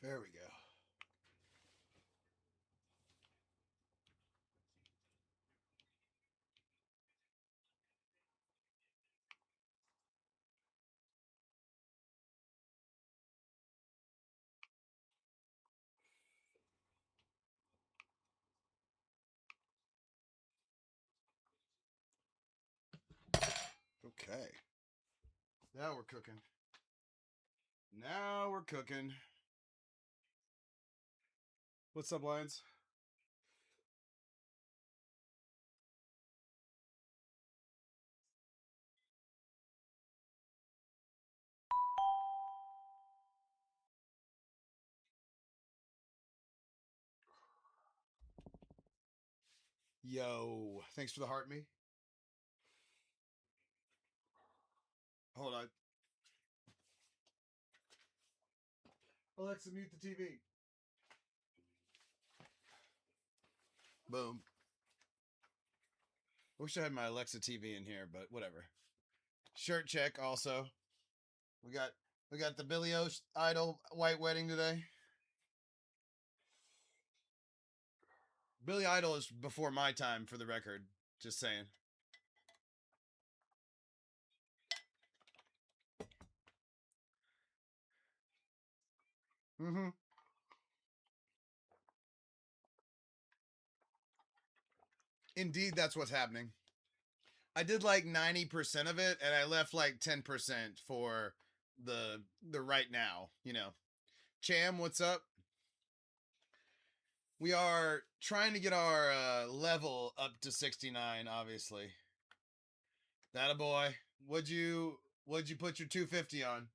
There we go. Okay. Now we're cooking. Now we're cooking. What's up, Lions? Yo, thanks for the heart me. Hold on. Alexa, mute the TV. Boom. Wish I had my Alexa TV in here, but whatever. Shirt check also. We got the Billy Idol white wedding today. Billy Idol is before my time, for the record. Just saying. Mm-hmm. Indeed, that's what's happening. I did like 90% of it, and I left like 10% for the right now. You know, Cham, what's up? We are trying to get our level up to 69. Obviously, that a boy. What'd you put your 250 on?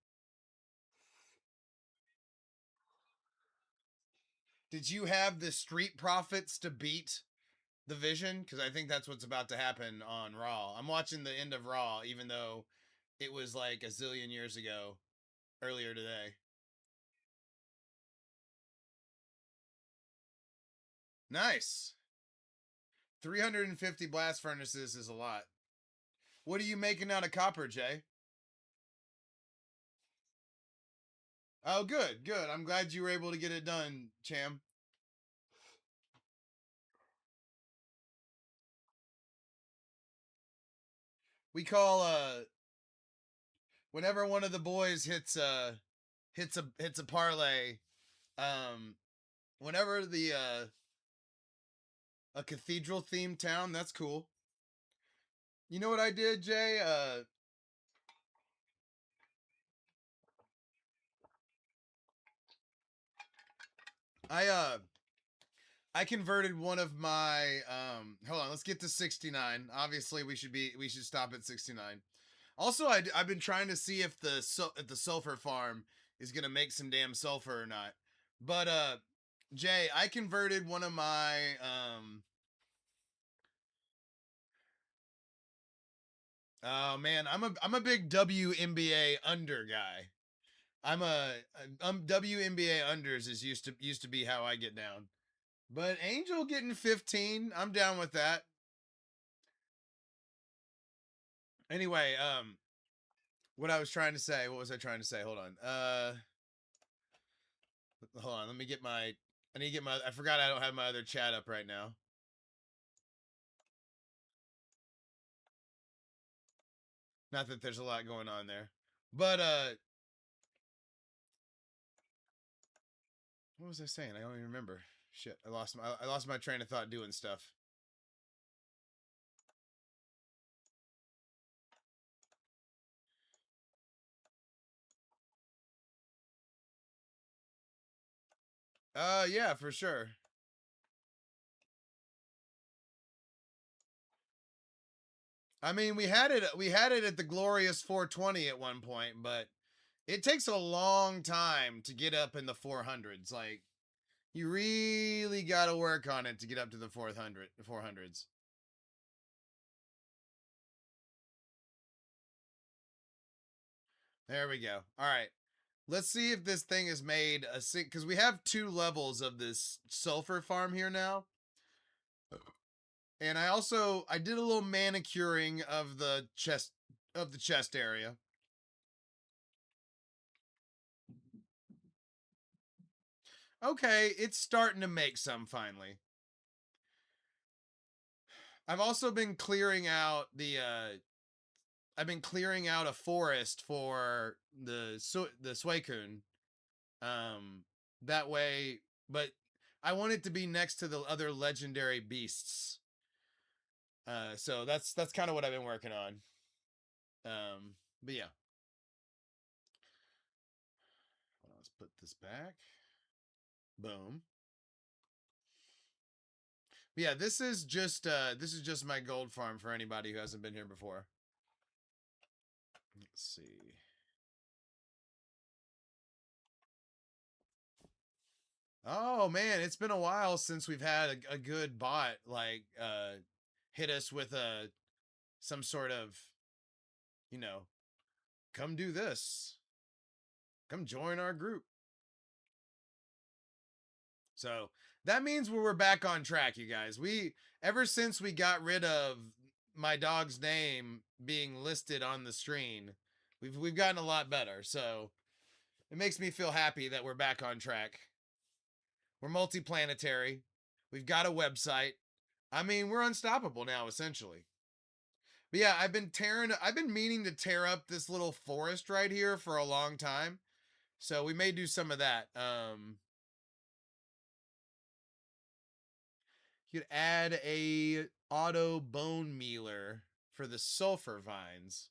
Did you have the Street Profits to beat the Vision? Because I think that's what's about to happen on Raw. I'm watching the end of Raw, even though it was like a zillion years ago, earlier today. Nice. 350 blast furnaces is a lot. What are you making out of copper, Jay? Oh, good, good. I'm glad you were able to get it done, Cham. We call whenever one of the boys hits a parlay, um whenever the a cathedral themed town, that's cool. You know what I did, Jay? I I converted one of my hold on, let's get to 69. Obviously, we should stop at 69. Also, I've been trying to see if the sulfur farm is going to make some damn sulfur or not. But Jay, I converted one of my oh man, I'm a big WNBA under guy. I'm WNBA unders is used to be how I get down. But Angel getting 15, I'm down with that. Anyway, what I was trying to say, what was I trying to say? Hold on. Hold on, let me get my I need to get my I forgot I don't have my other chat up right now. Not that there's a lot going on there. But What was I saying? I don't even remember. Shit, I lost my train of thought doing stuff. Yeah, for sure. I mean, we had it at the glorious 420 at one point, but it takes a long time to get up in the 400s. Like you really got to work on it to get up to the 400s. There we go. All right. Let's see if this thing is made a sink because we have two levels of this sulfur farm here now. And I did a little manicuring of the chest area. Okay, it's starting to make some finally. I've also been clearing out I've been clearing out a forest for the Suicune. Um that way, but I want it to be next to the other legendary beasts. So that's kind of what I've been working on. But yeah. Let's put this back. Boom. But yeah, this is just my gold farm for anybody who hasn't been here before. Let's see. Oh man, it's been a while since we've had a good bot like hit us with a some sort of, you know, come do this. Come join our group. So that means we're back on track, you guys. We ever since we got rid of my dog's name being listed on the screen, we've gotten a lot better. So it makes me feel happy that we're back on track. We're multiplanetary. We've got a website. I mean, we're unstoppable now, essentially. But yeah, I've been meaning to tear up this little forest right here for a long time. So we may do some of that. You could add a auto bone mealer for the sulfur vines.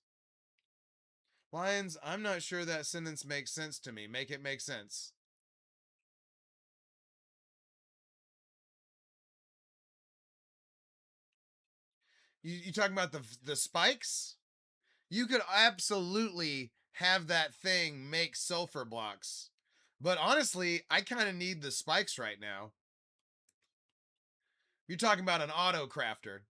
Lions, I'm not sure that sentence makes sense to me. Make it make sense. You talking about the spikes? You could absolutely have that thing make sulfur blocks. But honestly, I kind of need the spikes right now. You're talking about an auto crafter.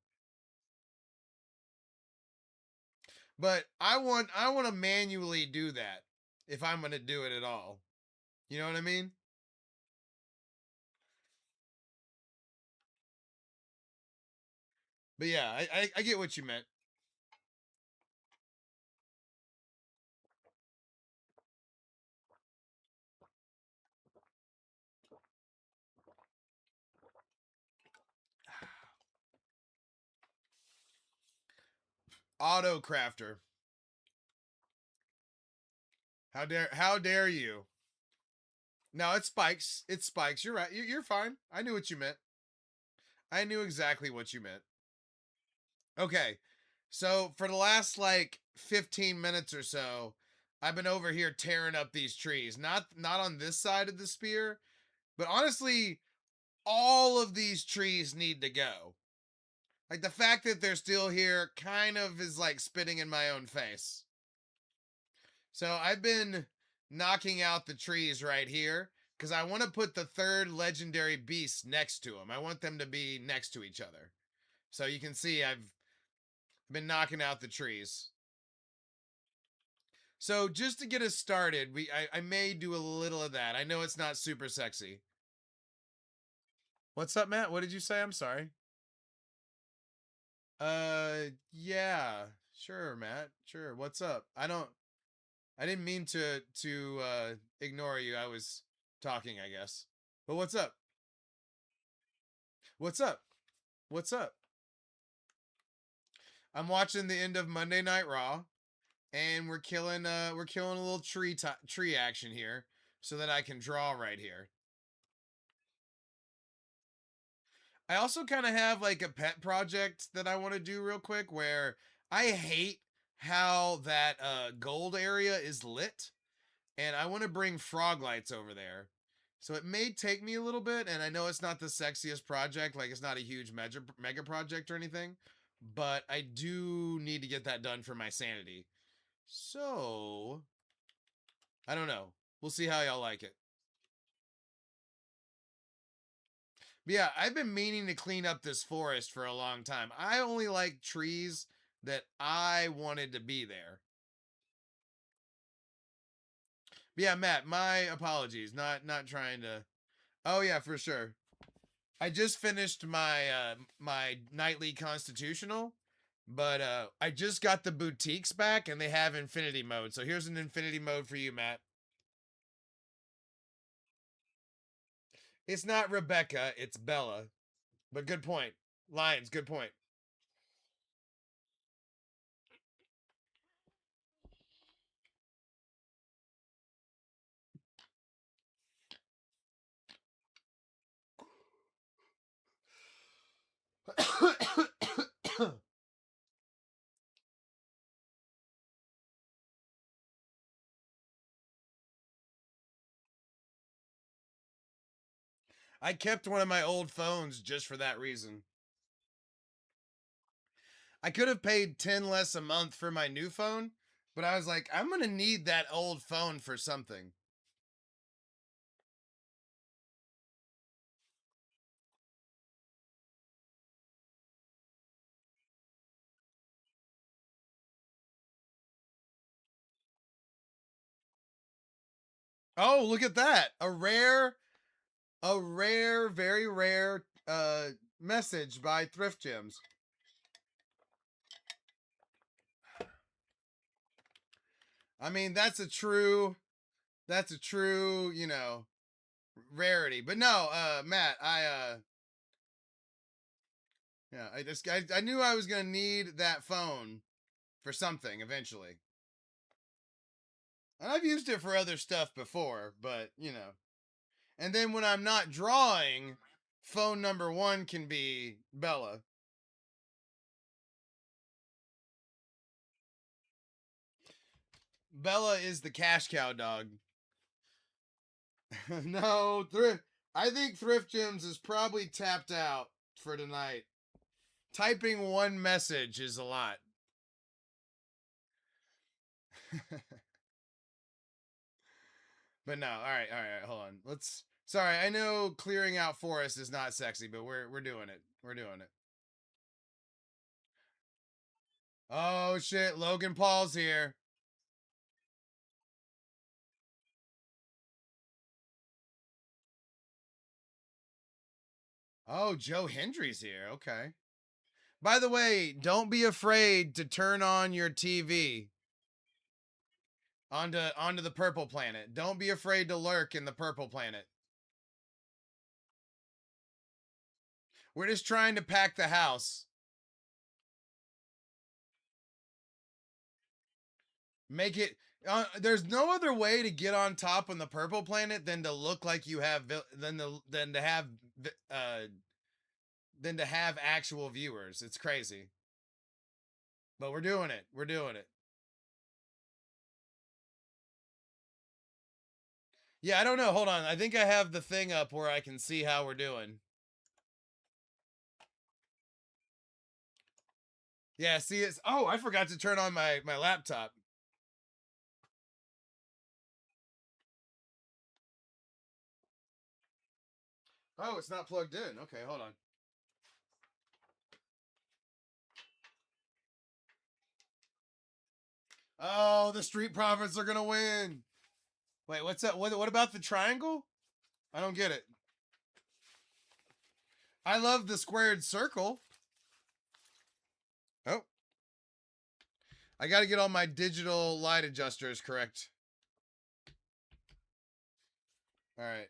But I want to manually do that if I'm going to do it at all. You know what I mean? But yeah, I get what you meant. Auto crafter. How dare you? No, it's spikes. It's spikes. You're right. You're fine. I knew what you meant. I knew exactly what you meant. Okay. So for the last like 15 minutes or so, I've been over here tearing up these trees. Not on this side of the spear, but honestly, all of these trees need to go. Like the fact that they're still here kind of is like spitting in my own face. So I've been knocking out the trees right here because I want to put the third legendary beast next to them. I want them to be next to each other. So you can see I've been knocking out the trees. So just to get us started, I may do a little of that. I know it's not super sexy. What's up, Matt? What did you say? I'm sorry. Yeah. Sure, Matt. Sure. What's up? I didn't mean to ignore you. I was talking, I guess. But what's up? What's up? What's up? I'm watching the end of Monday Night Raw, and we're killing a little tree action here, so that I can draw right here. I also kind of have like a pet project that I want to do real quick where I hate how that gold area is lit, and I want to bring frog lights over there. So it may take me a little bit, and I know it's not the sexiest project, like it's not a huge mega project or anything, but I do need to get that done for my sanity. So I don't know. We'll see how y'all like it. But yeah, I've been meaning to clean up this forest for a long time. I only like trees that I wanted to be there. But yeah, Matt, my apologies. Not trying to. Oh yeah, for sure. I just finished my nightly constitutional, but I just got the boutiques back and they have infinity mode. So here's an infinity mode for you, Matt. It's not Rebecca, it's Bella. But good point. Lions, good point. I kept one of my old phones just for that reason. I could have paid 10 less a month for my new phone, but I was like, I'm going to need that old phone for something. Oh, look at that. Very rare message by Thrift Gems. I mean, that's a true, rarity. But no, Matt, yeah, I knew I was going to need that phone for something eventually. And I've used it for other stuff before, but, And then when I'm not drawing, phone number 1 can be Bella. Bella is the cash cow dog. No, I think Thrift Gems is probably tapped out for tonight. Typing one message is a lot. But no, all right, hold on. Let's. Sorry, I know clearing out forest is not sexy, but we're doing it. We're doing it. Oh shit, Logan Paul's here. Oh, Joe Hendry's here. Okay. By the way, don't be afraid to turn on your TV onto the purple planet. Don't be afraid to lurk in the purple planet. We're just trying to pack the house. Make it. There's no other way to get on top on the purple planet than to look like you have uh than to have actual viewers. It's crazy, but we're doing it. We're doing it. Yeah, I don't know. Hold on. I think I have the thing up where I can see how we're doing. Yeah, see it's. Oh, I forgot to turn on my laptop. Oh, it's not plugged in. Okay, hold on. Oh, the Street Profits are gonna win. Wait, what's that? What about the triangle? I don't get it. I love the squared circle. Oh, I got to get all my digital light adjusters correct. All right.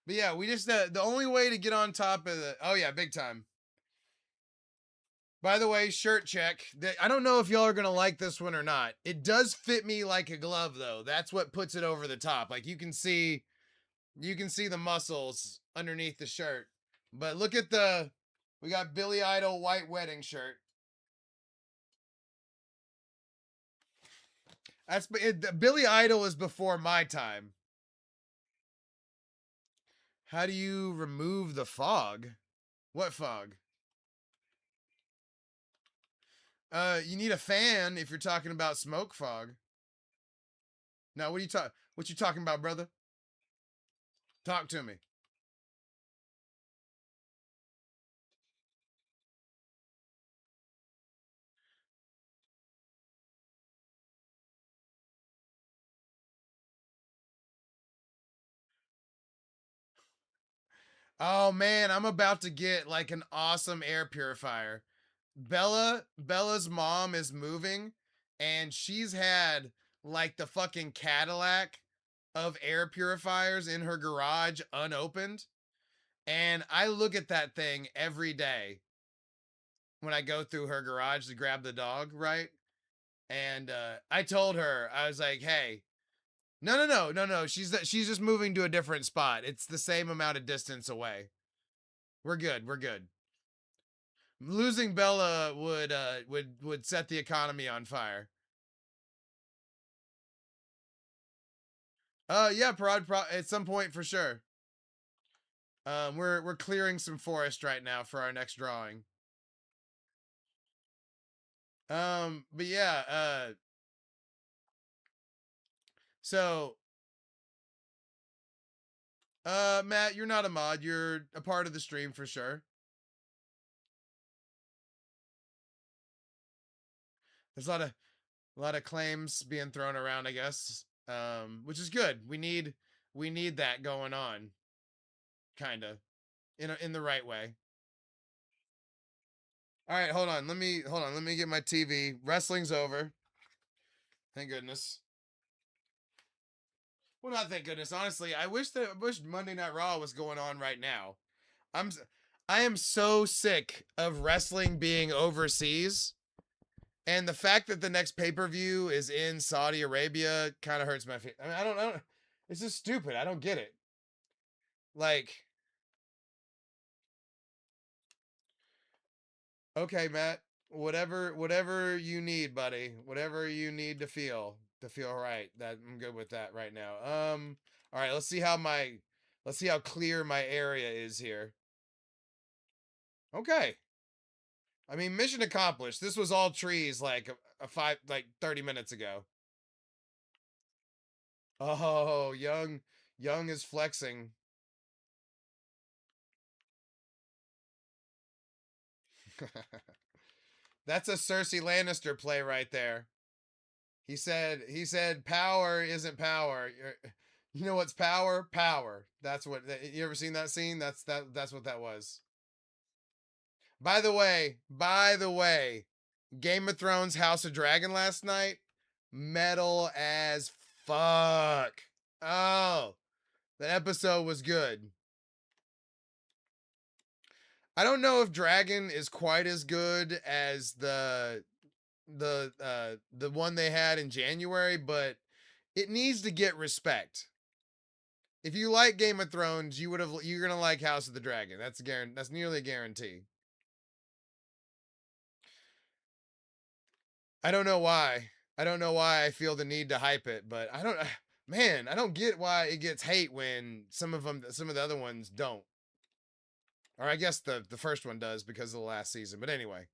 But yeah, we just the only way to get on top of the. Oh yeah, big time. By the way, shirt check. I don't know if y'all are gonna like this one or not. It does fit me like a glove, though. That's what puts it over the top. Like you can see the muscles underneath the shirt. But look at we got Billy Idol white wedding shirt. Billy Idol is before my time. How do you remove the fog? What fog? You need a fan if you're talking about smoke fog. Now, what you talking about, brother? Talk to me. Oh man, I'm about to get like an awesome air purifier. Bella's mom is moving and she's had like the fucking Cadillac of air purifiers in her garage unopened. And I look at that thing every day when I go through her garage to grab the dog, right? And I told her, I was like, "Hey, no. She's just moving to a different spot. It's the same amount of distance away. We're good. We're good." Losing Bella would set the economy on fire. Yeah, at some point for sure. We're clearing some forest right now for our next drawing. But yeah, so Matt, you're not a mod. You're a part of the stream for sure. There's a lot of claims being thrown around, I guess. Which is good. We need that going on, kind of in the right way. All right, hold on. Let me get my TV. Wrestling's over. Thank goodness. Well, not thank goodness. Honestly, I wish Monday Night Raw was going on right now. I'm I am so sick of wrestling being overseas, and the fact that the next pay per view is in Saudi Arabia kind of hurts my feelings. I mean, I don't. It's just stupid. I don't get it. Like, okay, Matt, whatever you need, buddy. Whatever you need to feel right. That I'm good with that right now. All right, let's see how clear my area is here. Okay. I mean, mission accomplished. This was all trees like 30 minutes ago. Oh, young is flexing. That's a Cersei Lannister play right there. He said power isn't power. You know what's power? Power. That's what you ever seen that scene? That's what that was. By the way, Game of Thrones House of Dragon last night, metal as fuck. Oh, the episode was good. I don't know if Dragon is quite as good as the one they had in January, but it needs to get respect. If you like Game of Thrones, you're gonna like House of the Dragon. That's nearly a guarantee. I don't know why. I don't know why I feel the need to hype it, but I don't. Man, I don't get why it gets hate when some of the other ones don't. Or I guess the first one does because of the last season. But anyway,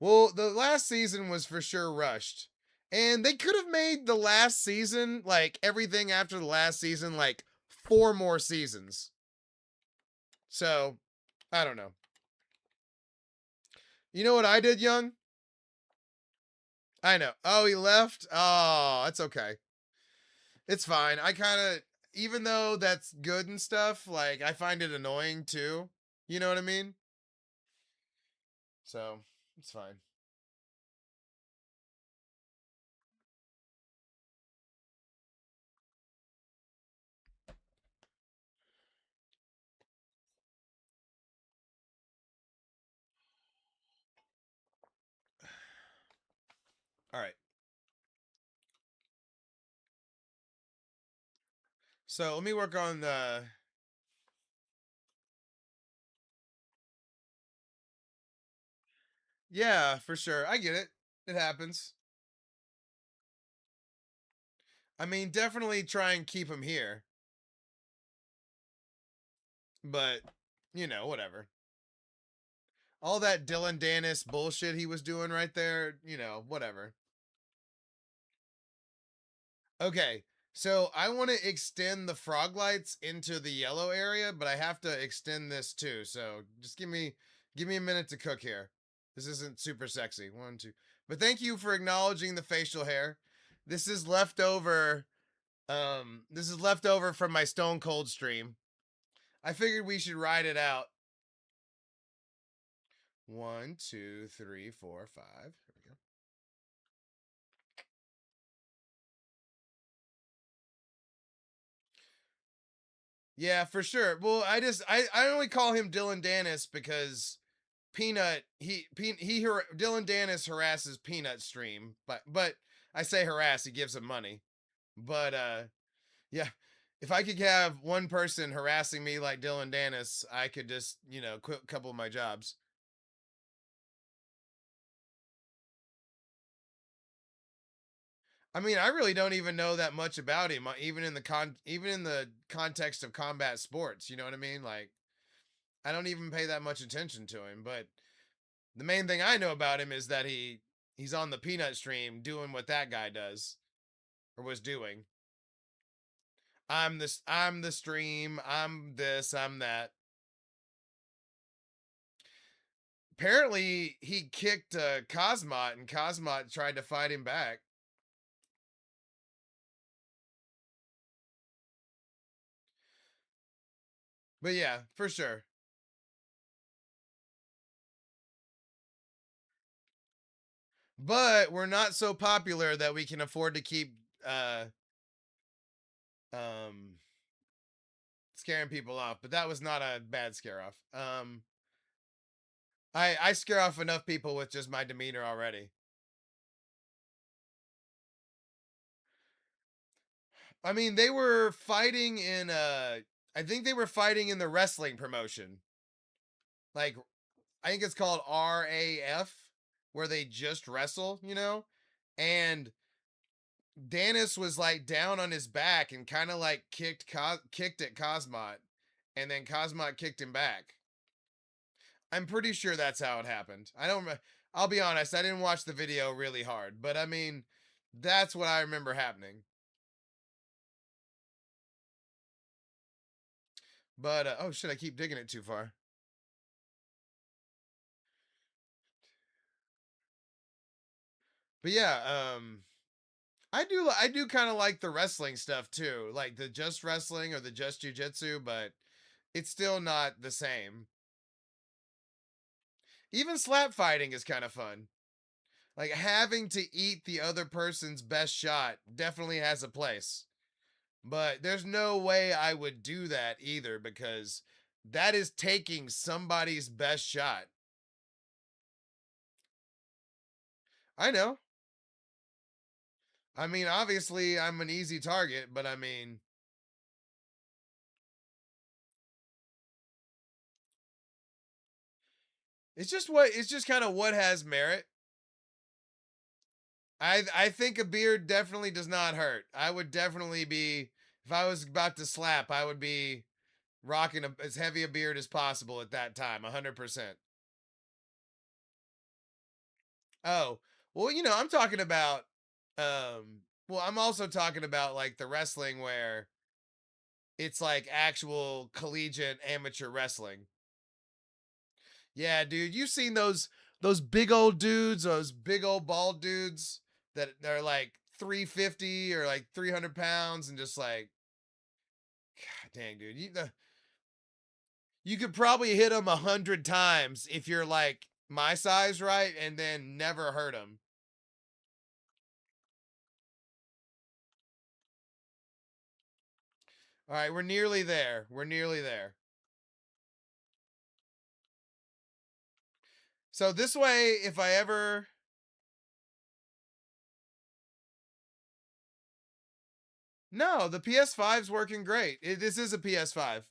well, the last season was for sure rushed. And they could have made the last season, like everything after the last season, like 4 more seasons. So, I don't know. You know what I did, Young? I know. Oh, he left? Oh, it's okay. It's fine. I kind of, even though that's good and stuff, like, I find it annoying too. You know what I mean? So, it's fine. All right. So let me work on the. Yeah, for sure. I get it. It happens. I mean, definitely try and keep him here, but whatever. All that Dylan Dennis bullshit he was doing right there, whatever. Okay, so I want to extend the frog lights into the yellow area, but I have to extend this too. So just give me a minute to cook here. This isn't super sexy. One, two. But thank you for acknowledging the facial hair. This is leftover. This is leftover from my Stone Cold stream. I figured we should ride it out. One, two, three, four, five. Here we go. Yeah, for sure. Well, I only call him Dylan Dennis because Dylan Dennis harasses Peanut stream, but I say harass, he gives him money. But yeah, if I could have one person harassing me like Dylan Dennis, I could just quit a couple of my jobs. I mean, I really don't even know that much about him, even in the context of combat sports. You know what I mean? Like, I don't even pay that much attention to him. But the main thing I know about him is that he's on the Peanut stream doing what that guy does or was doing. I'm the stream. I'm this. I'm that. Apparently, he kicked Cosmot, and Cosmot tried to fight him back. But yeah, for sure. But we're not so popular that we can afford to keep uh um scaring people off. But that was not a bad scare off. I scare off enough people with just my demeanor already. I mean, they were fighting in I think they were fighting in the wrestling promotion. Like I think it's called RAF, where they just wrestle. And Dennis was like down on his back and kind of like kicked at Cosmot, and then Cosmot kicked him back. I'm pretty sure that's how it happened. I don't. I'll be honest. I didn't watch the video really hard, but I mean, that's what I remember happening. But oh shit! I keep digging it too far. But yeah, I do kind of like the wrestling stuff too, like the just wrestling or the just jujitsu, but it's still not the same. Even slap fighting is kind of fun. Like having to eat the other person's best shot definitely has a place. But there's no way I would do that either because that is taking somebody's best shot. I know. I mean, obviously I'm an easy target, but I mean, it's just kind of what has merit. I think a beard definitely does not hurt. I would definitely be if I was about to slap, I would be rocking as heavy a beard as possible at that time, 100%. Oh, well, I'm talking about I'm also talking about like the wrestling where it's like actual collegiate amateur wrestling. Yeah, dude, you seen those big old dudes, those big old bald dudes that they're like 350 or like 300 pounds and just like, God dang, dude, you could probably hit them 100 times if you're like my size, right, and then never hurt them. All right, we're nearly there. We're nearly there. So this way, if I ever No, the PS5's working great. This is a PS5,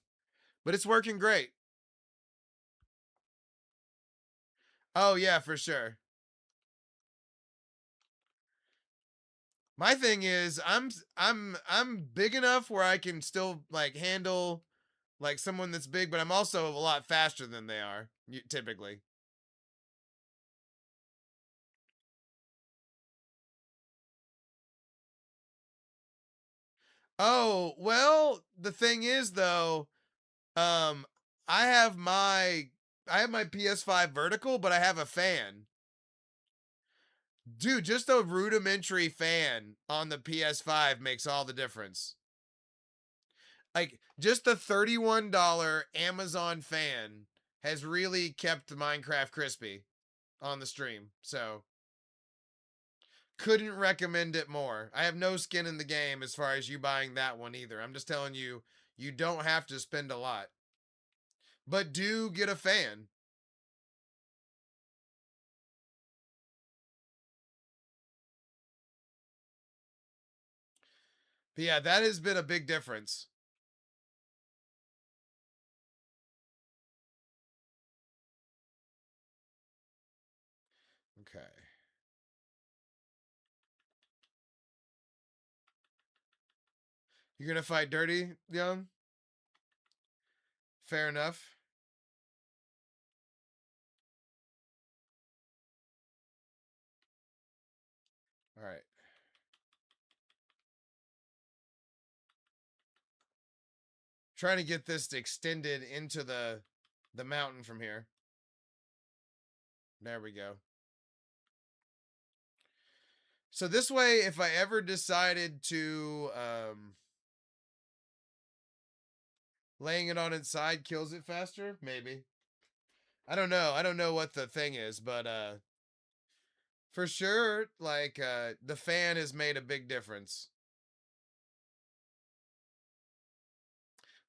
but it's working great. Oh yeah, for sure. My thing is, I'm big enough where I can still like handle like someone that's big, but I'm also a lot faster than they are typically. Oh well, the thing is though, um, I have my I have my PS5 vertical, but I have a fan. Dude, just a rudimentary fan on the PS5 makes all the difference. Like just the $31 Amazon fan has really kept Minecraft crispy on the stream. So couldn't recommend it more. I have no skin in the game as far as you buying that one either. I'm just telling you, you don't have to spend a lot. But do get a fan. But yeah, that has been a big difference. Okay. You're gonna fight Dirty, Young? Fair enough. All right. Trying to get this extended into the mountain from here. There we go. So this way, if I ever decided to laying it on its side kills it faster, maybe. I don't know. I don't know what the thing is, but for sure, like the fan has made a big difference.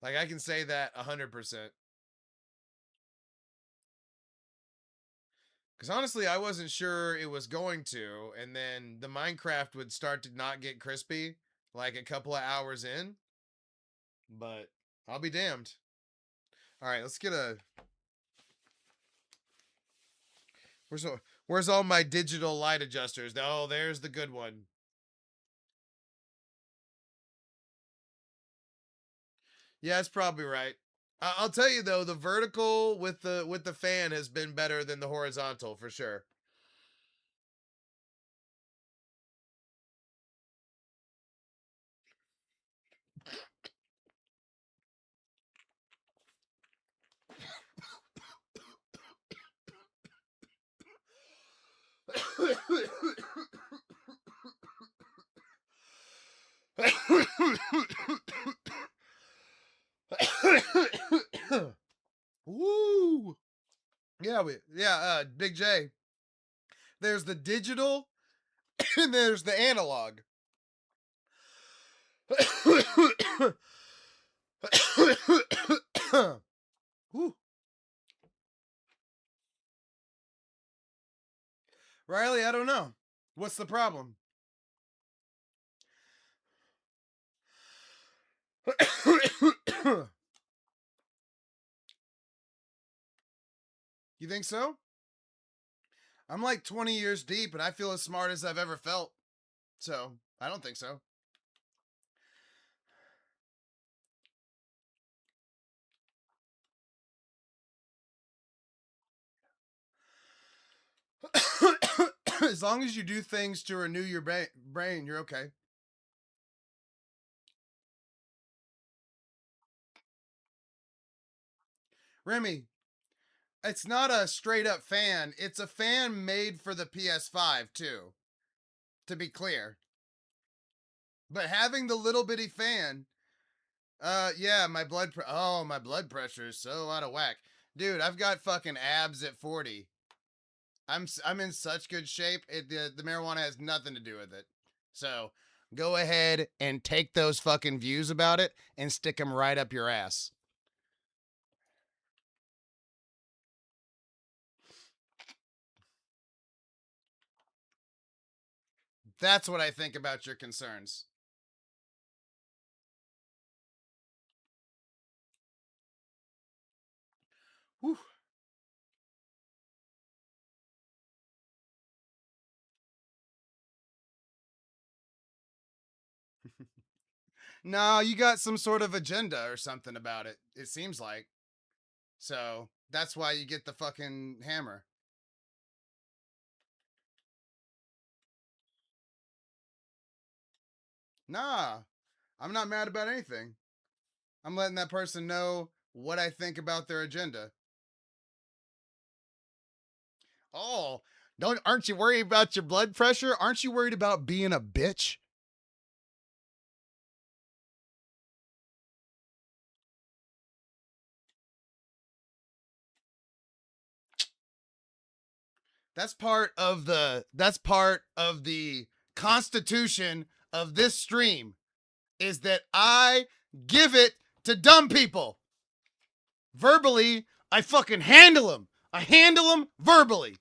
Like I can say that 100%. Because honestly, I wasn't sure it was going to, and then the Minecraft would start to not get crispy like a couple of hours in. But I'll be damned. All right, let's get a. Where's all, where's all my digital light adjusters? Oh, there's the good one. Yeah, that's probably right. I'll tell you though, the vertical with the fan has been better than the horizontal for sure. Woo! Big J. There's the digital and there's the analog. Woo. Riley, I don't know. What's the problem? You think so? I'm like 20 years deep and I feel as smart as I've ever felt. So, I don't think so. As long as you do things to renew your brain, you're okay. Remy, it's not a straight up fan. It's a fan made for the PS5 too, to be clear. But having the little bitty fan, yeah, my blood pressure is so out of whack. Dude, I've got fucking abs at 40. I'm in such good shape. The marijuana has nothing to do with it. So, go ahead and take those fucking views about it and stick them right up your ass. That's what I think about your concerns. Whew. No, you got some sort of agenda or something about it. It seems like. So that's why you get the fucking hammer. Nah, I'm not mad about anything. I'm letting that person know what I think about their agenda. Oh, don't aren't you worried about your blood pressure? Aren't you worried about being a bitch? That's part of the constitution of this stream is that I give it to dumb people. Verbally, I fucking handle them. I handle them verbally.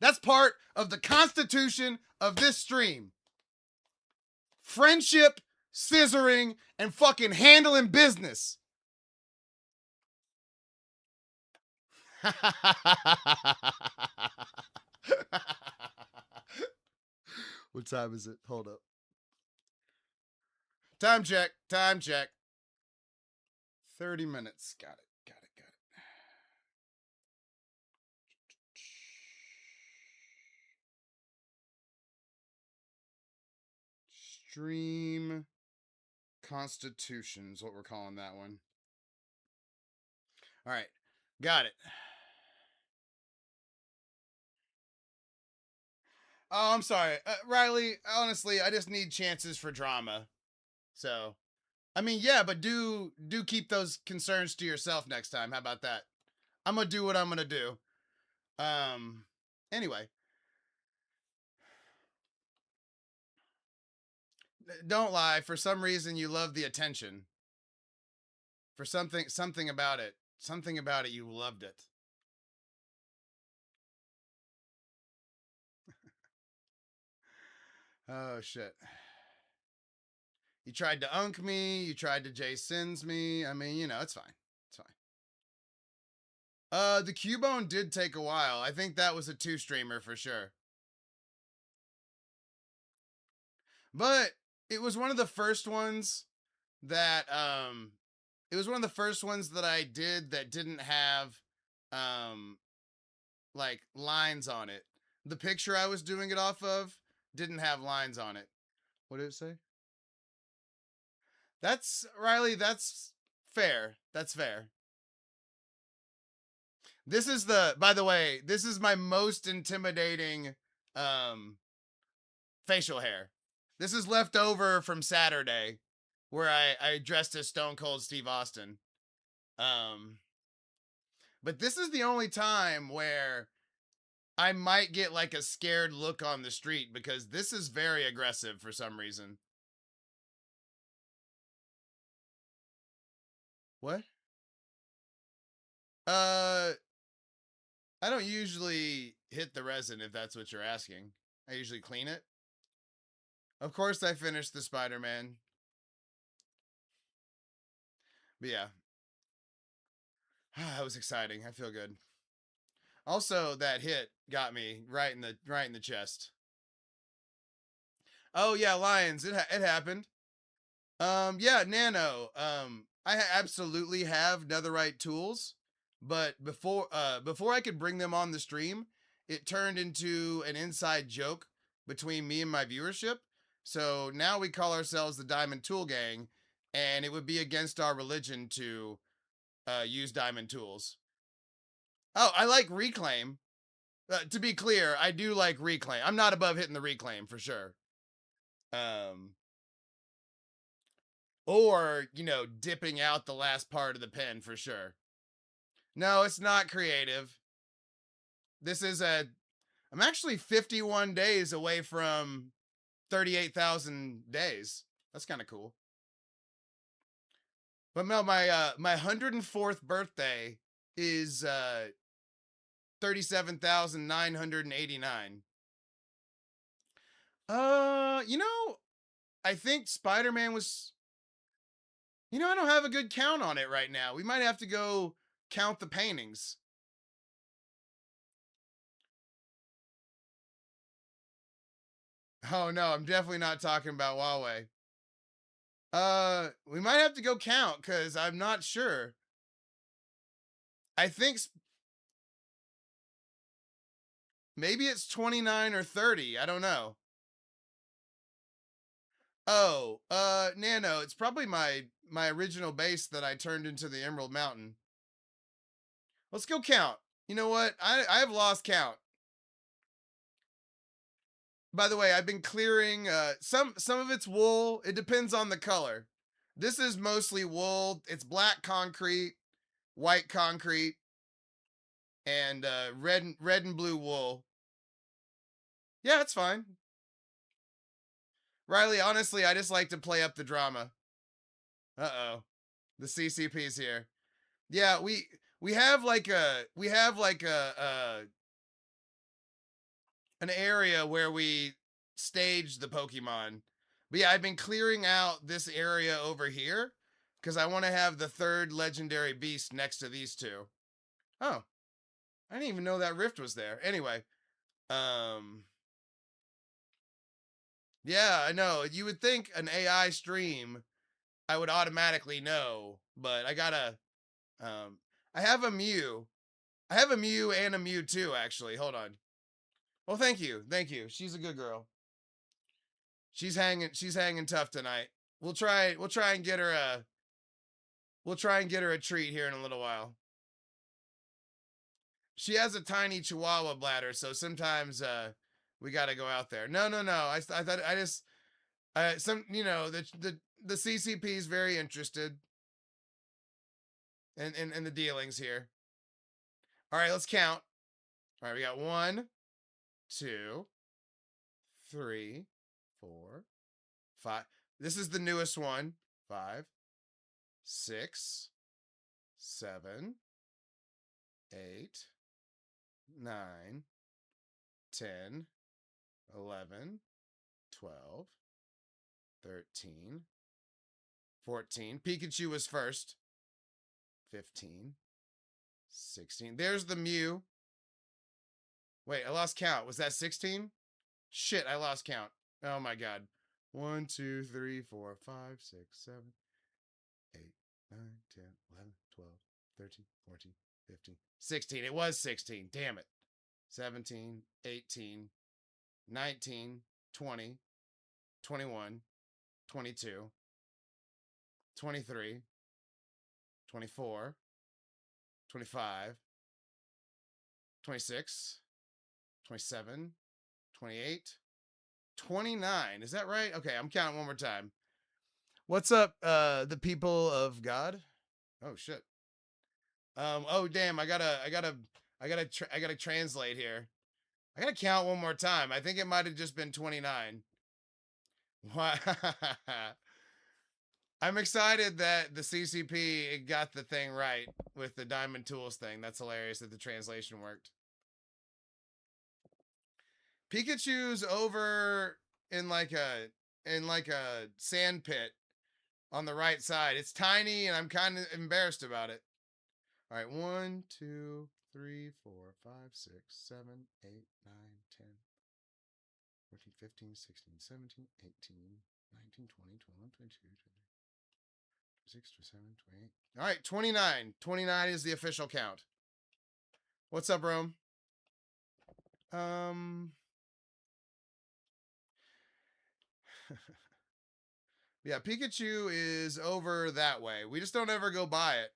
That's part of the constitution of this stream. Friendship, scissoring, and fucking handling business. What time is it? Hold up. Time check. Time check. 30 minutes. Got it. Got it. Got it. Stream Constitutions, what we're calling that one. All right. Got it. Oh, I'm sorry. Riley, honestly, I just need chances for drama. So, I mean, yeah, but do keep those concerns to yourself next time. How about that? I'm going to do what I'm going to do. Anyway, don't lie. For some reason you love the attention. For something about it. Something about it you loved it. Oh shit. You tried to unk me, you tried to Jay Sins me. I mean, it's fine. It's fine. The Cubone did take a while. I think that was a 2-streamer for sure. But it was one of the first ones that I did that didn't have um like lines on it. The picture I was doing it off of didn't have lines on it. What did it say? That's Riley, that's fair. That's fair. This is by the way, this is my most intimidating um facial hair. This is left over from Saturday where I dressed as Stone Cold Steve Austin. Um but this is the only time where I might get like a scared look on the street because this is very aggressive for some reason. What? Uh I don't usually hit the resin if that's what you're asking. I usually clean it. Of course I finished the Spider-Man. But yeah. That was exciting. I feel good. Also, that hit got me right in the chest. Oh yeah, Lions. It happened. Yeah, Nano. I absolutely have netherite tools, but before I could bring them on the stream, it turned into an inside joke between me and my viewership. So now we call ourselves the Diamond Tool Gang, and it would be against our religion to use diamond tools. Oh, I like reclaim. To be clear, I do like reclaim. I'm not above hitting the reclaim for sure. Um, or dipping out the last part of the pen for sure. No, it's not creative. This is I'm actually 51 days away from 38,000 days. That's kind of cool. But no, my 104th birthday is 37,989. I think Spider-Man was I don't have a good count on it right now. We might have to go count the paintings. Oh no, I'm definitely not talking about Huawei. We might have to go count because I'm not sure. I think maybe it's 29 or 30. I don't know. Oh, Nano, it's probably my original base that I turned into the Emerald Mountain. Let's go count. You know what? I've lost count. By the way, I've been clearing some of it's wool. It depends on the color. This is mostly wool. It's black concrete, white concrete, and red and blue wool. Yeah, it's fine. Riley, honestly, I just like to play up the drama. Uh-oh. The CCP's here. Yeah, we have like a an area where we stage the Pokemon. But yeah, I've been clearing out this area over here because I want to have the third legendary beast next to these two. Oh, I didn't even know that rift was there. Anyway, um, yeah, I know. You would think an AI stream I would automatically know, but I gotta. Um, I have a Mew. I have a Mew and a Mewtwo actually. Hold on. Well, thank you, thank you. She's a good girl. She's hanging. She's hanging tough tonight. We'll try. We'll try and get her a. We'll try and get her a treat here in a little while. She has a tiny Chihuahua bladder, so sometimes we got to go out there. No, no, no. I thought I just some the CCP is very interested in the dealings here. All right, let's count. All right, we got 1, 2, 3, 4, 5. This is the newest one. 5, 6, 7, 8, 9, 10, 11, 12, 13, 14. Pikachu was first. 15, 16. There's the Mew. Wait, I lost count. Was that 16? Shit, I lost count. Oh my god. 1, 2, 3, 4, 5, 6, 7, 8, 9, 10, 11, 12, 13, 14, 15, 16. It was 16. Damn it. 17, 18, 19, 20, 21, 22, 23, 24, 25, 26, 27, 28, 29. Is that right? Okay, I'm counting one more time. What's up, the people of God? Oh shit. Oh damn, I gotta translate here. I gotta count one more time. I think it might have just been 29. Why? I'm excited that the CCP got the thing right with the Diamond Tools thing. That's hilarious that the translation worked. Pikachu's over in like a sand pit on the right side. It's tiny and I'm kind of embarrassed about it. All right, 1, 2, 3, 4, 5, 6, 7, 8, 9, 10, 14, 15, 16, 17, 18, 19, 20, 21, 22, 26, 27, 28. All right, 29. 29 is the official count. What's up, Rome? Um, yeah, Pikachu is over that way. We just don't ever go by it.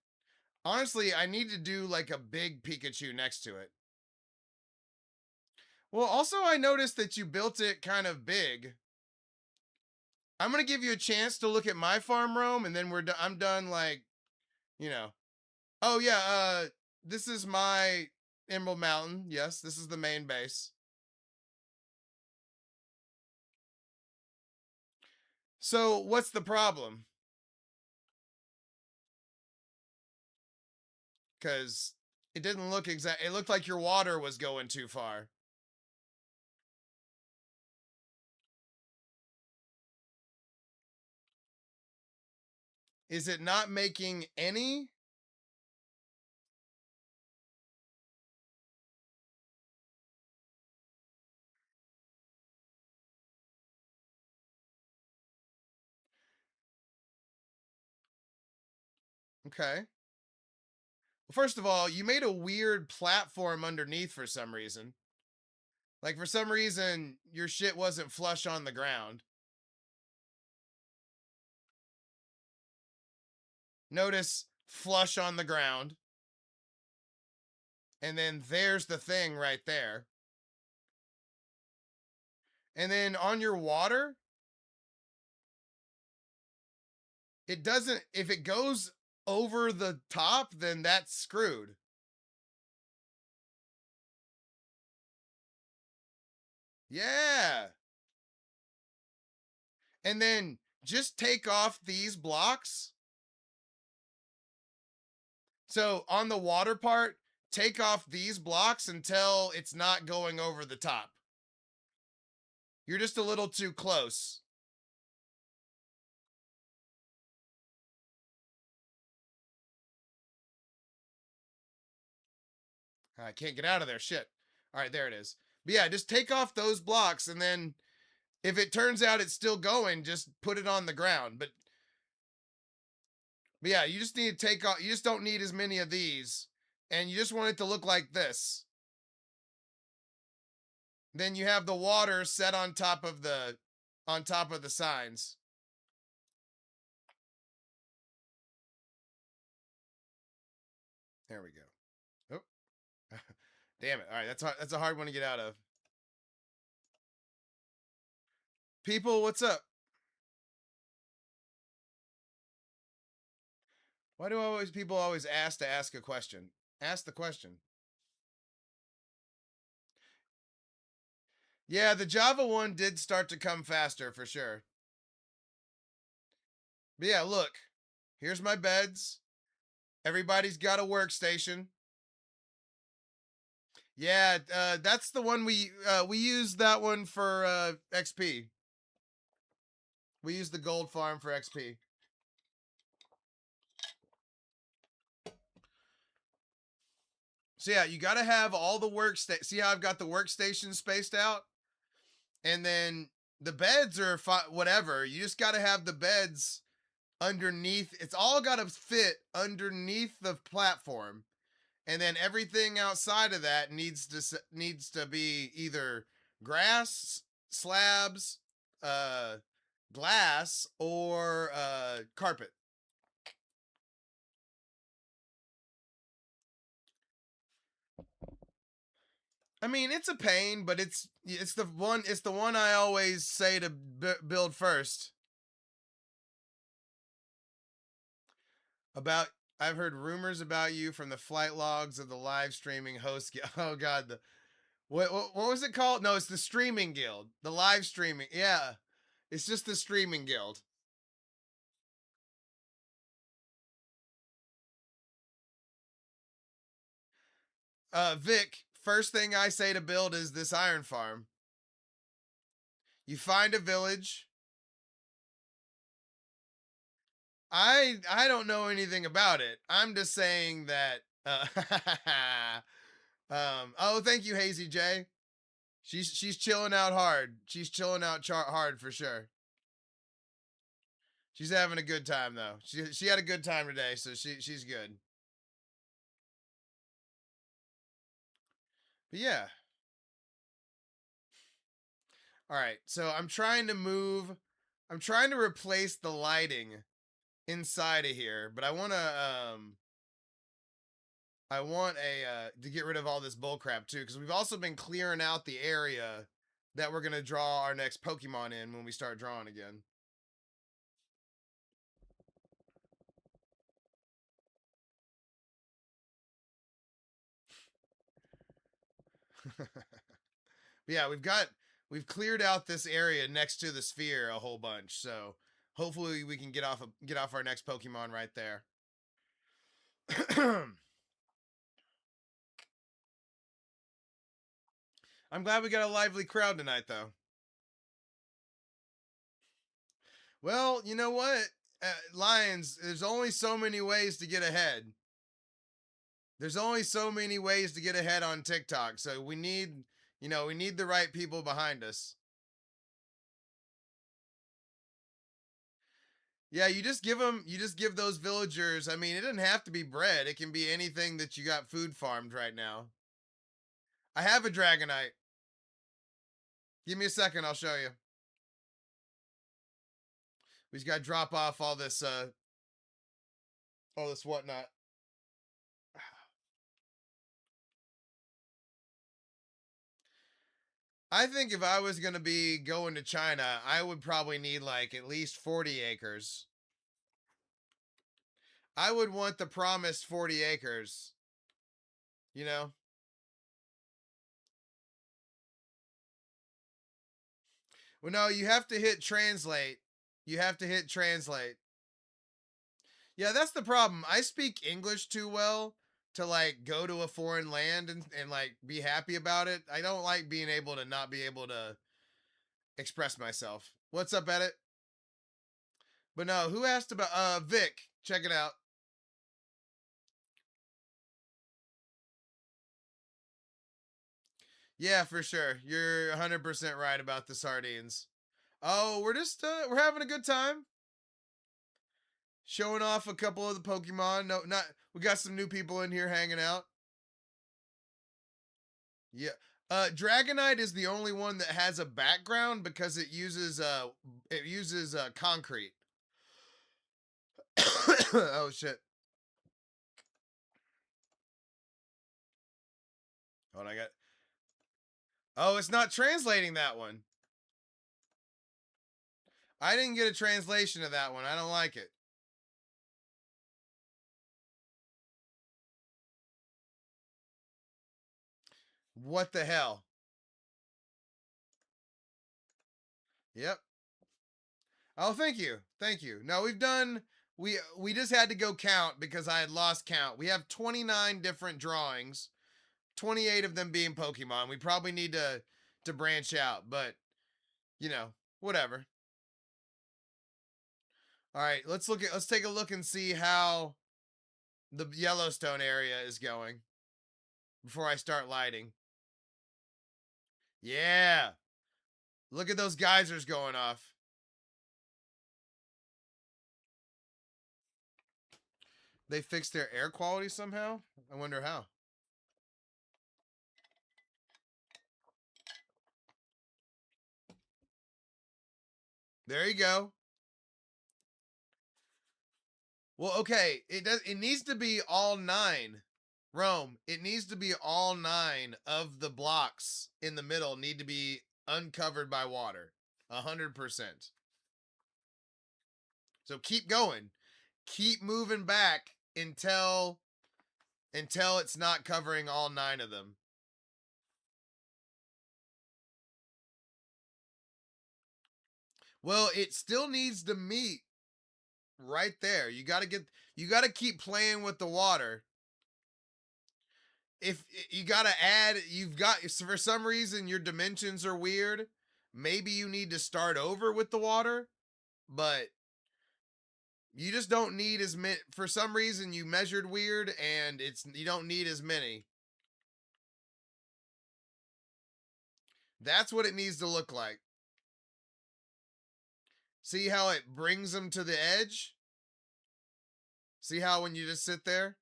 Honestly, I need to do like a big Pikachu next to it. Well, also I noticed that you built it kind of big. I'm gonna give you a chance to look at my farm roam, and then I'm done. Like, you know. Oh yeah. This is my Emerald Mountain. Yes, this is the main base. So what's the problem? Because it didn't look exact. It looked like your water was going too far. Is it not making any? Okay. Well, first of all, you made a weird platform underneath for some reason. Like, for some reason, your shit wasn't flush on the ground. Notice flush on the ground. And then there's the thing right there. And then on your water, it doesn't, if it goes over the top, then that's screwed. Yeah. And then just take off these blocks. So on the water part, take off these blocks until it's not going over the top. You're just a little too close. I can't get out of there. Shit. All right, there it is. But yeah, just take off those blocks, and then if it turns out it's still going, just put it on the ground. But yeah, you just need to take off. You just don't need as many of these, and you just want it to look like this. Then you have the water set on top of the signs. There we go. Oh, damn it! All right, that's a hard one to get out of. People, what's up? Why do always people always ask to ask a question? Ask the question. Yeah, the Java one did start to come faster for sure. But yeah, look, here's my beds. Everybody's got a workstation. Yeah, that's the one we use that one for XP. We use the gold farm for XP. So yeah, you got to have all the See how I've got the workstation spaced out, and then the beds are whatever. You just got to have the beds underneath. It's all got to fit underneath the platform, and then everything outside of that needs to be either grass, slabs, uh, glass, or carpet. I mean, it's a pain, but it's the one I always say to build first. About I've heard rumors about you from the flight logs of the live streaming host. Oh God, what was it called? No, it's the streaming guild. The live streaming. Yeah, it's just the streaming guild. Vic, first thing I say to build is this iron farm. You find a village. I don't know anything about it. I'm just saying that. Oh, thank you, Hazy J. She's chilling out hard. She's chilling out hard for sure. She's having a good time though. She had a good time today, so she's good. But yeah. All right. So I'm trying to replace the lighting inside of here, but I want a to get rid of all this bullcrap too, because we've also been clearing out the area that we're gonna draw our next Pokemon in when we start drawing again. Yeah, we've cleared out this area next to the sphere a whole bunch, so hopefully we can get off our next Pokemon right there. I'm glad we got a lively crowd tonight, though. Well, you know what, Lions? There's only so many ways to get ahead. There's only so many ways to get ahead on TikTok, so we need the right people behind us. Yeah, you just give those villagers, I mean, it doesn't have to be bread. It can be anything that you got food farmed right now. I have a Dragonite. Give me a second, I'll show you. We just got to drop off all this whatnot. I think if I was going to be going to China, I would probably need like at least 40 acres. I would want the promised 40 acres, you know? Well, no, you have to hit translate. You have to hit translate. Yeah, that's the problem. I speak English too well to like go to a foreign land and like be happy about it. I don't like being able to not be able to express myself. What's up, Edit? But no, who asked about Vic? Check it out. Yeah, for sure. You're 100% right about the sardines. Oh, we're just we're having a good time. Showing off a couple of the Pokemon. No, not we got some new people in here hanging out. Yeah. Dragonite is the only one that has a background because it uses concrete. Oh shit. Hold on, I got. Oh, it's not translating that one. I didn't get a translation of that one. I don't like it. What the hell? Yep. Oh, thank you. Thank you. No, we just had to go count because I had lost count. We have 29 different drawings, 28 of them being Pokemon. We probably need to branch out, but you know, whatever. All right, let's take a look and see how the Yellowstone area is going before I start lighting. Yeah. Look at those geysers going off. They fixed their air quality somehow? I wonder how. There you go. Well, okay, it needs to be all 9. Rome, it needs to be all 9 of the blocks in the middle need to be uncovered by water. 100%. So keep going. Keep moving back until it's not covering all 9 of them. Well, it still needs to meet right there. You got to keep playing with the water. If you got to add, you've got for some reason your dimensions are weird. Maybe you need to start over with the water, but you just don't need as many. For some reason, you measured weird, and you don't need as many. That's what it needs to look like. See how it brings them to the edge? See how when you just sit there?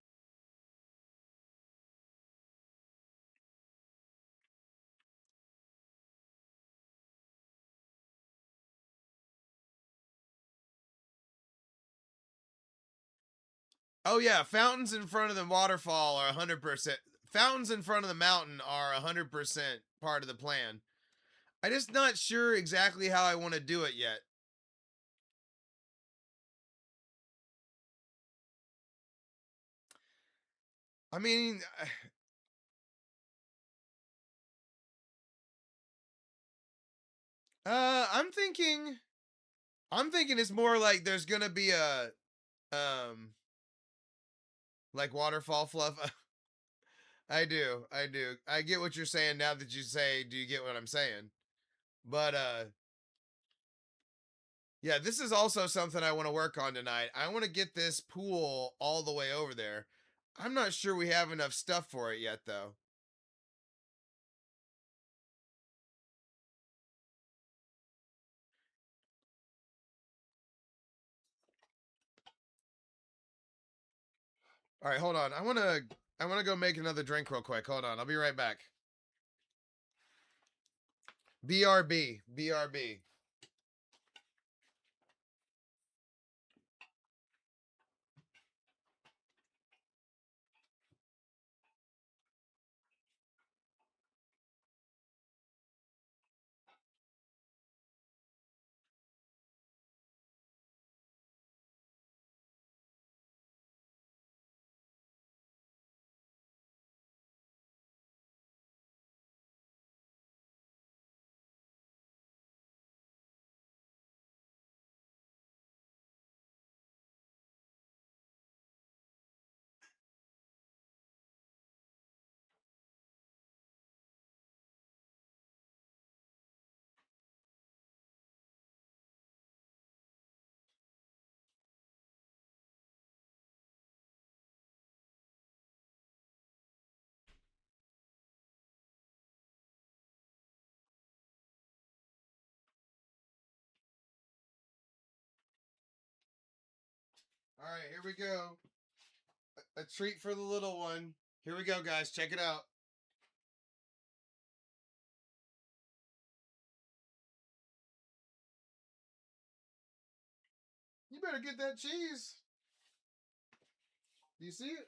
Oh yeah, fountains in front of the waterfall are 100%. Fountains in front of the mountain are 100% part of the plan. I'm just not sure exactly how I want to do it yet. I mean, I'm thinking it's more like there's gonna be a um like waterfall fluff. I do. I get what you're saying now that you say, do you get what I'm saying? But yeah, this is also something I want to work on tonight. I want to get this pool all the way over there. I'm not sure we have enough stuff for it yet though. All right, hold on. I wanna go make another drink real quick. Hold on. I'll be right back. BRB. BRB. All right, here we go. A treat for the little one. Here we go, guys. Check it out. You better get that cheese. Do you see it?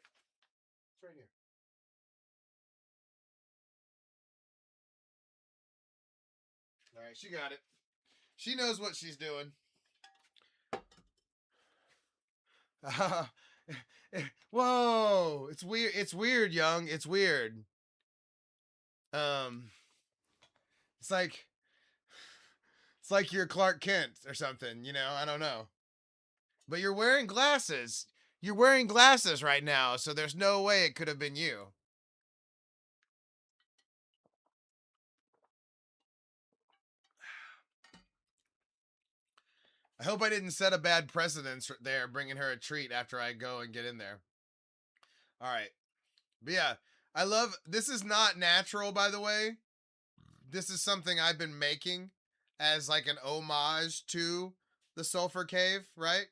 It's right here. All right, she got it. She knows what she's doing. Whoa, it's weird. It's weird, young. It's weird. Um, it's like you're Clark Kent or something. You know, I don't know. But you're wearing glasses. You're wearing glasses right now, so there's no way it could have been you. I hope I didn't set a bad precedence there, bringing her a treat after I go and get in there. All right. But yeah, I love this. Is not natural, by the way. This is something I've been making as like an homage to the Sulfur Cave, right?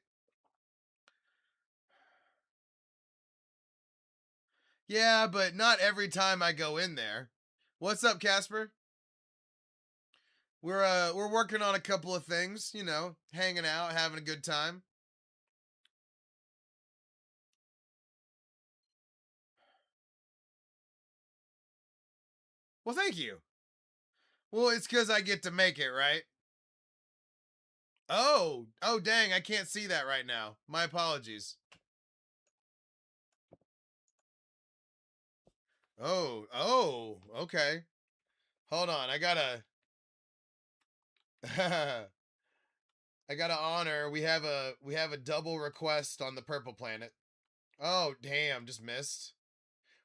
Yeah, but not every time I go in there. What's up, Casper? We're working on a couple of things, you know, hanging out, having a good time. Well, thank you. Well, it's cuz I get to make it, right? Oh, dang, I can't see that right now. My apologies. Okay. Hold on. I gotta honor. We have a double request on the purple planet. Oh, damn, just missed.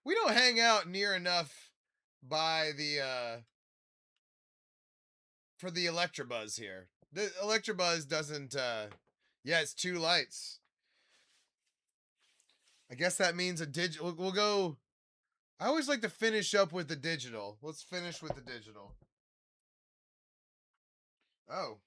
We don't hang out near enough by the for the Electrobuzz here. The Electrobuzz doesn't yeah, it's two lights. I guess that means a digital. We'll go. I always like to finish up with the digital. Let's finish with the digital. Oh.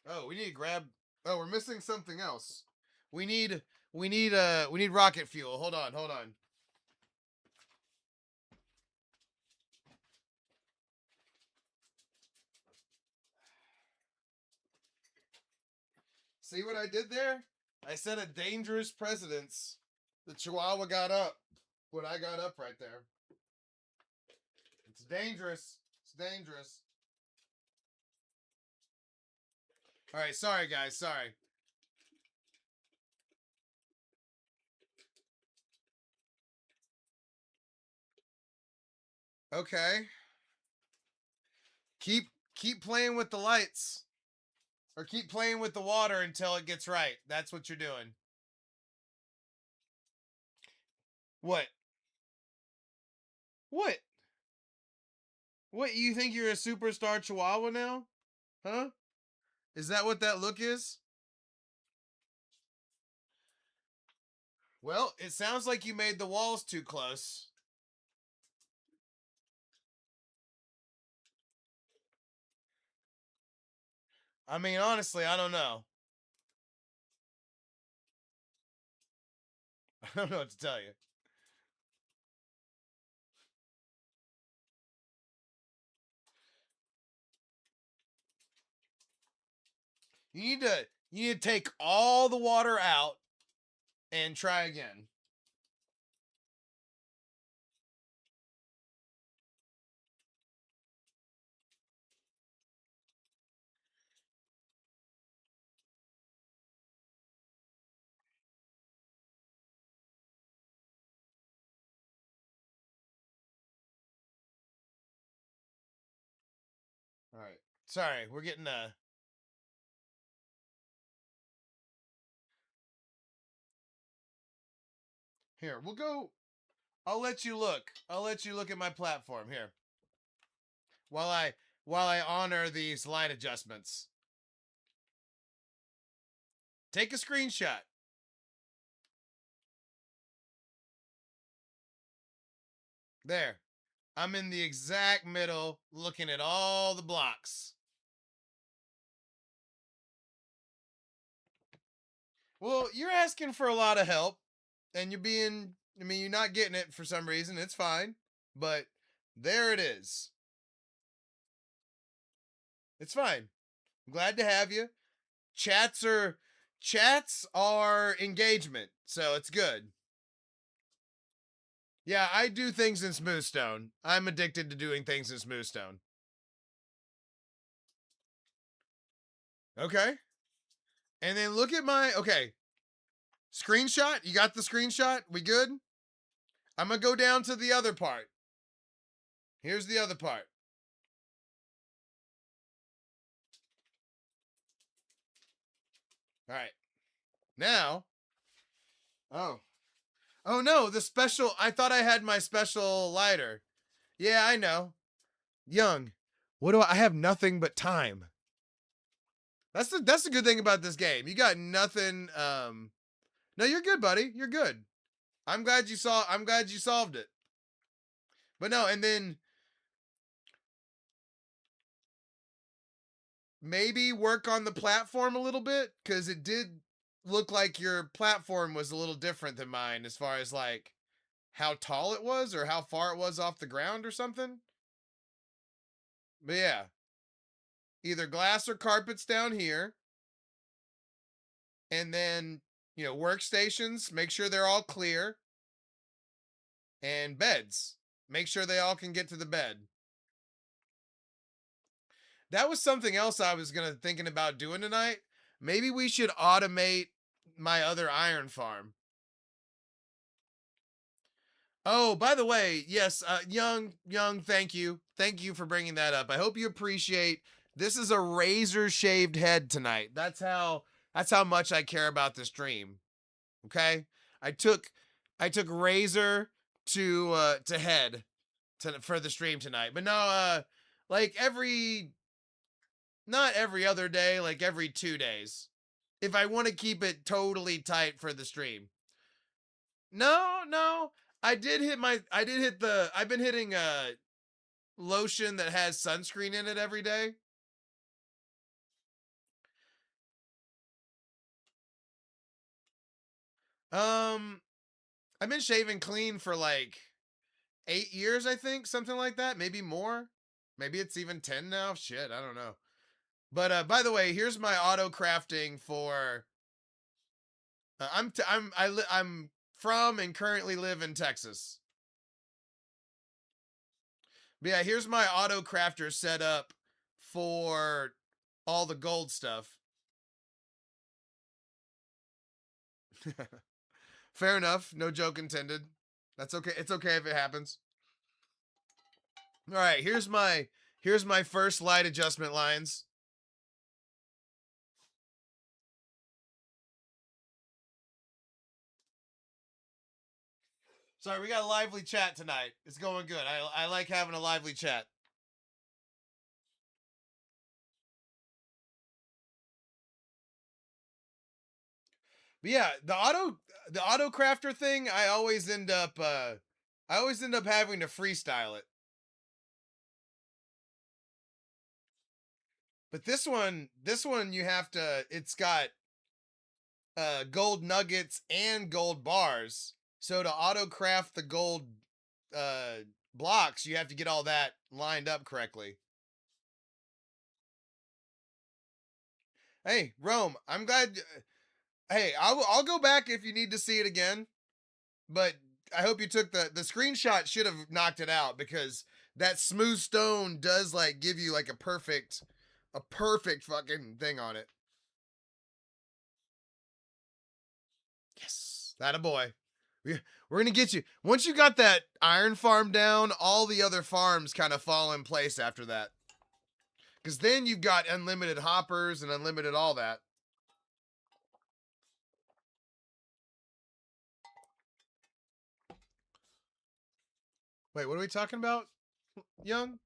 Oh, we need to grab. Oh, we're missing something else. We need we need rocket fuel. Hold on, hold on. See what I did there? I set a dangerous precedence. The Chihuahua got up when I got up right there. It's dangerous. It's dangerous. All right, sorry guys, sorry. Okay. Keep keep playing with the lights or keep playing with the water until it gets right. That's what you're doing. What? What? What, you think you're a superstar Chihuahua now? Huh? Is that what that look is? Well, it sounds like you made the walls too close. I mean, honestly, I don't know. I don't know what to tell you. You need to take all the water out and try again. All right. Sorry, we're getting here. We'll go. I'll let you look. I'll let you look at my platform here while I honor these light adjustments. Take a screenshot. There. I'm in the exact middle looking at all the blocks. Well, you're asking for a lot of help and you're not getting it for some reason. It's fine. But there it is. It's fine. I'm glad to have you. Chats are engagement, so it's good. Yeah, I do things in Smoothstone. I'm addicted to doing things in Smoothstone. Okay. And then look at my screenshot. You got the screenshot? We good? I'm gonna go down to the other part. Here's the other part. All right. Now, oh. Oh no, the special I thought I had my special lighter. Yeah, I know. Young. What do I have nothing but time. That's the good thing about this game. You got nothing no, you're good, buddy. You're good. I'm glad you solved it. But no, and then maybe work on the platform a little bit cuz it did look like your platform was a little different than mine as far as like how tall it was or how far it was off the ground or something. But yeah, either glass or carpets down here and then, workstations, make sure they're all clear and beds. Make sure they all can get to the bed. That was something else I was thinking about doing tonight. Maybe we should automate my other iron farm. Oh, by the way, yes, young, thank you for bringing that up. I hope you appreciate. This is a razor shaved head tonight. That's how much I care about the stream. Okay, I took razor to head for the stream tonight, but no, like not every other day, like every 2 days. If I want to keep it totally tight for the stream. No, no. I've been hitting lotion that has sunscreen in it every day. Um I've been shaving clean for like 8 years, I think, something like that, maybe more. Maybe it's even 10 now. Shit, I don't know. But by the way, here's my auto crafting for I'm from and currently live in Texas. But yeah, here's my auto crafter set up for all the gold stuff. Fair enough. No joke intended. That's okay. It's okay if it happens. All right, here's my first light adjustment lines. Sorry, we got a lively chat tonight. It's going good. I like having a lively chat. But yeah, the auto crafter thing, I always end up having to freestyle it. But this one you have to. It's got gold nuggets and gold bars. So to auto craft the gold uh, blocks, you have to get all that lined up correctly. Hey, Rome, I'm glad. Hey, I'll go back if you need to see it again. But I hope you took the screenshot. Should have knocked it out because that smooth stone does like give you like a perfect fucking thing on it. Yes, that a boy. We're gonna get you. Once you got that iron farm down, all the other farms kind of fall in place after that. Because then you've got unlimited hoppers and unlimited all that. Wait, what are we talking about, Young?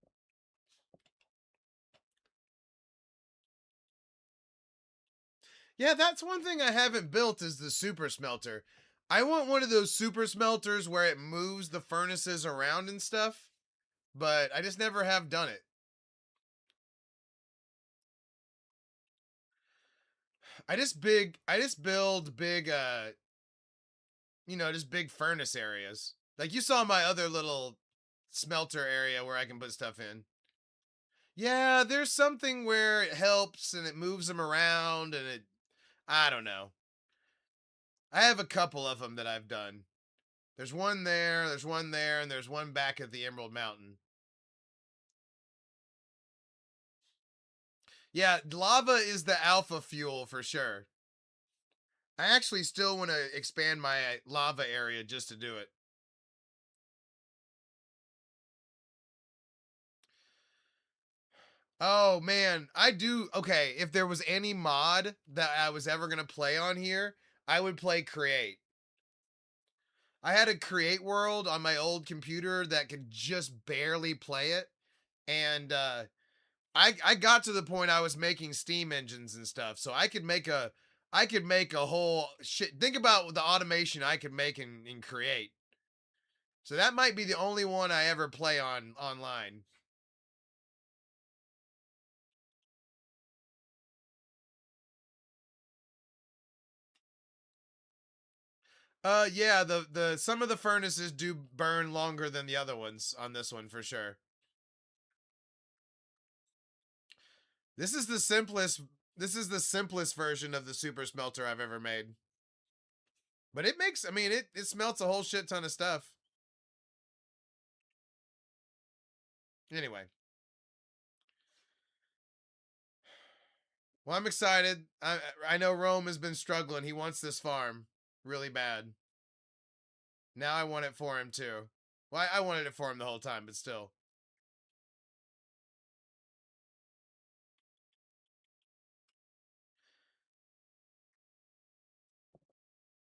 Yeah, that's one thing I haven't built is the super smelter. I want one of those super smelters where it moves the furnaces around and stuff, but I just never have done it. I just build big just big furnace areas. Like you saw my other little smelter area where I can put stuff in. Yeah, there's something where it helps and it moves them around and it I don't know. I have a couple of them that I've done. There's one there, and there's one back at the Emerald Mountain. Yeah, lava is the alpha fuel for sure. I actually still want to expand my lava area just to do it. Oh man, I do. Okay, if there was any mod that I was ever going to play on here, I would play Create. I had a Create world on my old computer that could just barely play it. And I got to the point I was making Steam engines and stuff, so I could make a whole shit. Think about the automation I could make in Create. So that might be the only one I ever play on online. Yeah, the some of the furnaces do burn longer than the other ones on this one for sure. This is the simplest version of the super smelter I've ever made. But it makes I mean it smelts a whole shit ton of stuff. Anyway. Well, I'm excited. I know Rome has been struggling. He wants this farm really bad. Now I want it for him too. Well, I wanted it for him the whole time, but still.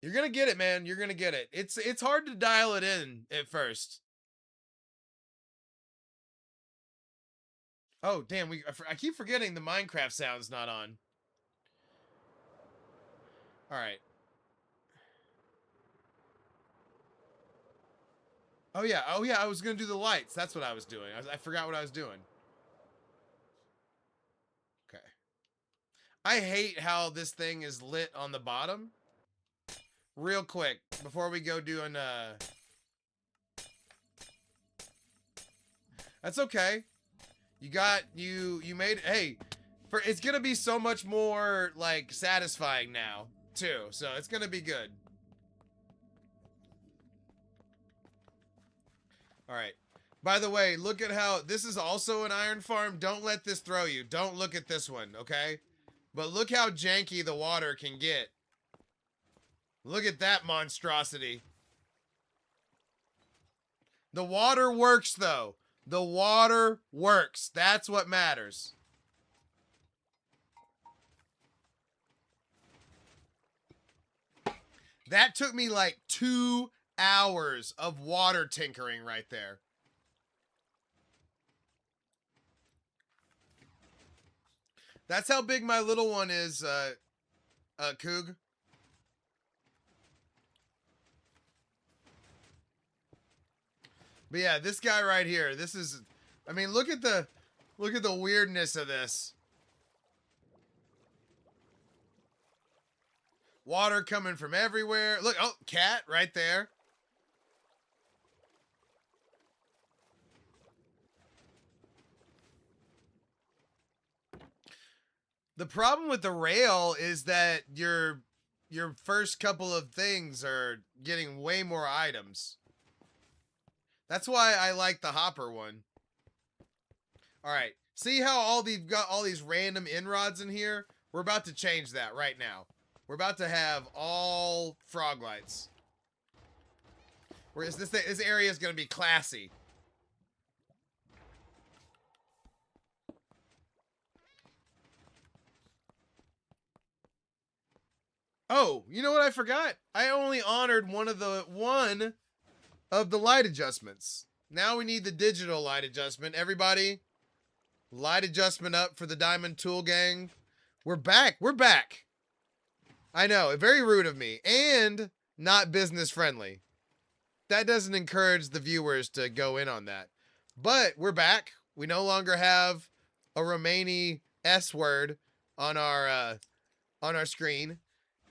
You're gonna get it, man. You're gonna get it. It's hard to dial it in at first. Oh damn, I keep forgetting the Minecraft sound's not on. All right. Oh yeah. I was gonna do the lights. That's what I was doing. I forgot what I was doing. Okay. I hate how this thing is lit on the bottom. Real quick before we go doing That's okay. You made hey, for it's gonna be so much more like satisfying now too. So it's gonna be good. All right. By the way, look at how this is also an iron farm. Don't let this throw you. Don't look at this one, okay? But look how janky the water can get. Look at that monstrosity. The water works though. The water works. That's what matters. That took me like 2 hours of water tinkering right there. That's how big my little one is, Coog. But yeah, this guy right here, this is, I mean, look at the weirdness of this. Water coming from everywhere. Look, oh, cat right there. The problem with the rail is that your first couple of things are getting way more items. That's why I like the hopper one. All right. See how all these got all these random inrods in here? We're about to change that right now. We're about to have all frog lights. Whereas this area is going to be classy. Oh, you know what I forgot? I only honored one of the light adjustments. Now we need the digital light adjustment. Everybody, light adjustment up for the Diamond Tool Gang. We're back. We're back. I know, very rude of me and not business friendly. That doesn't encourage the viewers to go in on that. But we're back. We no longer have a Romani S word on our screen.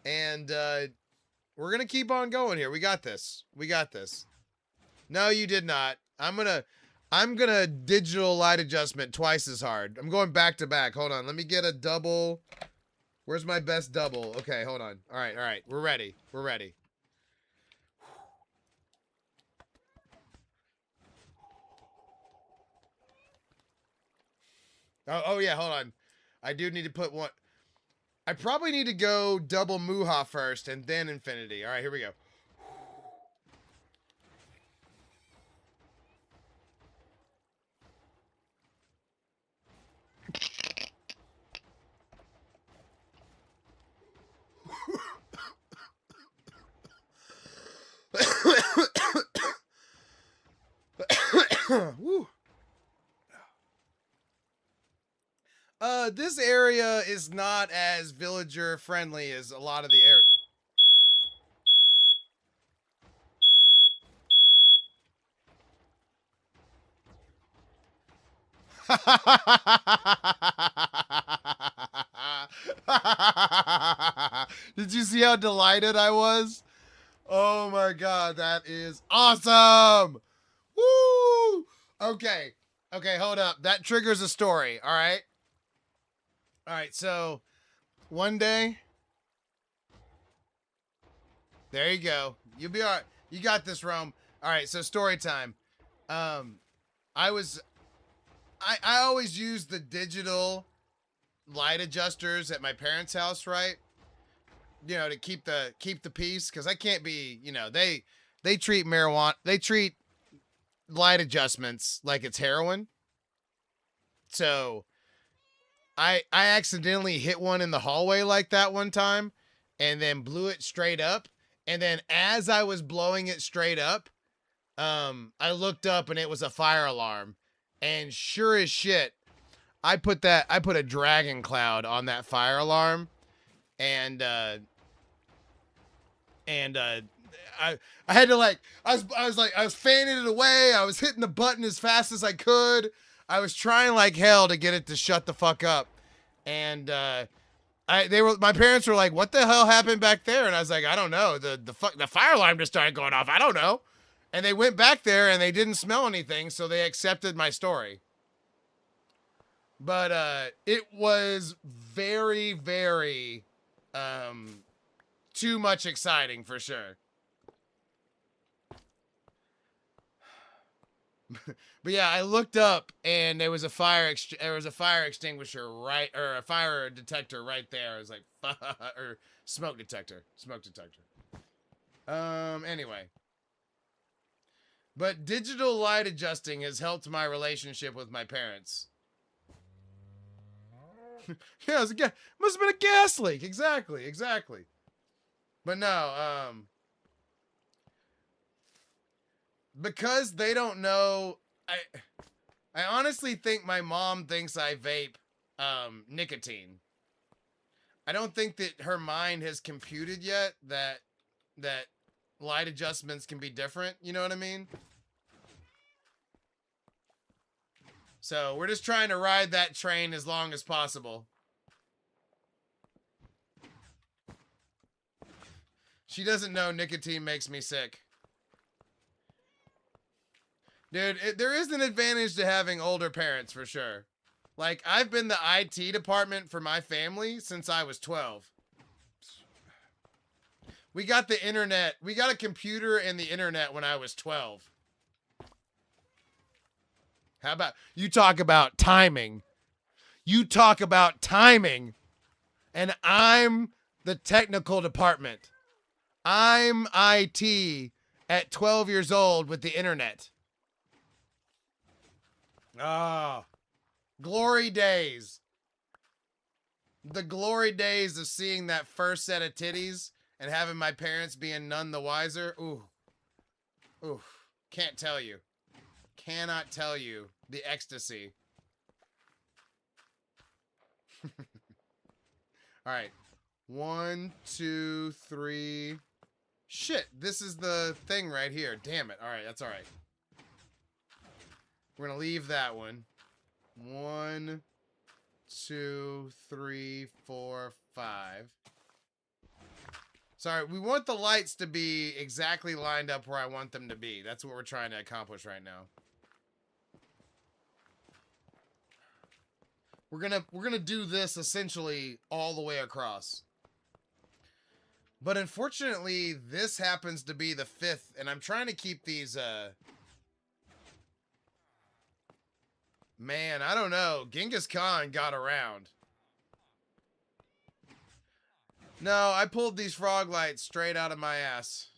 And we're going to keep on going here. We got this. We got this. No, you did not. I'm going to digital light adjustment twice as hard. I'm going back to back. Hold on. Let me get a double. Where's my best double? Okay, hold on. All right, all right. We're ready. We're ready. Oh yeah, hold on. I do need to put one. I probably need to go double Muha first and then Infinity. All right, here we go. Woo. This area is not as villager friendly as a lot of the area. Did you see how delighted I was? Oh my god, that is awesome! Woo! Okay. Okay, hold up. That triggers a story, all right? All right, so one day, there you go. You'll be all right. You got this, Rome. All right, so story time. I always use the digital light adjusters at my parents' house, right? You know, to keep the peace, because I can't be, you know, they treat marijuana, they treat light adjustments like it's heroin. So I accidentally hit one in the hallway like that one time and then blew it straight up. And then as I was blowing it straight up, I looked up and it was a fire alarm. And sure as shit, I put a dragon cloud on that fire alarm. And I had to like, I was fanning it away. I was hitting the button as fast as I could. I was trying like hell to get it to shut the fuck up. And, my parents were like, what the hell happened back there? And I was like, I don't know. The fire alarm just started going off. I don't know. And they went back there and they didn't smell anything. So they accepted my story. But, it was very, very, too much exciting for sure. But yeah, I looked up and there was a fire extinguisher right, or a fire detector right there. I was like, or smoke detector. Anyway. But digital light adjusting has helped my relationship with my parents. Yeah, must have been a gas leak. Exactly. But no, because they don't know, I honestly think my mom thinks I vape nicotine. I don't think that her mind has computed yet that light adjustments can be different, you know what I mean? So, we're just trying to ride that train as long as possible. She doesn't know nicotine makes me sick. Dude, there is an advantage to having older parents for sure. Like, I've been the IT department for my family since I was 12. We got the internet. We got a computer and the internet when I was 12. How about, you talk about timing. You talk about timing. And I'm the technical department. I'm IT at 12 years old with the internet. Ah, glory days. The glory days of seeing that first set of titties and having my parents being none the wiser. Ooh. Ooh. Can't tell you. Cannot tell you the ecstasy. All right. 1, 2, 3. Shit, this is the thing right here. Damn it. All right, that's all right. We're going to leave that one. 1, 2, 3, 4, 5. Sorry, we want the lights to be exactly lined up where I want them to be. That's what we're trying to accomplish right now. We're gonna do this essentially all the way across. But unfortunately, this happens to be the 5th, and I'm trying to keep these, man, I don't know. Genghis Khan got around. No, I pulled these frog lights straight out of my ass.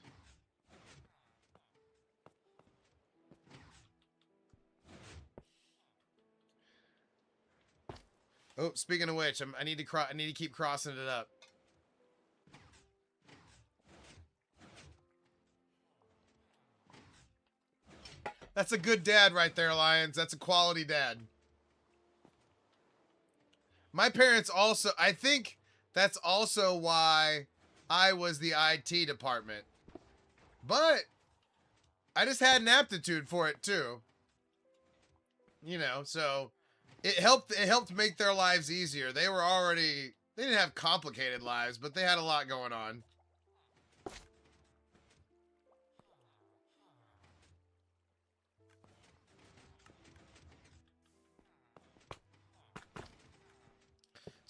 Oh, speaking of which, I need to keep crossing it up. That's a good dad right there, Lions. That's a quality dad. My parents also, I think that's also why I was the IT department. But I just had an aptitude for it too. You know, so it helped make their lives easier. They didn't have complicated lives, but they had a lot going on.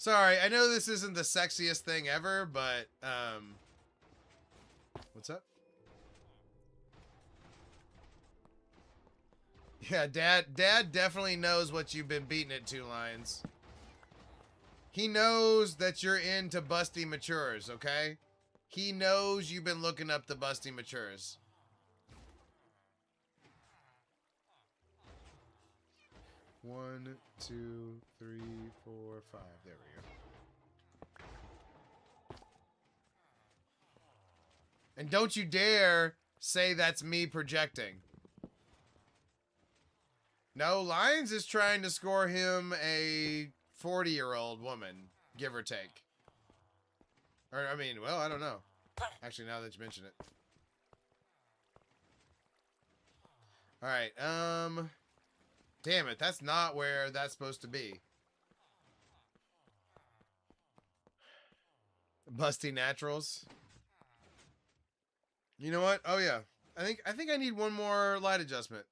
Sorry, I know this isn't the sexiest thing ever, but what's up? Yeah, Dad definitely knows what you've been beating it to, Lions. He knows that you're into busty matures, okay? He knows you've been looking up the busty matures. One, 2, 3, 4, 5. There we go. And don't you dare say that's me projecting. No, Lions is trying to score him a 40-year-old woman, give or take. Or, I mean, well, I don't know. Actually, now that you mention it. Alright, damn it, that's not where that's supposed to be. Busty naturals. You know what? Oh yeah. I think I need one more light adjustment.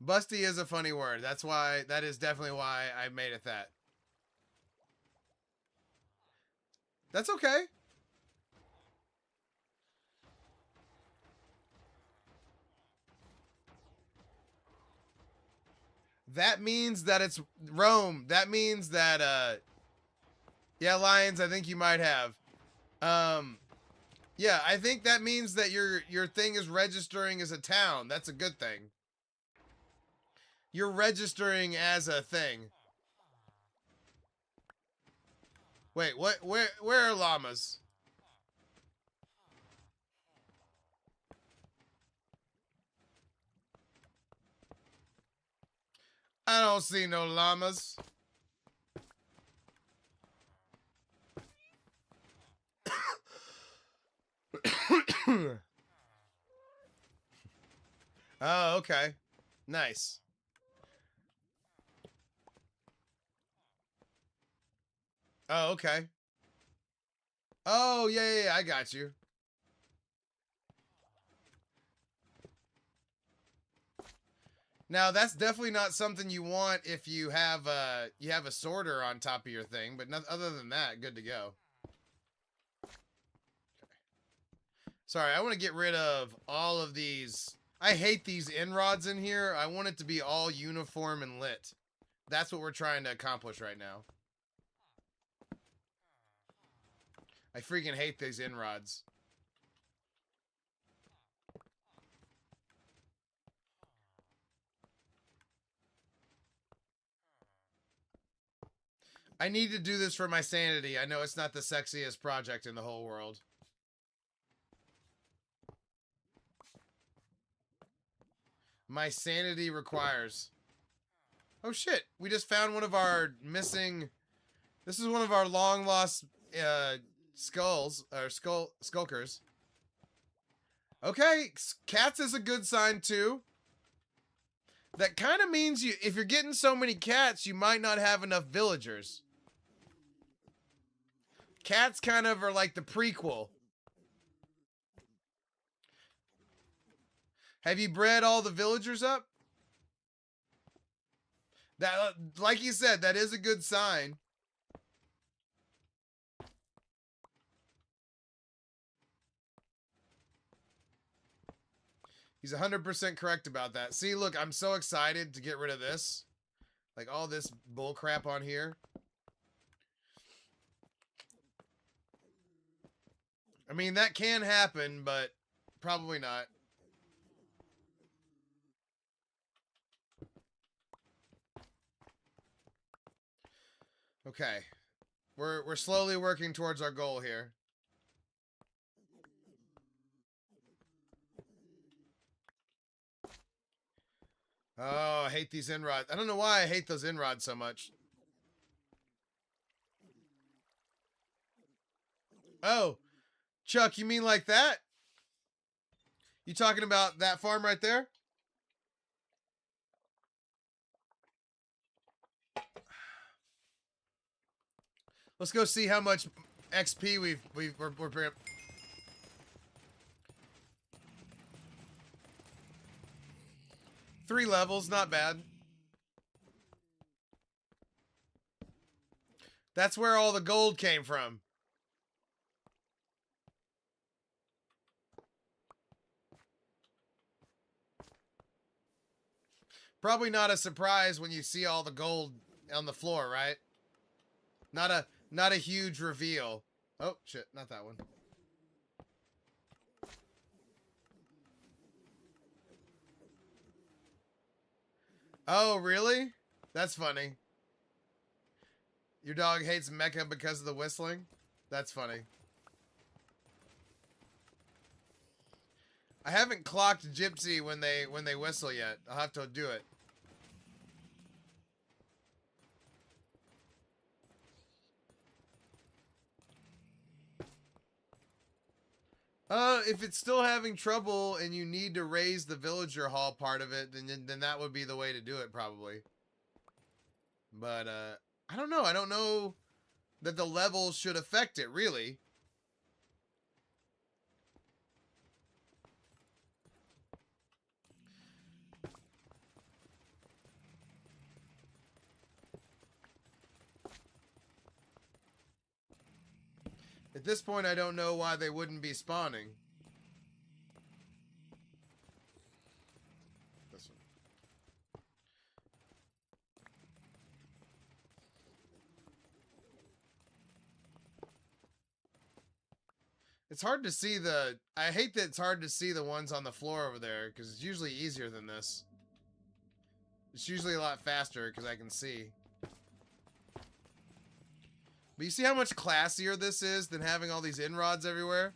Busty is a funny word. That is definitely why I made it that. That's okay. That means that it's Rome. That means that, yeah, Lions, I think you might have. Yeah, I think that means that your thing is registering as a town. That's a good thing. You're registering as a thing. Wait, what? Where are llamas? I don't see no llamas. Oh, okay. Nice. Oh, okay. Oh, yeah, I got you. Now, that's definitely not something you want if you have a sorter on top of your thing, but other than that, good to go. Sorry, I want to get rid of all of these. I hate these end rods in here. I want it to be all uniform and lit. That's what we're trying to accomplish right now. I freaking hate these end rods. I need to do this for my sanity. I know it's not the sexiest project in the whole world. My sanity requires. Oh shit, we just found one of our missing... This is one of our long lost skulls, or skulkers. Okay, cats is a good sign too. That kind of means if you're getting so many cats, you might not have enough villagers. Cats kind of are like the prequel. Have you bred all the villagers up? That, like you said, that is a good sign. He's 100% correct about that. See, look, I'm so excited to get rid of this. Like all this bull crap on here. I mean, that can happen, but probably not. Okay. We're slowly working towards our goal here. Oh, I hate these inrods. I don't know why I hate those inrods so much. Oh, Chuck, you mean like that? You talking about that farm right there? Let's go see how much XP we're 3 levels, not bad. That's where all the gold came from. Probably not a surprise when you see all the gold on the floor, right? Not a huge reveal. Oh shit, not that one. Oh, really? That's funny. Your dog hates Mecha because of the whistling? That's funny. I haven't clocked Gypsy when they whistle yet. I'll have to do it. If it's still having trouble and you need to raise the villager hall part of it, then that would be the way to do it probably. But I don't know. I don't know that the levels should affect it really. At this point, I don't know why they wouldn't be spawning. This one. It's hard to see the... I hate that it's hard to see the ones on the floor over there, because it's usually easier than this. It's usually a lot faster, because I can see. But you see how much classier this is than having all these inrods everywhere?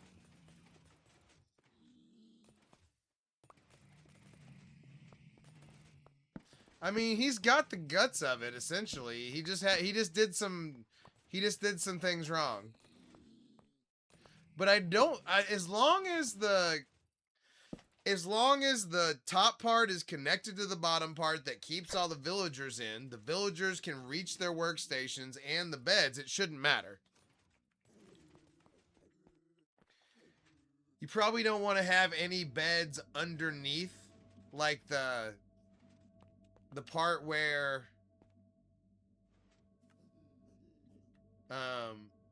I mean, he's got the guts of it essentially. He just did some things wrong. But as long as the top part is connected to the bottom part that keeps all the villagers in, the villagers can reach their workstations and the beds, it shouldn't matter. You probably don't want to have any beds underneath, like the part where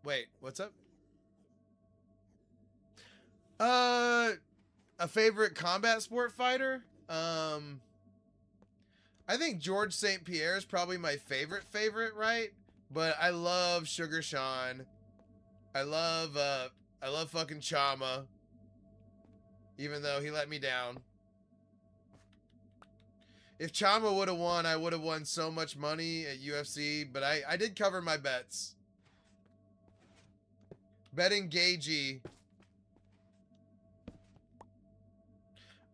wait, what's up? A favorite combat sport fighter? I think George St. Pierre is probably my favorite, right? But I love Sugar Sean. I love fucking Chama. Even though he let me down. If Chama would have won, I would have won so much money at UFC, but I did cover my bets. Betting Gagey.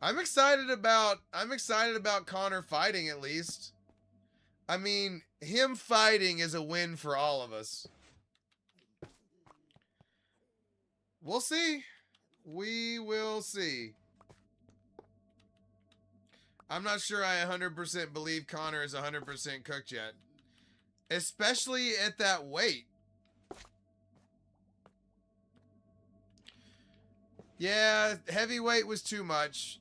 I'm excited about Conor fighting at least. I mean, him fighting is a win for all of us. We'll see. We will see. I'm not sure I 100% believe Conor is 100% cooked yet. Especially at that weight. Yeah, heavyweight was too much.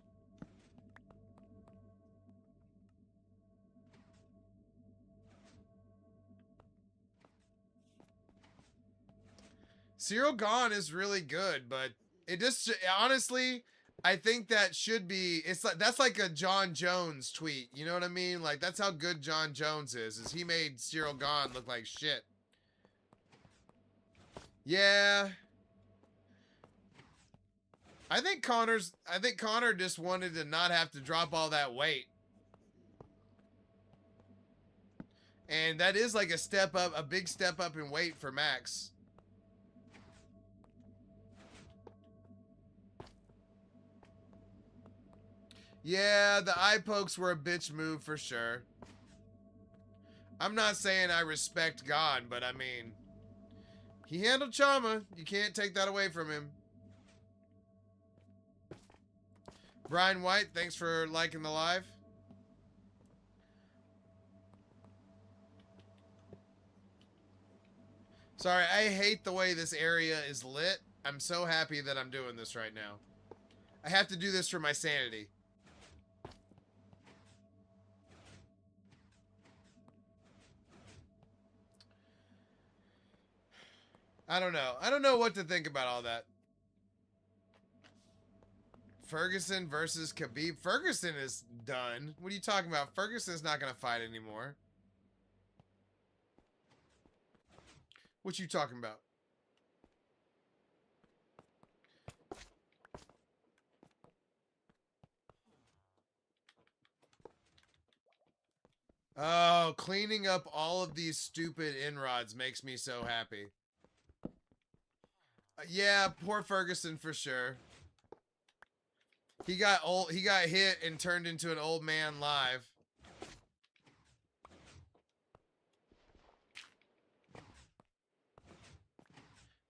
Cyril Gahn is really good, but it just honestly, I think that should be. It's like that's like a John Jones tweet. You know what I mean? Like that's how good John Jones is he made Cyril Gahn look like shit. Yeah. I think Conor just wanted to not have to drop all that weight. And that is like a step up, a big step up in weight for Max. Yeah, the eye pokes were a bitch move for sure. I'm not saying I respect God, but I mean, he handled Chama. You can't take that away from him. Brian White, thanks for liking the live. Sorry, I hate the way this area is lit. I'm so happy that I'm doing this right now. I have to do this for my sanity. I don't know. I don't know what to think about all that. Ferguson versus Khabib. Ferguson is done. What are you talking about? Ferguson's not going to fight anymore. What you talking about? Oh, cleaning up all of these stupid in-rods makes me so happy. Yeah, poor Ferguson for sure. He got hit and turned into an old man live.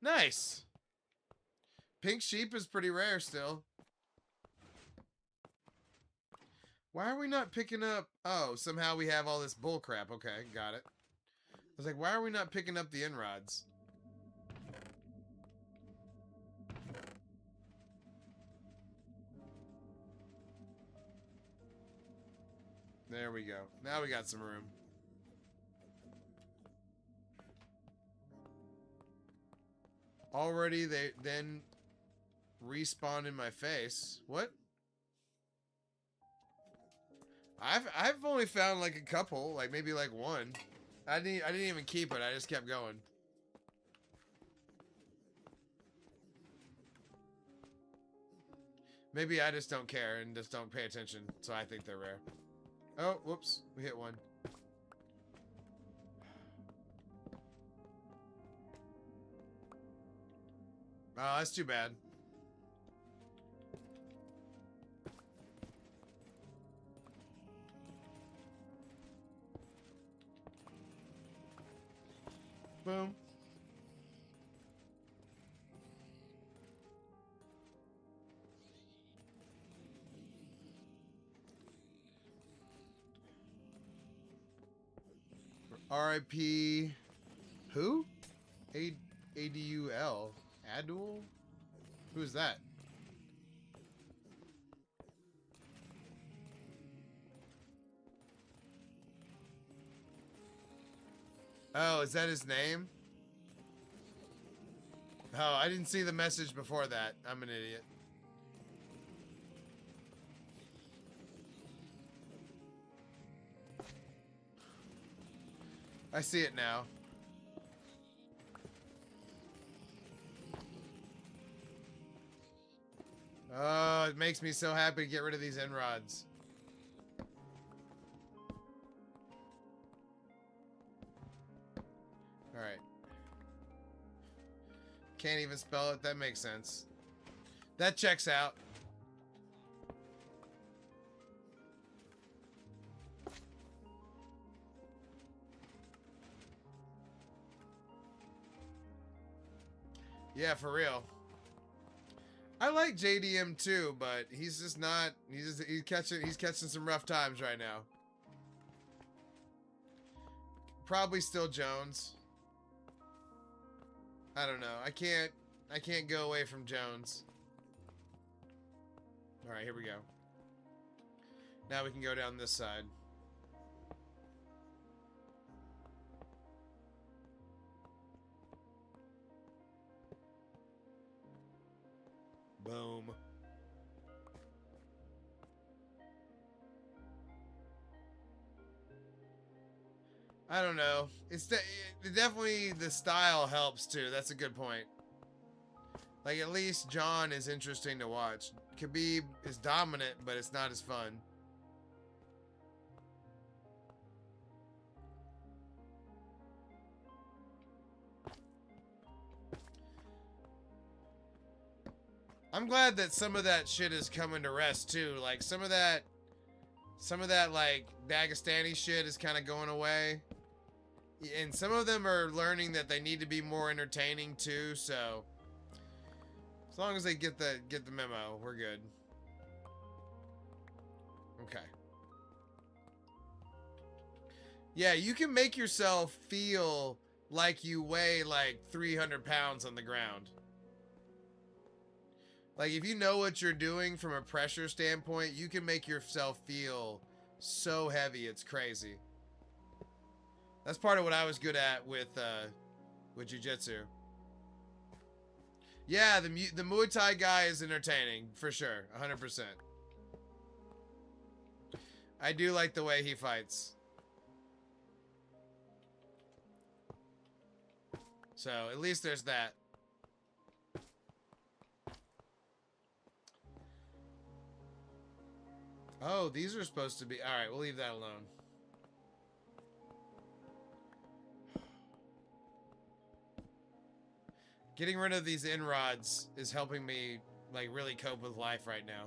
Nice. Pink sheep is pretty rare still. Why are we not picking up? Oh, somehow we have all this bull crap. Okay, got it. I was like, why are we not picking up the in-rods? There we go. Now we got some room. Already they then respawned in my face. What? I've only found like a couple, like maybe like one. I didn't even keep it. I just kept going. Maybe I just don't care and just don't pay attention, so I think they're rare. Oh, whoops. We hit one. Oh, that's too bad. Boom. R.I.P. Who? A-D-U-L. Adul? Who's that? Oh, is that his name? Oh, I didn't see the message before that. I'm an idiot. I see it now. Oh, it makes me so happy to get rid of these end-rods. Alright. Can't even spell it. That makes sense. That checks out. Yeah, for real. I like JDM too, but he's just not. He's catching some rough times right now. Probably still Jones. I don't know. I can't go away from Jones. All right, here we go. Now we can go down this side. Boom. I don't know. Definitely the style helps too. That's a good point. Like at least John is interesting to watch. Khabib is dominant, but it's not as fun. I'm glad that some of that shit is coming to rest too. Like some of that like Dagestani shit is kind of going away. And some of them are learning that they need to be more entertaining too, so as long as they get the memo, we're good. Okay. Yeah, you can make yourself feel like you weigh like 300 pounds on the ground. Like, if you know what you're doing from a pressure standpoint, you can make yourself feel so heavy, it's crazy. That's part of what I was good at with jiu-jitsu. Yeah, the Muay Thai guy is entertaining, for sure, 100%. I do like the way he fights. So, at least there's that. Oh, these are supposed to be... Alright, we'll leave that alone. Getting rid of these in-rods is helping me, like, really cope with life right now.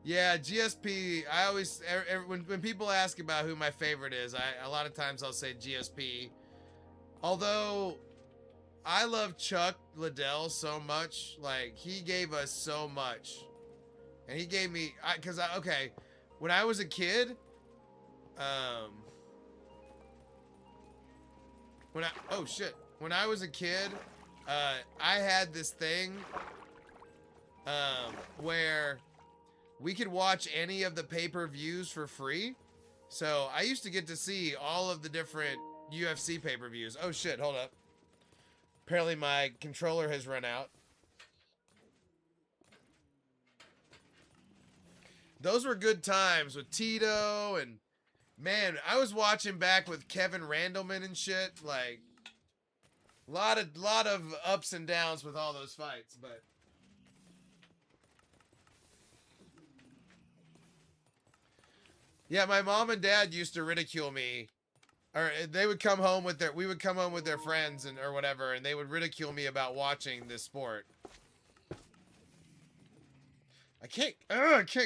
Yeah, GSP, I always... When people ask about who my favorite is, a lot of times I'll say GSP. Although, I love Chuck Liddell so much. Like, he gave us so much. And he gave me... okay, when I was a kid... oh, shit. When I was a kid, I had this thing... where we could watch any of the pay-per-views for free. So, I used to get to see all of the different... UFC pay-per-views. Oh shit, hold up. Apparently my controller has run out. Those were good times with Tito and... Man, I was watching back with Kevin Randleman and shit. Like... Lot of ups and downs with all those fights, but... Yeah, my mom and dad used to ridicule me. Or they would come home with we would come home with their friends or whatever, and they would ridicule me about watching this sport. I can't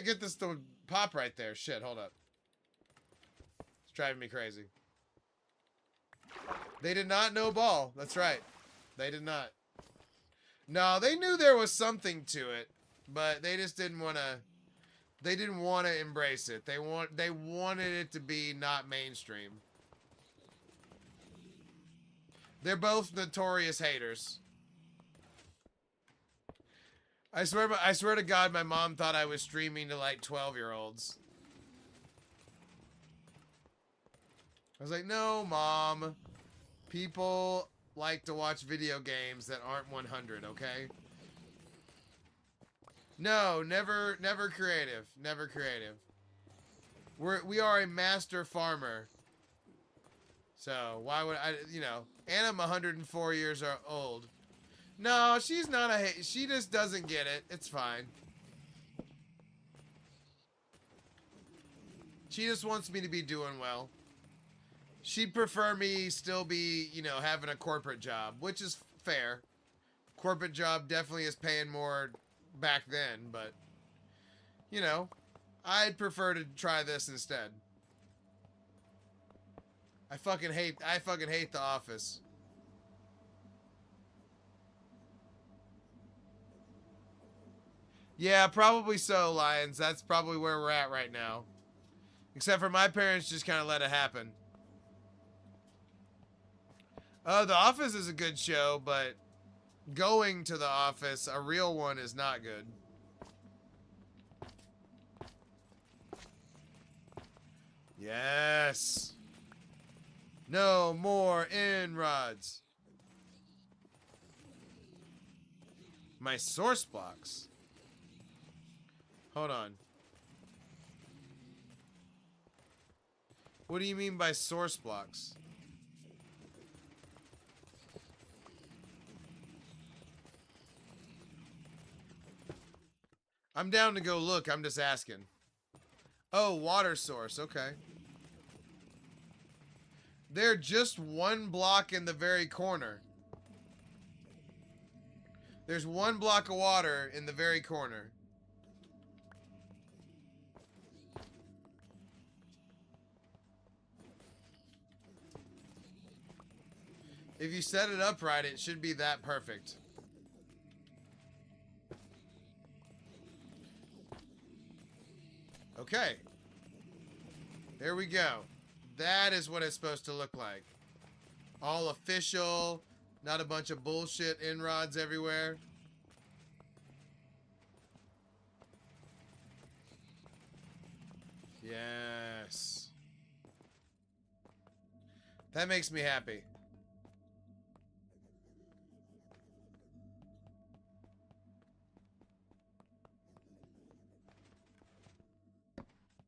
get this to pop right there. Shit, hold up. It's driving me crazy. They did not know ball. That's right. They did not. No, they knew there was something to it, but they just didn't want to. They didn't want to embrace it. They wanted it to be not mainstream. They're both notorious haters. I swear to God, my mom thought I was streaming to like 12-year-olds. I was like, no, Mom. People like to watch video games that aren't 100, okay? No, never creative. Never creative. We are a master farmer. So, why would I, you know, and I'm 104 years old. No, she's not she just doesn't get it. It's fine. She just wants me to be doing well. She'd prefer me still be, you know, having a corporate job, which is fair. Corporate job definitely is paying more back then, but, you know, I'd prefer to try this instead. I fucking hate The Office. Yeah, probably so, Lions. That's probably where we're at right now. Except for my parents just kind of let it happen. The Office is a good show, but going to The Office, a real one, is not good. Yes. No more in-rods. My source blocks. Hold on. What do you mean by source blocks? I'm down to go look. I'm just asking. Oh, water source. Okay. They're just one block in the very corner. There's one block of water in the very corner. If you set it up right, it should be that perfect. Okay. There we go. That is what it's supposed to look like. All official, not a bunch of bullshit in-rods everywhere. Yes. That makes me happy.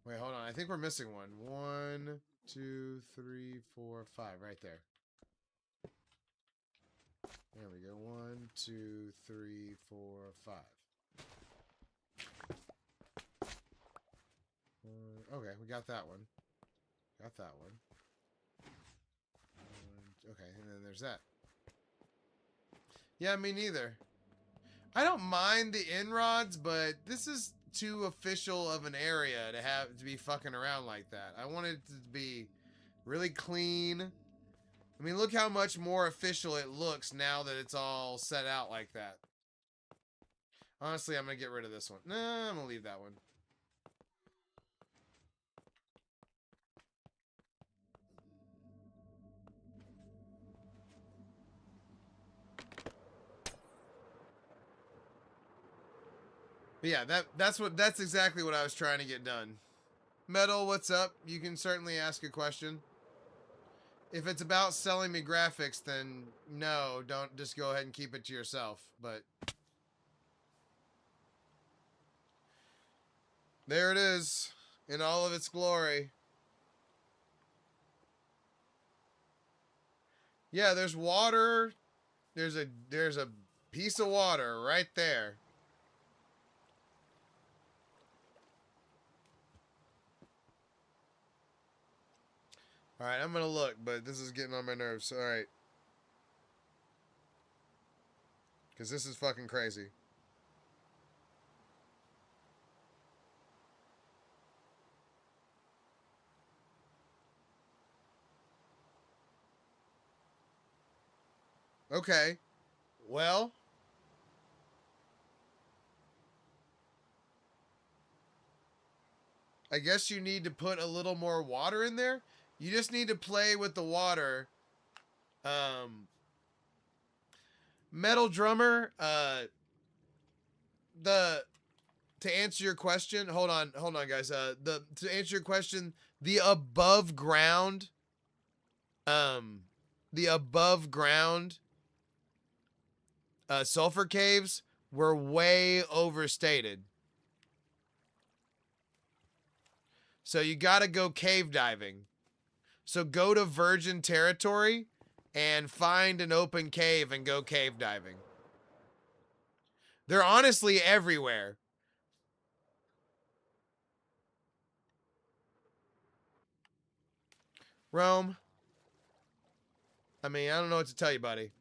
Wait, hold on. I think we're missing one. 1, 2, 3, 4, 5. Right there. There we go. 1, 2, 3, 4, 5. Okay, we got that one. Got that one. Okay, and then there's that. Yeah, me neither. I don't mind the in-rods, but this is too official of an area to be fucking around like that. I want it to be really clean. I mean, look how much more official it looks now that it's all set out like that. Honestly, I'm gonna get rid of this one. Nah, I'm gonna leave that one. But yeah, that's exactly what I was trying to get done. Metal, what's up? You can certainly ask a question. If it's about selling me graphics, then no, don't, just go ahead and keep it to yourself. But there it is in all of its glory. Yeah, there's water. There's a piece of water right there. All right, I'm gonna look, but this is getting on my nerves. All right, because this is fucking crazy. Okay, well, I guess you need to put a little more water in there. You just need to play with the water. Metal Drummer, to answer your question, hold on, guys. To answer your question, the above ground, the above ground, sulfur caves were way overstated. So you got to go cave diving. So go to virgin territory and find an open cave and go cave diving. They're honestly everywhere. Rome. I mean, I don't know what to tell you, buddy.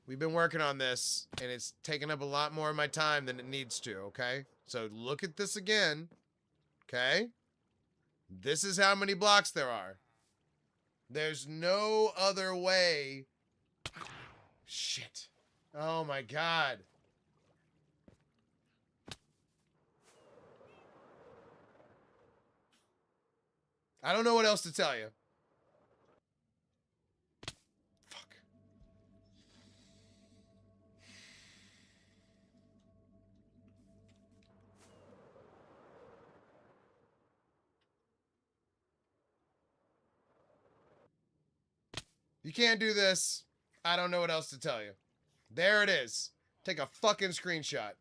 We've been working on this, and it's taking up a lot more of my time than it needs to, okay? So look at this again, okay? This is how many blocks there are. There's no other way. Shit. Oh my god. I don't know what else to tell you. Fuck. You can't do this. I don't know what else to tell you. There it is. Take a fucking screenshot.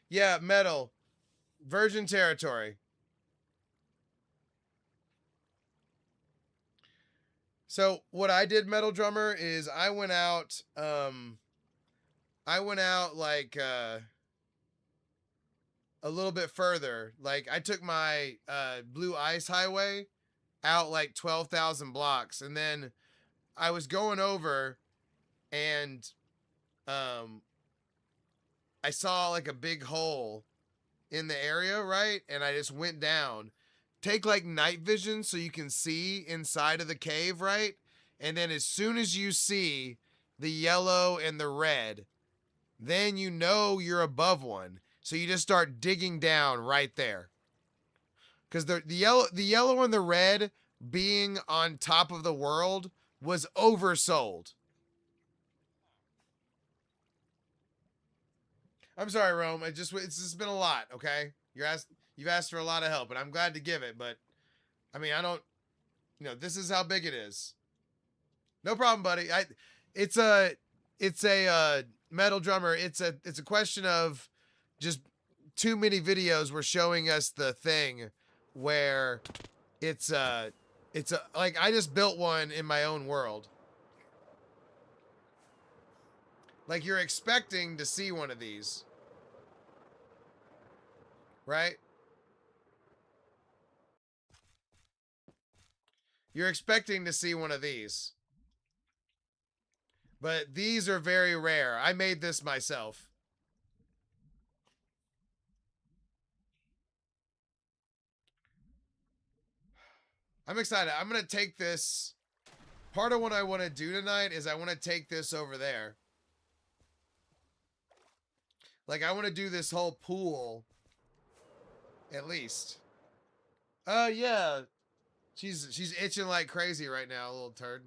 Yeah, metal. Virgin territory. So what I did, Metal Drummer, is I went out like a little bit further. Like I took my Blue Ice Highway out like 12,000 blocks, and then I was going over and I saw like a big hole in the area, right? And I just went down. Take like night vision so you can see inside of the cave, right? And then as soon as you see the yellow and the red, then you know you're above one. So you just start digging down right there. Because the yellow and the red being on top of the world was oversold. I'm sorry, Rome. It's just been a lot, okay? You've asked for a lot of help, and I'm glad to give it, but I mean, I don't, this is how big it is. No problem, buddy. It's a Metal Drummer. It's a question of just too many videos were showing us the thing where it's like I just built one in my own world. Like you're expecting to see one of these. Right? You're expecting to see one of these. But these are very rare. I made this myself. I'm excited. I'm going to take this. Part of what I want to do tonight is I want to take this over there. Like, I want to do this whole pool. At least. Yeah. She's itching like crazy right now, little turd.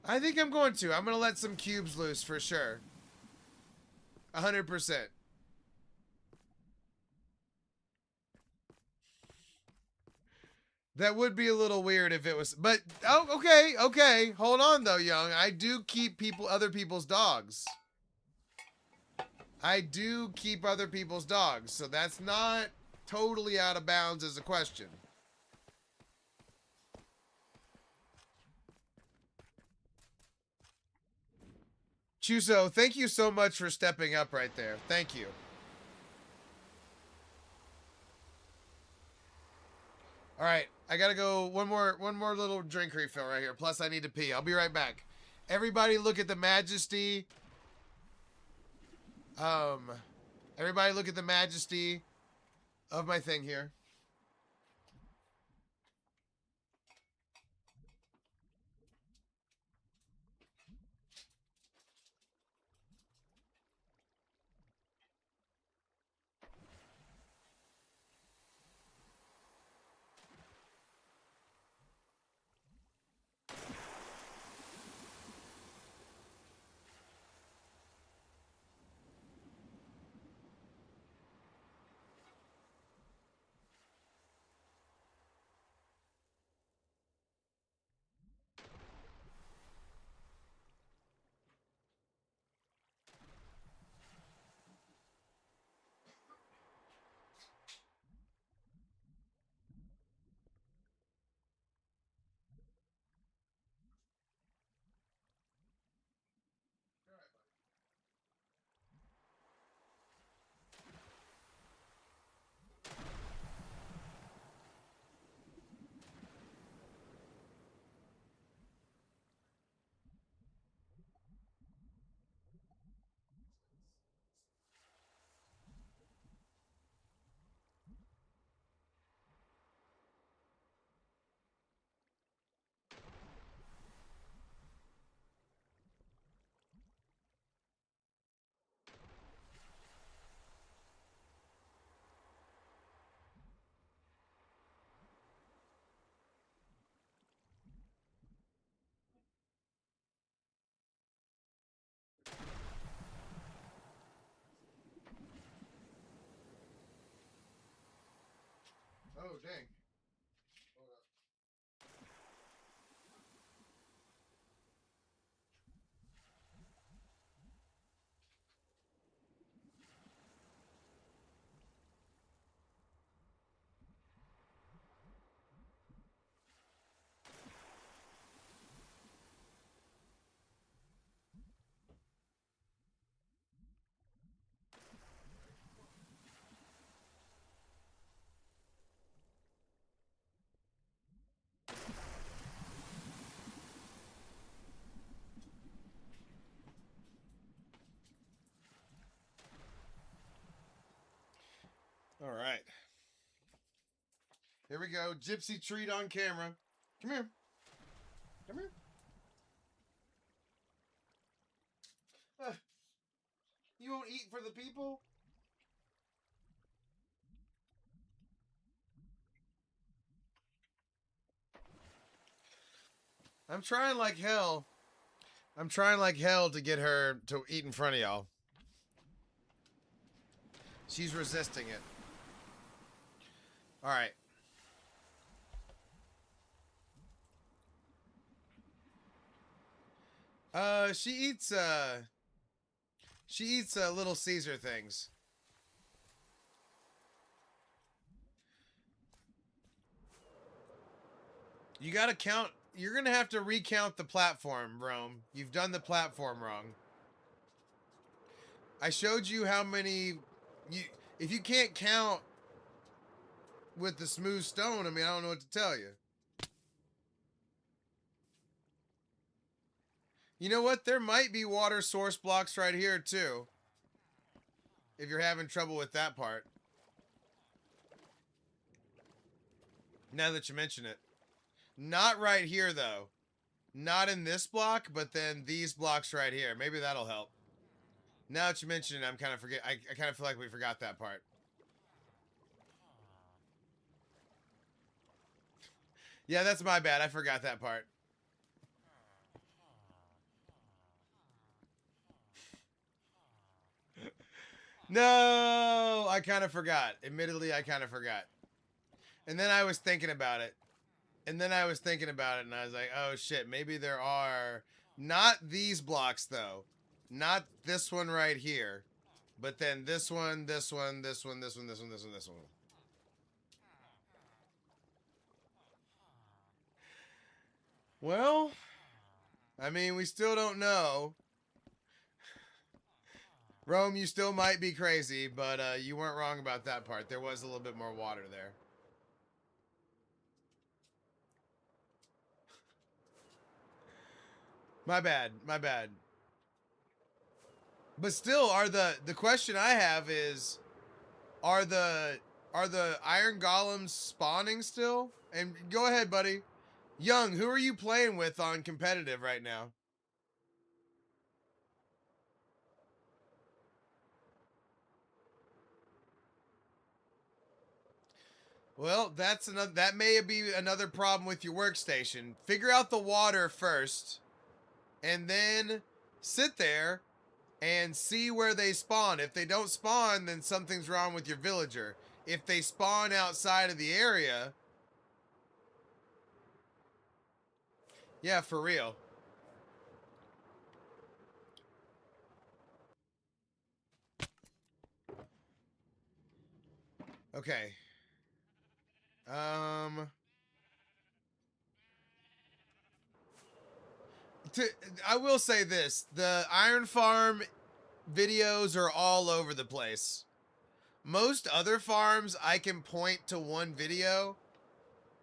I think I'm going to. I'm going to let some cubes loose for sure. 100%. That would be a little weird if it was, but okay. Hold on though, Young. I do keep other people's dogs. I do keep other people's dogs, so that's not totally out of bounds as a question. Chuso, thank you so much for stepping up right there. Thank you. All right, I gotta go. One more little drink refill right here. Plus, I need to pee. I'll be right back. Everybody, look at the majesty. Everybody, look at the majesty of my thing here. Oh, dang. All right. Here we go. Gypsy treat on camera. Come here. Come here. You won't eat for the people? I'm trying like hell. I'm trying like hell to get her to eat in front of y'all. She's resisting it. All right. She eats Little Caesar things. You gotta count. You're gonna have to recount the platform, Rome. You've done the platform wrong. I showed you how many. If you can't count with the smooth stone, I mean, I don't know what to tell you. You know what? There might be water source blocks right here too. If you're having trouble with that part. Now that you mention it. Not right here though. Not in this block, but then these blocks right here. Maybe that'll help. Now that you mention it, I'm kind of forget. I kind of feel like we forgot that part. Yeah, that's my bad. I forgot that part. No, I kind of forgot. Admittedly, I kind of forgot. And then I was thinking about it. And then I was thinking about it, and I was like, oh shit, maybe there are. Not these blocks, though. Not this one right here. But then this one, this one, this one, this one, this one, this one, this one. Well, I mean, we still don't know. Rome, you still might be crazy, but you weren't wrong about that part. There was a little bit more water there. My bad. My bad. But still, are the question I have is, are the iron golems spawning still? And go ahead, buddy. Young, who are you playing with on competitive right now? Well, that's another. That may be another problem with your workstation. Figure out the water first, and then sit there and see where they spawn. If they don't spawn, then something's wrong with your villager. If they spawn outside of the area, yeah, for real. Okay. Um. To, I will say this: the Iron Farm videos are all over the place. Most other farms, I can point to one video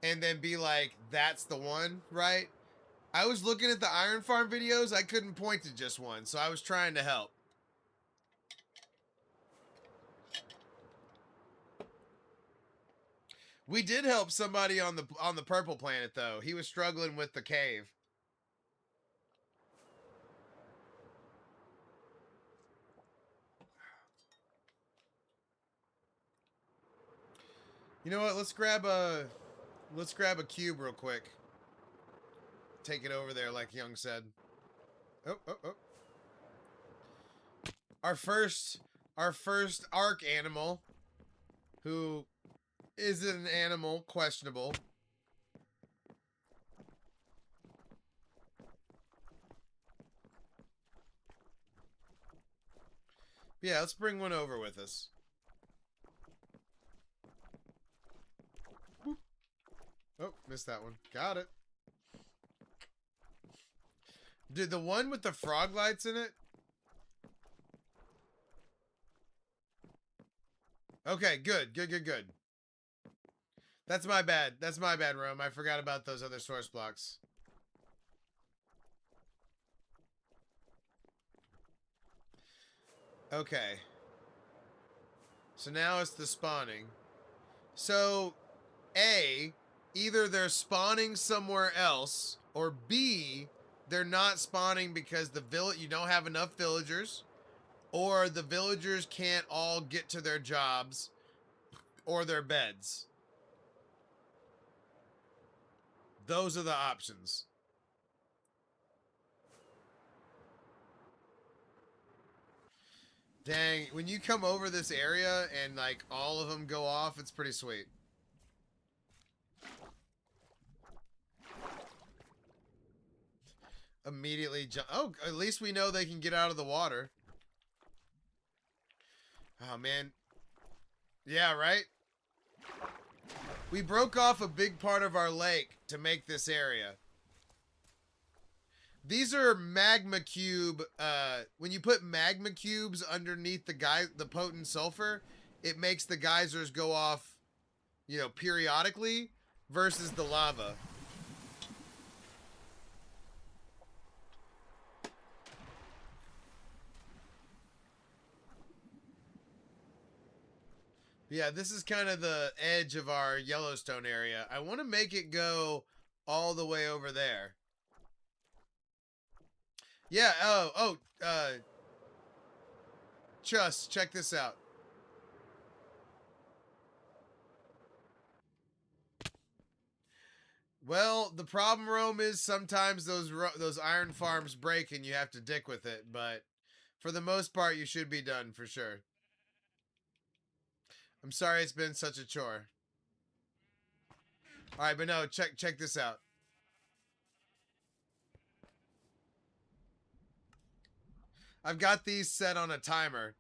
and then be like, "That's the one," right? I was looking at the Iron Farm videos. I couldn't point to just one, so I was trying to help. We did help somebody on the purple planet though. He was struggling with the cave. You know what? Let's grab a cube real quick. Take it over there, like Young said. Oh, oh, oh. Our first arc animal, who Is it an animal? Questionable. Yeah, let's bring one over with us. Whoop. Oh, missed that one. Got it. Dude, the one with the frog lights in it? Okay, good. Good, good, good. That's my bad. That's my bad, Rome. I forgot about those other source blocks. Okay. So now it's the spawning. So, A, either they're spawning somewhere else, or B, they're not spawning because you don't have enough villagers, or the villagers can't all get to their jobs or their beds. Those are the options. Dang, when you come over this area and like all of them go off, it's pretty sweet. Immediately jump. Oh, at least we know they can get out of the water. Oh, man. Yeah, right? We broke off a big part of our lake to make this area. These are magma cube. When you put magma cubes underneath the potent sulfur, it makes the geysers go off, you know, periodically versus the lava. Yeah, this is kind of the edge of our Yellowstone area. I want to make it go all the way over there. Yeah, Chus, check this out. Well, the problem, Rome, is sometimes those iron farms break and you have to dick with it, but for the most part, you should be done for sure. I'm sorry it's been such a chore. All right, but no, check this out. I've got these set on a timer.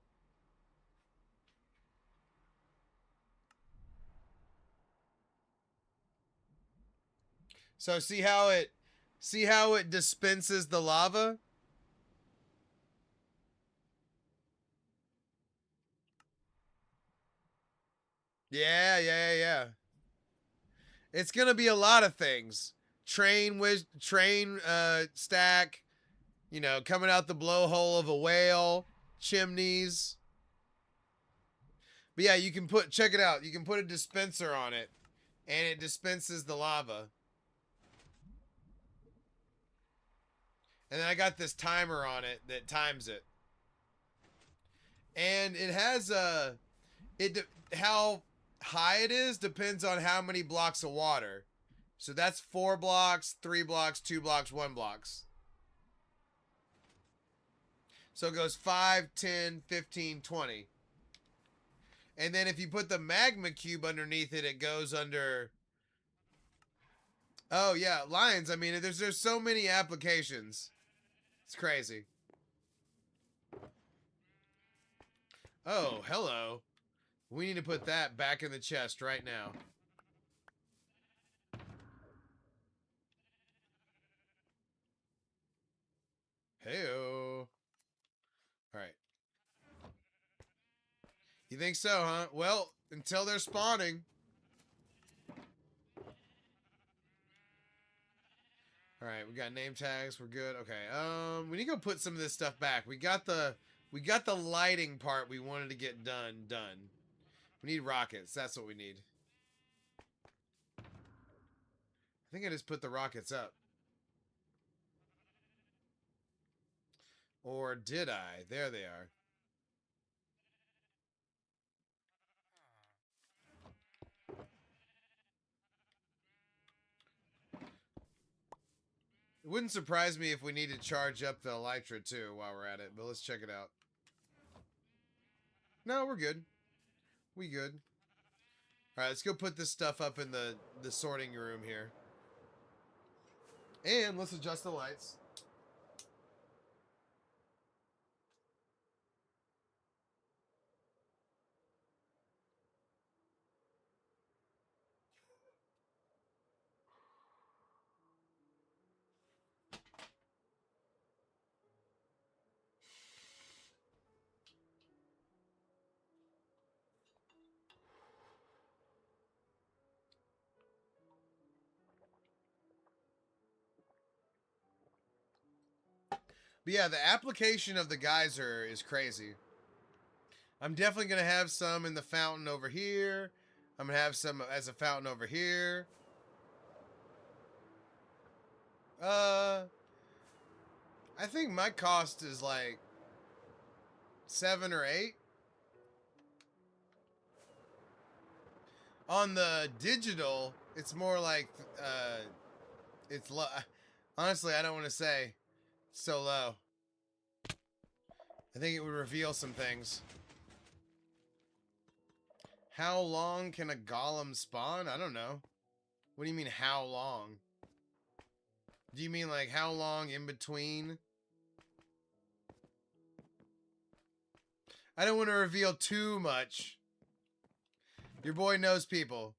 So see how it dispenses the lava? Yeah. It's gonna be a lot of things. Train stack, you know, coming out the blowhole of a whale, chimneys. But yeah, you can check it out. You can put a dispenser on it, and it dispenses the lava. And then I got this timer on it that times it. And it has how high it is depends on how many blocks of water. So that's 4 blocks, 3 blocks, 2 blocks, 1 blocks. So it goes 5, 10, 15, 20. And then if you put the magma cube underneath it, it goes under. Oh yeah, lions. I mean, there's so many applications. It's crazy. Oh, hello. We need to put that back in the chest right now. Heyo. All right. You think so, huh? Well, until they're spawning. All right, we got name tags. We're good. Okay. We need to go put some of this stuff back. We got the lighting part we wanted to get done. We need rockets. That's what we need. I think I just put the rockets up. Or did I? There they are. It wouldn't surprise me if we need to charge up the elytra too while we're at it, but let's check it out. No, we're good. We good. All right, let's go put this stuff up in the sorting room here. And let's adjust the lights. But yeah, the application of the geyser is crazy. I'm definitely going to have some in the fountain over here. I'm going to have some as a fountain over here. I think my cost is like 7 or 8. On the digital, it's more like it's low. Honestly, I don't want to say so low. I think it would reveal some things. How long can a golem spawn? I don't know. What do you mean, how long? Do you mean like how long in between? I don't want to reveal too much. Your boy knows people.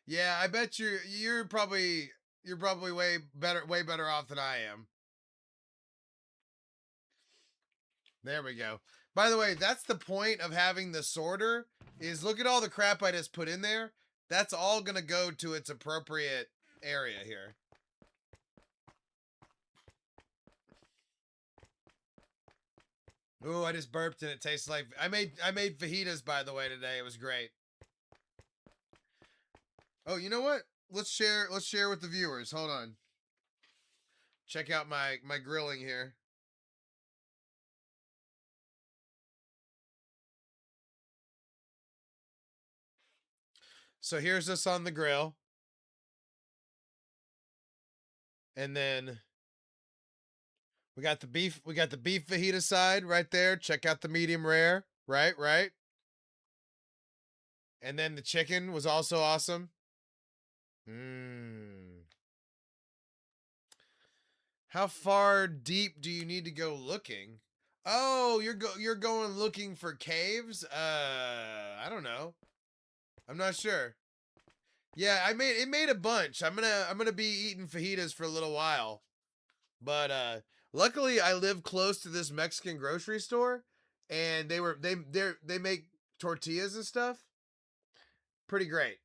Yeah, I bet you're probably way better off than I am. There we go. By the way, that's the point of having the sorter, is look at all the crap I just put in there. That's all going to go to its appropriate area here. Ooh, I just burped and it tastes like I made fajitas, by the way, today. It was great. Oh, you know what? Let's share with the viewers. Hold on. Check out my grilling here. So here's us on the grill. And then we got the beef fajita side right there. Check out the medium rare. Right. And then the chicken was also awesome. Mmm. How far deep do you need to go looking? Oh, you're going looking for caves? I don't know. I'm not sure. Yeah, it made a bunch. I'm gonna be eating fajitas for a little while. But luckily I live close to this Mexican grocery store, and they make tortillas and stuff. Pretty great.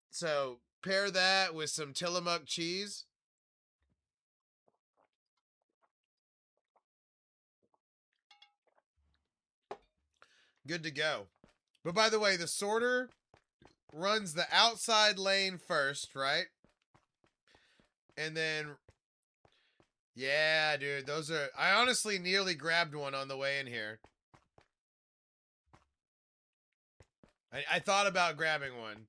So pair that with some Tillamook cheese. Good to go. But by the way, the sorter runs the outside lane first, right? And then, yeah, dude, those are. I honestly nearly grabbed one on the way in here. I thought about grabbing one.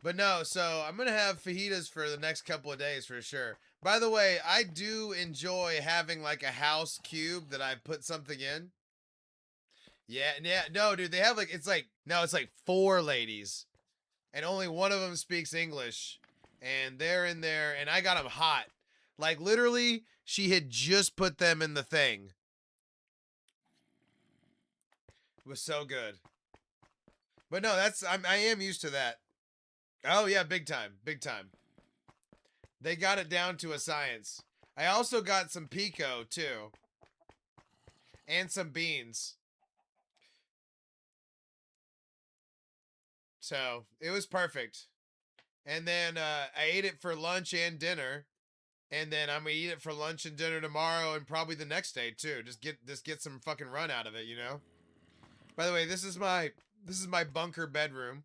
But no, so I'm going to have fajitas for the next couple of days for sure. By the way, I do enjoy having like a house cube that I put something in. Yeah, no, dude, they have like, it's like 4 ladies. And only one of them speaks English. And they're in there, and I got them hot. Like, literally, she had just put them in the thing. It was so good. But no, I am used to that. Oh, yeah, big time. Big time. They got it down to a science. I also got some pico, too. And some beans. So, it was perfect. And then I ate it for lunch and dinner. And then I'm gonna eat it for lunch and dinner tomorrow and probably the next day too. Just get some fucking run out of it, you know? By the way, this is my bunker bedroom.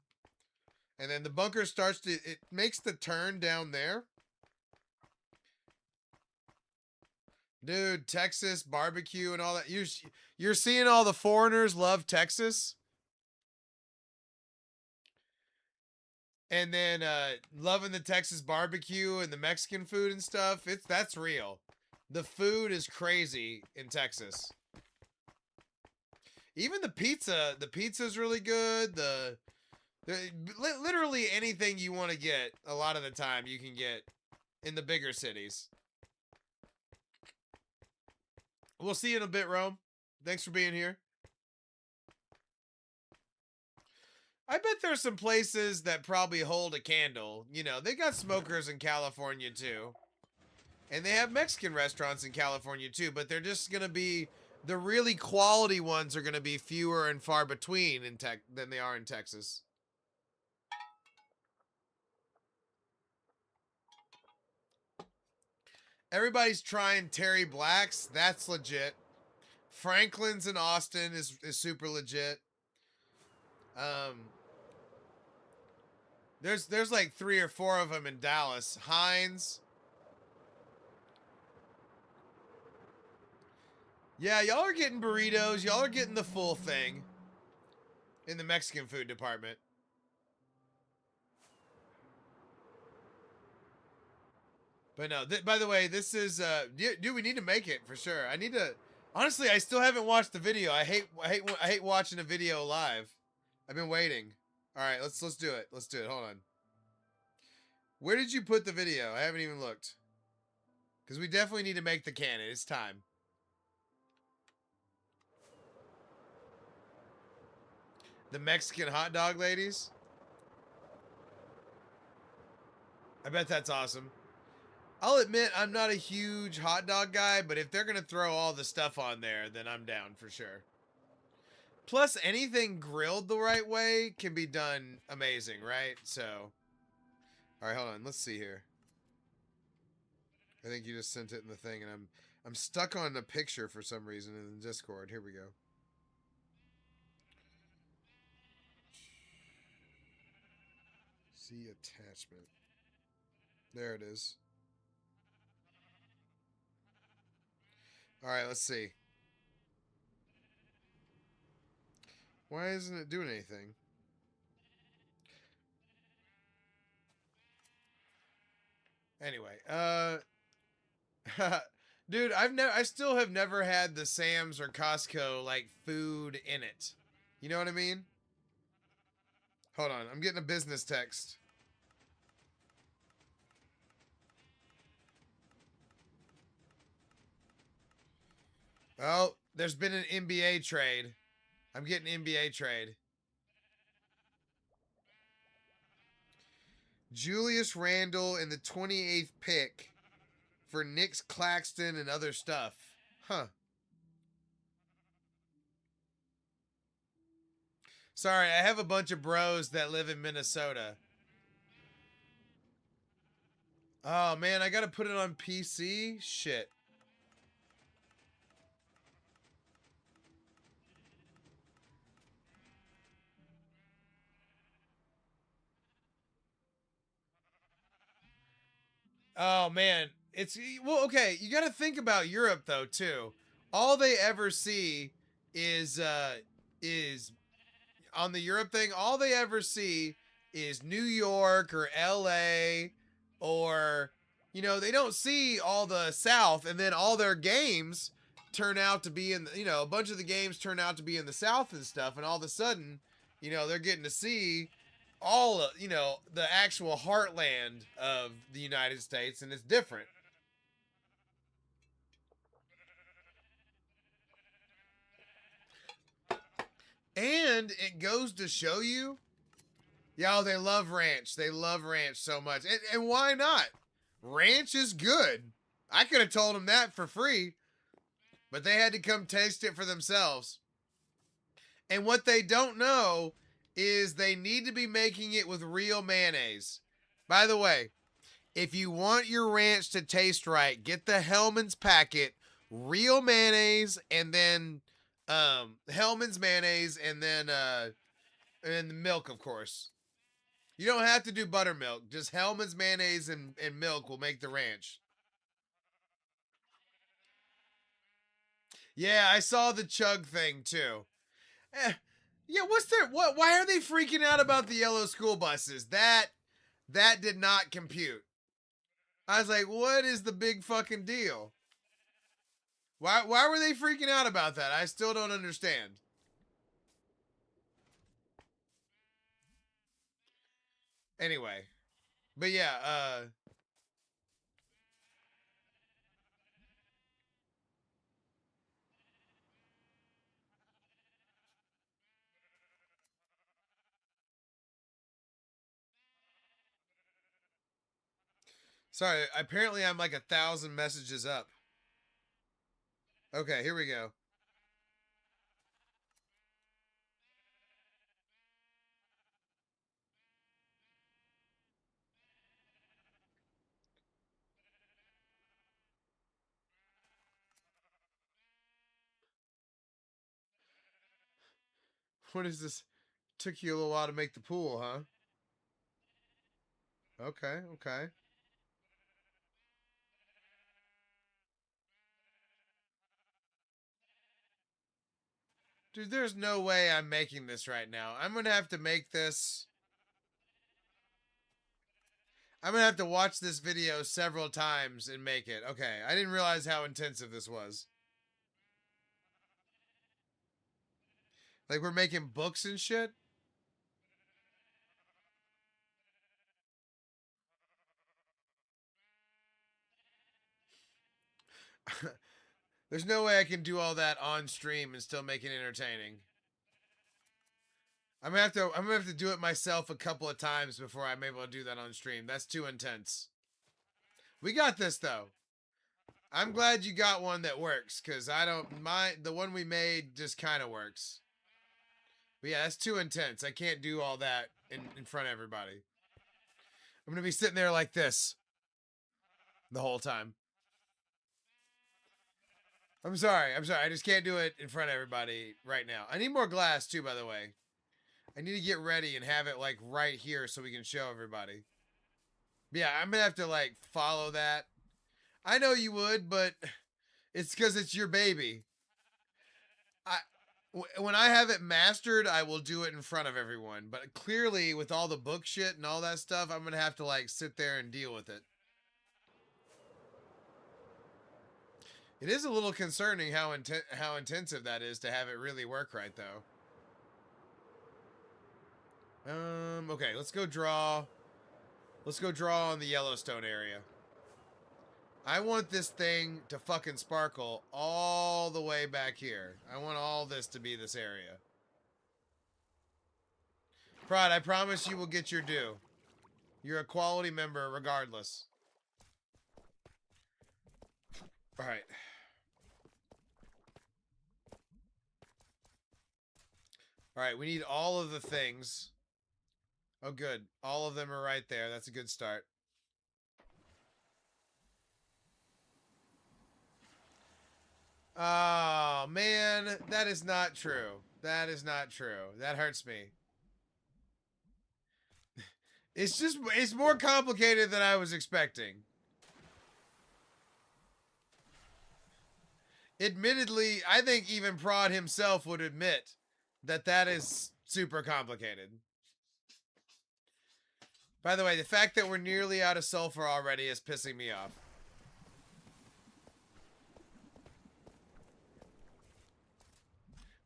And then the bunker it makes the turn down there. Dude, Texas barbecue and all that. You're seeing all the foreigners love Texas. And then loving the Texas barbecue and the Mexican food and stuff. That's real. The food is crazy in Texas. Even the pizza's really good. Literally anything you want to get, a lot of the time you can get in the bigger cities. We'll see you in a bit, Rome. Thanks for being here. I bet there's some places that probably hold a candle. You know, they got smokers in California too. And they have Mexican restaurants in California too, but they're just going to be, the really quality ones are going to be fewer and far between than they are in Texas. Everybody's trying Terry Black's. That's legit. Franklin's in Austin is super legit. There's like 3 or 4 of them in Dallas. Heinz. Yeah, y'all are getting burritos. Y'all are getting the full thing in the Mexican food department. But no, by the way, this is dude, we need to make it for sure. I need to, honestly, I still haven't watched the video. I hate watching a video live. I've been waiting. All right, let's do it. Let's do it. Hold on. Where did you put the video? I haven't even looked. Cuz we definitely need to make the canon. It's time. The Mexican hot dog ladies? I bet that's awesome. I'll admit I'm not a huge hot dog guy, but if they're going to throw all the stuff on there, then I'm down for sure. Plus, anything grilled the right way can be done amazing, right? So, all right, hold on. Let's see here. I think you just sent it in the thing, and I'm stuck on a picture for some reason in the Discord. Here we go. See attachment. There it is. All right, let's see. Why isn't it doing anything? Anyway, dude, I still have never had the Sam's or Costco like food in it. You know what I mean? Hold on, I'm getting a business text. Oh, there's been an NBA trade. I'm getting NBA trade. Julius Randle in the 28th pick for Nick's Claxton and other stuff. Huh. Sorry, I have a bunch of bros that live in Minnesota. Oh, man, I gotta put it on PC? Shit. Oh, man. It's, well, okay, you gotta think about Europe, though, too. All they ever see is on the Europe thing, all they ever see is New York or LA or, you know, they don't see all the South, and then all their games turn out to be in, you know, a bunch of the games turn out to be in the South and stuff, and all of a sudden, you know, they're getting to see all of, you know, the actual heartland of the United States, and it's different. And it goes to show you, yo, they love ranch. They love ranch so much. And why not? Ranch is good. I could have told them that for free, but they had to come taste it for themselves. And what they don't know is they need to be making it with real mayonnaise. By the way, if you want your ranch to taste right, get the Hellman's packet, real mayonnaise, and then Hellman's mayonnaise, and then and the milk, of course. You don't have to do buttermilk. Just Hellman's mayonnaise and milk will make the ranch. Yeah, I saw the chug thing too. Yeah, what's their what? Why are they freaking out about the yellow school buses? That did not compute. I was like, what is the big fucking deal? Why were they freaking out about that? I still don't understand. Anyway. But yeah, sorry, apparently I'm like 1,000 messages up. Okay, here we go. What is this? Took you a little while to make the pool, huh? Okay, okay. Dude, there's no way I'm making this right now. I'm gonna have to make this. I'm gonna have to watch this video several times and make it. Okay, I didn't realize how intensive this was. Like, we're making books and shit? There's no way I can do all that on stream and still make it entertaining. I'm gonna have to do it myself a couple of times before I'm able to do that on stream. That's too intense. We got this though. I'm glad you got one that works, cause I don't the one we made just kinda works. But yeah, that's too intense. I can't do all that in front of everybody. I'm gonna be sitting there like this the whole time. I'm sorry. I'm sorry. I just can't do it in front of everybody right now. I need more glass too, by the way. I need to get ready and have it like right here so we can show everybody. But yeah, I'm gonna have to like follow that. I know you would, but it's because it's your baby. When I have it mastered, I will do it in front of everyone. But clearly, with all the book shit and all that stuff, I'm gonna have to like sit there and deal with it. It is a little concerning how intensive that is to have it really work right, though. Okay, let's go draw. Let's go draw on the Yellowstone area. I want this thing to fucking sparkle all the way back here. I want all this to be this area. Prod, I promise you will get your due. You're a quality member regardless. Alright. Alright, we need all of the things. Oh, good. All of them are right there. That's a good start. Oh, man. That is not true. That is not true. That hurts me. It's more complicated than I was expecting. Admittedly, I think even Prod himself would admit that that is super complicated. By the way, the fact that we're nearly out of sulfur already is pissing me off.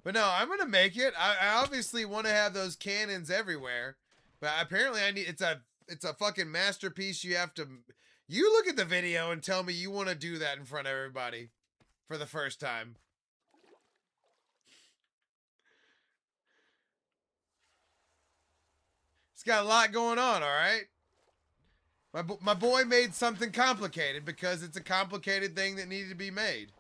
But no, I'm gonna make it. I obviously want to have those cannons everywhere, but apparently I need. It's a fucking masterpiece. You have to. You look at the video and tell me you want to do that in front of everybody for the first time. It's got a lot going on. All right. My boy made something complicated because it's a complicated thing that needed to be made.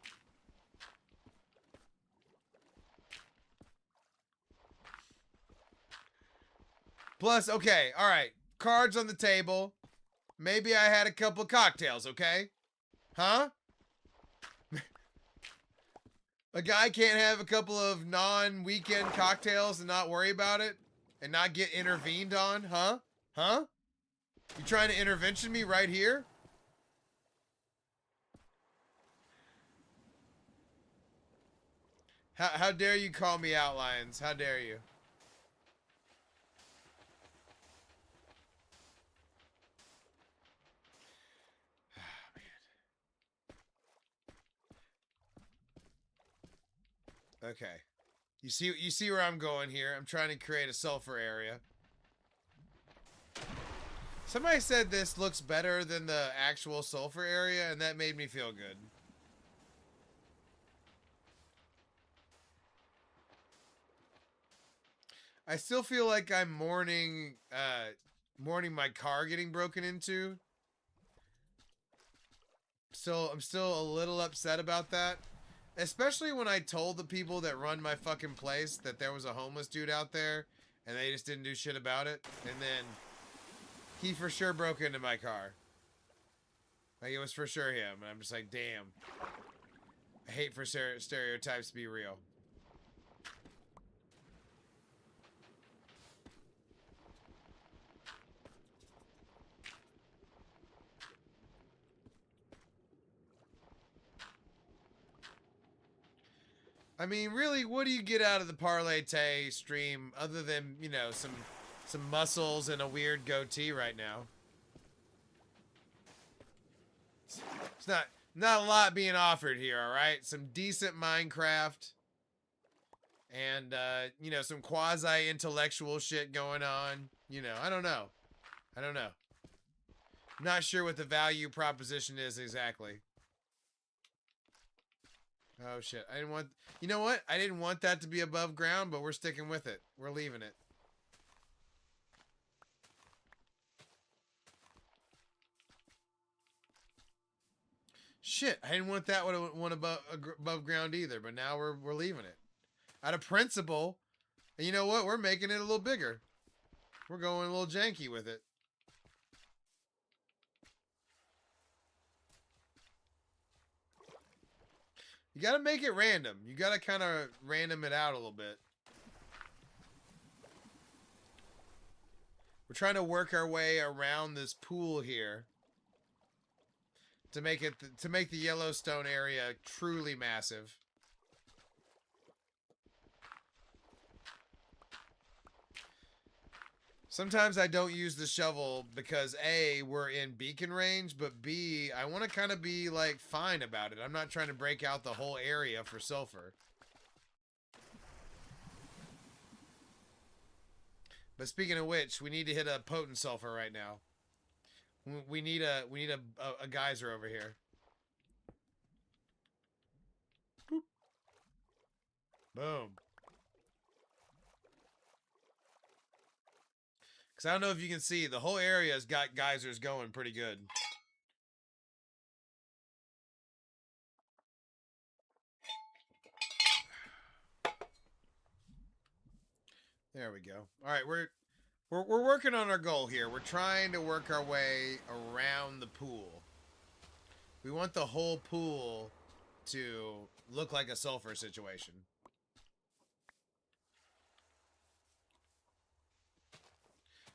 Plus, okay, all right, cards on the table. Maybe I had a couple cocktails, okay? Huh? A guy can't have a couple of non-weekend cocktails and not worry about it? And not get intervened on? Huh? Huh? You trying to intervention me right here? How dare you call me out, Lions? How dare you? Okay. You see where I'm going here. I'm trying to create a sulfur area. Somebody said this looks better than the actual sulfur area, and that made me feel good. I still feel like I'm mourning my car getting broken into. I'm still a little upset about that. Especially when I told the people that run my fucking place that there was a homeless dude out there and they just didn't do shit about it. And then he for sure broke into my car. Like, it was for sure him. And I'm just like, damn. I hate for stereotypes to be real. I mean, really, what do you get out of the ParlayTayy stream other than, you know, some muscles and a weird goatee right now? It's not a lot being offered here, all right? Some decent Minecraft and you know, some quasi intellectual shit going on. You know, I don't know. I'm not sure what the value proposition is exactly. Oh shit. I didn't want, you know what? I didn't want that to be above ground, but we're sticking with it. We're leaving it. Shit, I didn't want that one above ground either, but now we're leaving it. Out of principle. And you know what? We're making it a little bigger. We're going a little janky with it. You gotta make it random. You gotta kind of random it out a little bit. We're trying to work our way around this pool here to make the Yellowstone area truly massive. Sometimes I don't use the shovel because A, we're in beacon range, but B, I want to kind of be like fine about it. I'm not trying to break out the whole area for sulfur. But speaking of which, we need to hit a potent sulfur right now. We need a geyser over here. Boop. Boom. Because I don't know if you can see, the whole area has got geysers going pretty good. There we go. All right, we're working on our goal here. We're trying to work our way around the pool. We want the whole pool to look like a sulfur situation.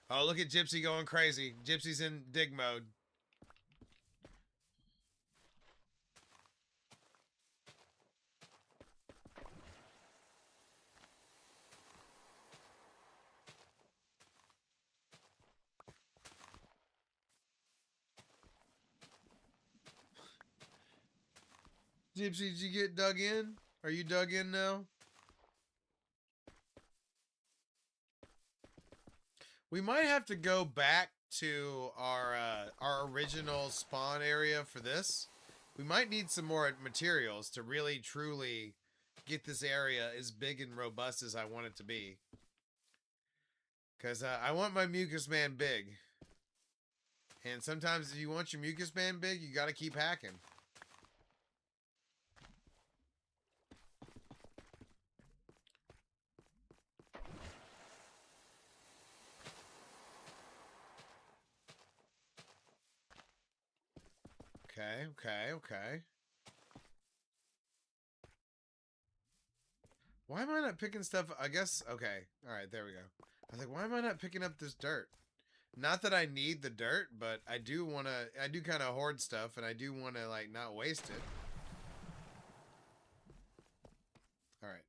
Oh, look at Gypsy going crazy. Gypsy's in dig mode. Gypsy, did you get dug in? Are you dug in now? We might have to go back to our original spawn area for this. We might need some more materials to really truly get this area as big and robust as I want it to be. Because I want my mucus man big. And sometimes if you want your mucus man big, you got to keep hacking. Okay. Why am I not picking stuff? I guess, okay. Alright, there we go. I was like, why am I not picking up this dirt? Not that I need the dirt, but I do kind of hoard stuff, and I do want to, like, not waste it. Alright.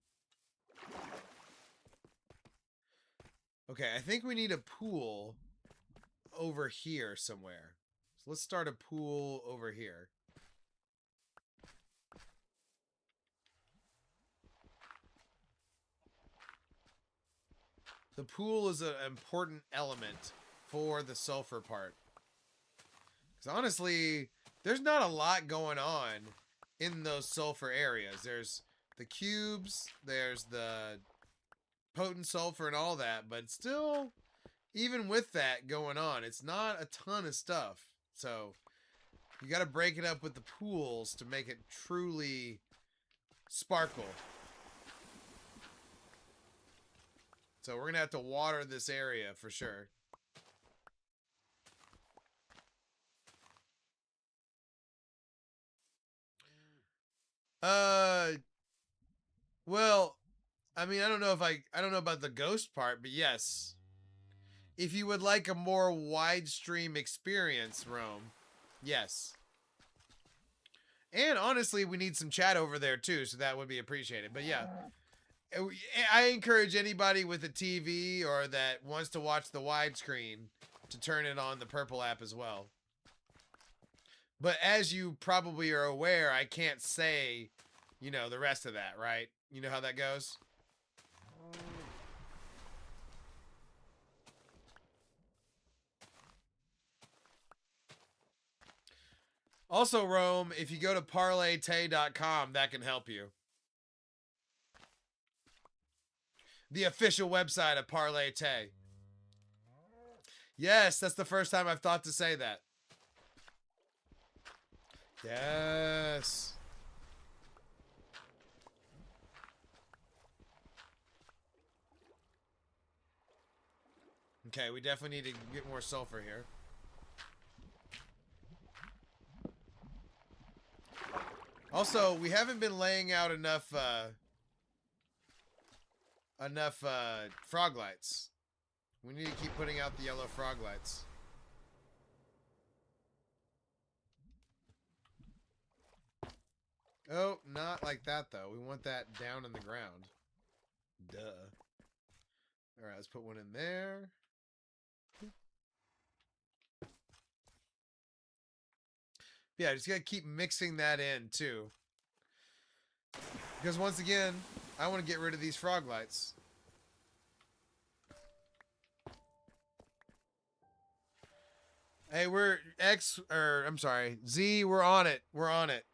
Okay, I think we need a pool over here somewhere. So let's start a pool over here. The pool is an important element for the sulfur part. Because honestly, there's not a lot going on in those sulfur areas. There's the cubes, there's the potent sulfur and all that, but still, even with that going on, it's not a ton of stuff. So you got to break it up with the pools to make it truly sparkle. So we're going to have to water this area for sure. Well, I mean, I don't know about the ghost part, but yes. If you would like a more wide stream experience, Rome, yes. And honestly, we need some chat over there too, so that would be appreciated. But yeah, I encourage anybody with a TV or that wants to watch the widescreen to turn it on the Purple app as well. But as you probably are aware, I can't say, you know, the rest of that, right? You know how that goes? Also, Rome, if you go to ParlayTayy.com, that can help you. The official website of ParlayTayy. Yes, that's the first time I've thought to say that. Yes. Okay, we definitely need to get more sulfur here. Also, we haven't been laying out enough frog lights. We need to keep putting out the yellow frog lights. Oh, not like that though. We want that down in the ground. Duh. Alright, let's put one in there. Yeah, just gotta keep mixing that in too. Because once again, I want to get rid of these frog lights. Hey, Z, we're on it. We're on it.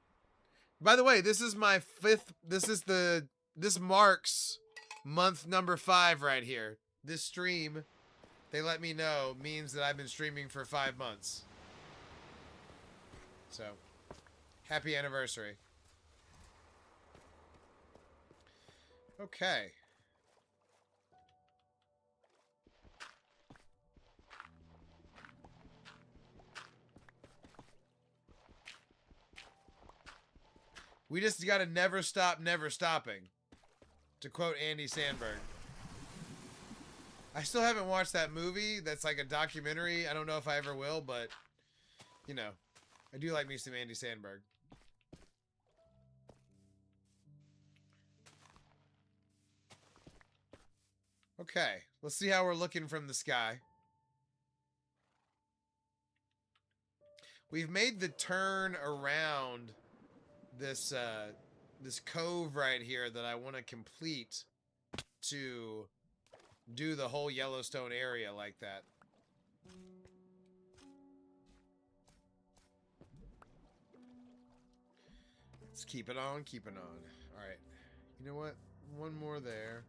By the way, this is my this marks month number 5 right here. This stream, they let me know, means that I've been streaming for 5 months. So, happy anniversary. Okay. We just gotta never stop, never stopping. To quote Andy Samberg. I still haven't watched that movie. That's like a documentary. I don't know if I ever will, but, you know, I do like me some Andy Samberg. Okay, let's see how we're looking from the sky. We've made the turn around this this cove right here that I want to complete to do the whole Yellowstone area like that. Let's keep it on, keep it on. All right. You know what? One more there.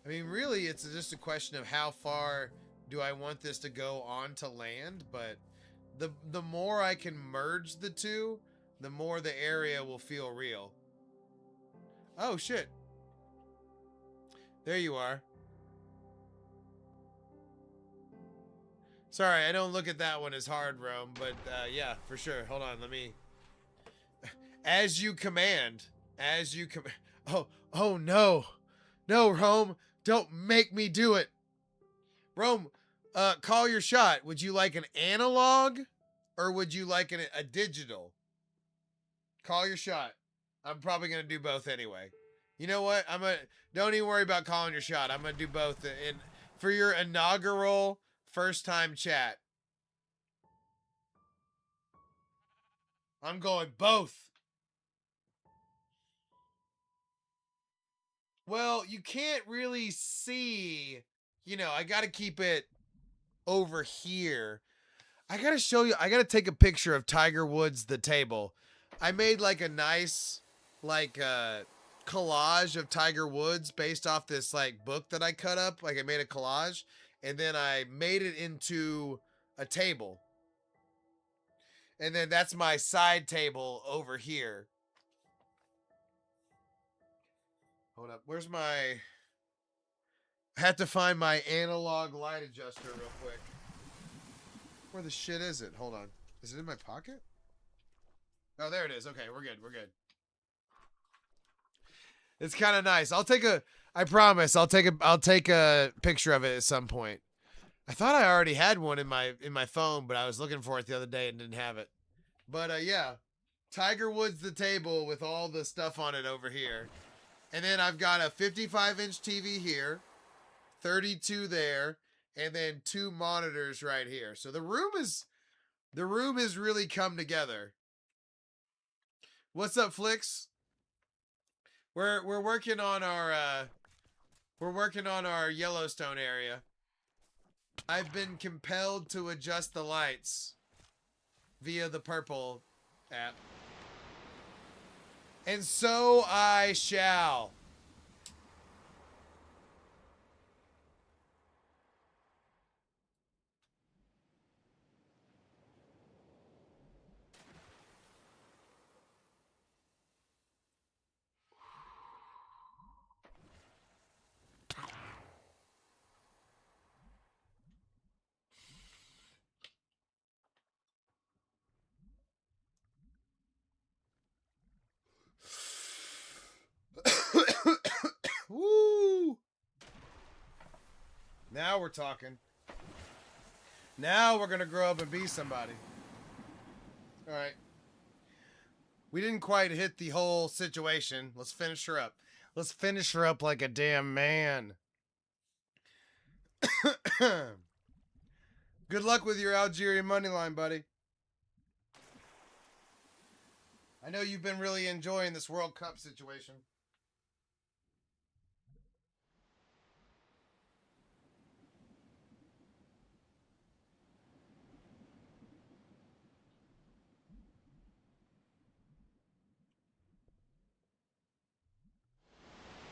I mean, really, it's just a question of how far do I want this to go onto land, but the more I can merge the two, the more the area will feel real. Oh, shit. There you are. Sorry, I don't look at that one as hard, Rome, but yeah, for sure. Hold on, let me... As you command. As you command. Oh no. No, Rome, don't make me do it. Rome, call your shot. Would you like an analog or would you like a digital? Call your shot. I'm probably going to do both anyway. You know what? Don't even worry about calling your shot. I'm going to do both for your inaugural first time chat. I'm going both. Well, you can't really see. You know, I got to keep it over here. I got to show you. I got to take a picture of Tiger Woods, the table. I made like a nice, like, collage of Tiger Woods based off this, like, book that I cut up. Like, I made a collage and then I made it into a table. And then that's my side table over here. Hold up. Where's my... I have to find my analog light adjuster real quick. Where the shit is it? Hold on. Is it in my pocket? Oh, there it is. Okay, we're good. We're good. It's kind of nice. I promise I'll take a picture of it at some point. I thought I already had one in my phone, but I was looking for it the other day and didn't have it. But yeah. Tiger Woods the table with all the stuff on it over here. And then I've got a 55-inch TV here, 32 there, and then 2 monitors right here. So the room has really come together. What's up, Flicks? We're working on our Yellowstone area. I've been compelled to adjust the lights via the purple app. And so I shall. Woo! Now we're talking. Now we're gonna grow up and be somebody. All right. We didn't quite hit the whole situation. Let's finish her up. Let's finish her up like a damn man. Good luck with your Algeria money line, buddy. I know you've been really enjoying this World Cup situation.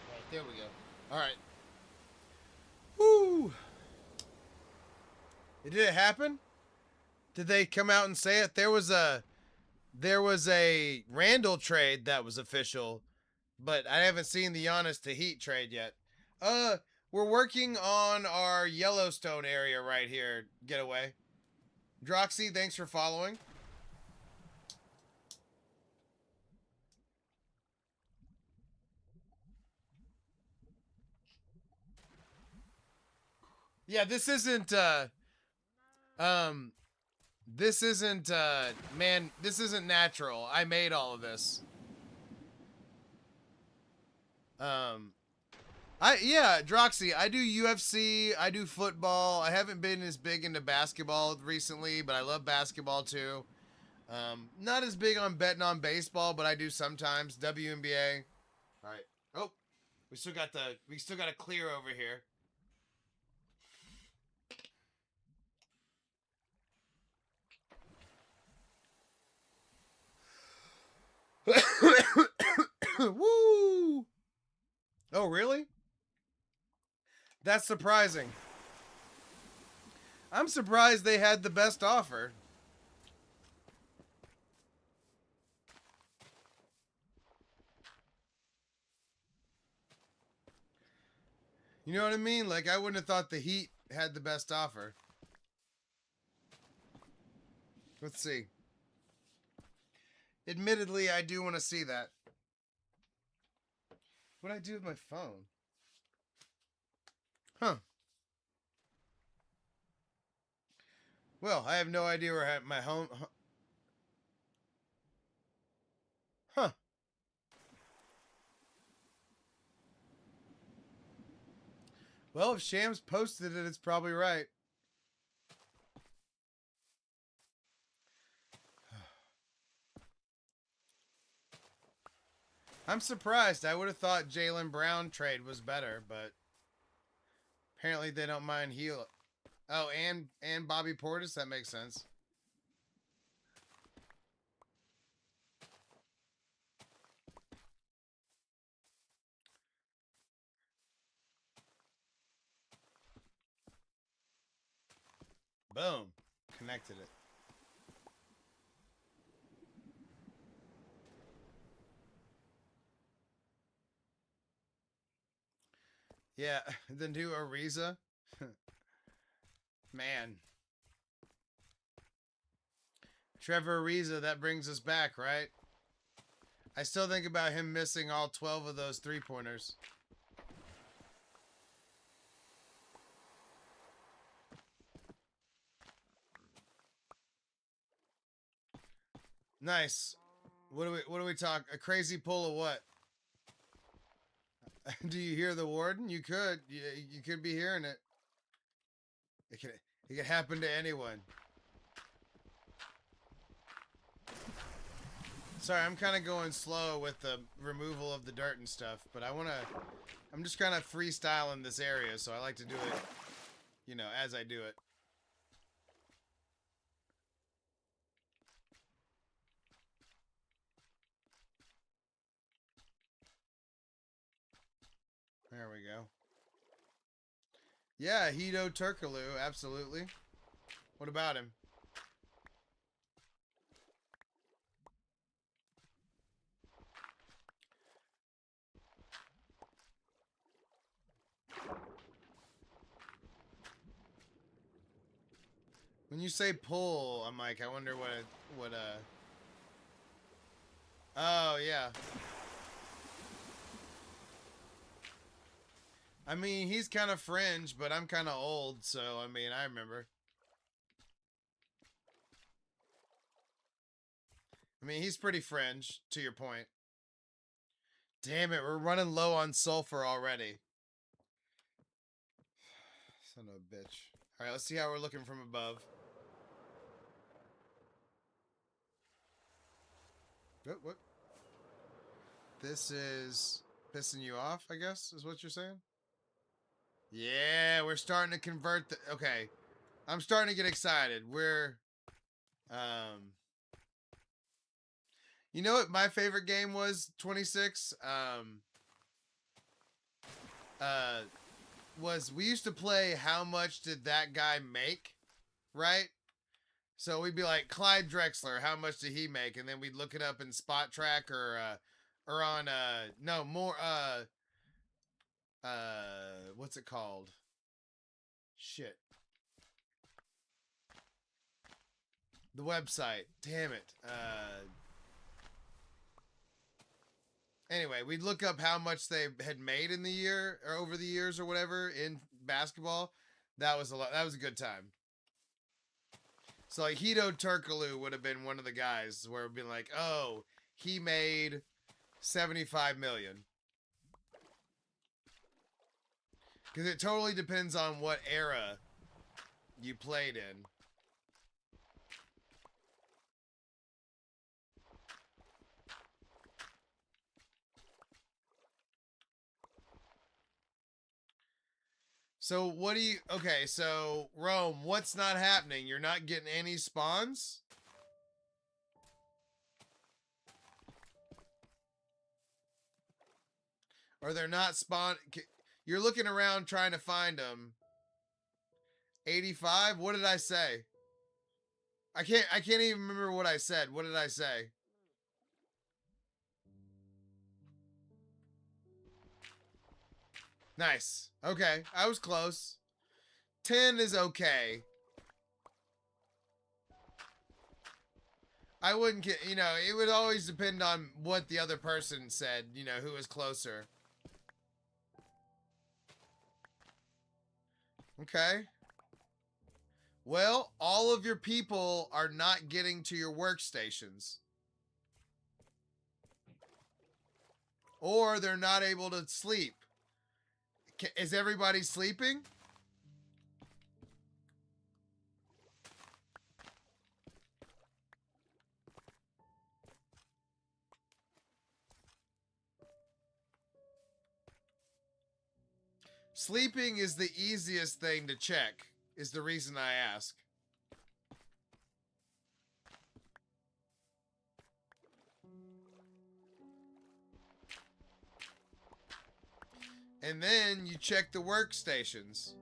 All right, there we go. All right. Woo! Did it happen? Did they come out and say it? There was a Randall trade that was official, but I haven't seen the Giannis to Heat trade yet. We're working on our Yellowstone area right here. Getaway. Droxy, thanks for following. Yeah, this isn't man, this isn't natural. I made all of this. Yeah, Droxy, I do UFC, I do football. I haven't been as big into basketball recently, but I love basketball too. Not as big on betting on baseball, but I do sometimes. WNBA. All right. Oh, we still got to clear over here. Woo! Oh, really? That's surprising. I'm surprised they had the best offer. You know what I mean? Like, I wouldn't have thought the Heat had the best offer. Let's see. Admittedly, I do want to see that. What'd I do with my phone? Huh. Well, I have no idea where my home... Huh. Well, if Shams posted it, it's probably right. I'm surprised. I would have thought Jaylen Brown trade was better, but apparently they don't mind heel. Oh, and Bobby Portis. That makes sense. Boom. Connected it. Yeah, then do Ariza. Man. Trevor Ariza, that brings us back, right? I still think about him missing all 12 of those three-pointers. Nice. What do we talk? A crazy pull of what? Do you hear the warden? You could. You could be hearing it. It could happen to anyone. Sorry, I'm kind of going slow with the removal of the dirt and stuff, but I'm just kind of freestyling this area, so I like to do it, you know, as I do it. There we go. Yeah, Hito Turkaloo, absolutely. What about him? When you say pull, I'm like, I wonder what oh, yeah. I mean, he's kind of fringe, but I'm kind of old, so, I mean, I remember. I mean, he's pretty fringe, to your point. Damn it, we're running low on sulfur already. Son of a bitch. Alright, let's see how we're looking from above. What? This is pissing you off, I guess, is what you're saying? Yeah, we're starting to convert the... Okay. I'm starting to get excited. We're... You know what my favorite game was, 26? Was we used to play How Much Did That Guy Make, right? So we'd be like, Clyde Drexler, how much did he make? And then we'd look it up in Spot Track or on, no, more, what's it called? Shit. The website. Damn it. Anyway, we'd look up how much they had made in the year or over the years or whatever in basketball. That was a lot. That was a good time. So like Hito Turkaloo would have been one of the guys where it'd be like, oh, he made 75 million. Because it totally depends on what era you played in. So what do you... Okay, so Rome, what's not happening? You're not getting any spawns? Or they're not spawn... You're looking around trying to find them. 85? What did I say? I can't even remember what I said. What did I say? Nice. Okay, I was close. 10 is okay. I wouldn't get, you know, it would always depend on what the other person said, you know, who was closer. Okay. Well, all of your people are not getting to your workstations. Or they're not able to sleep. Is everybody sleeping? Sleeping is the easiest thing to check, is the reason I ask. And then you check the workstations.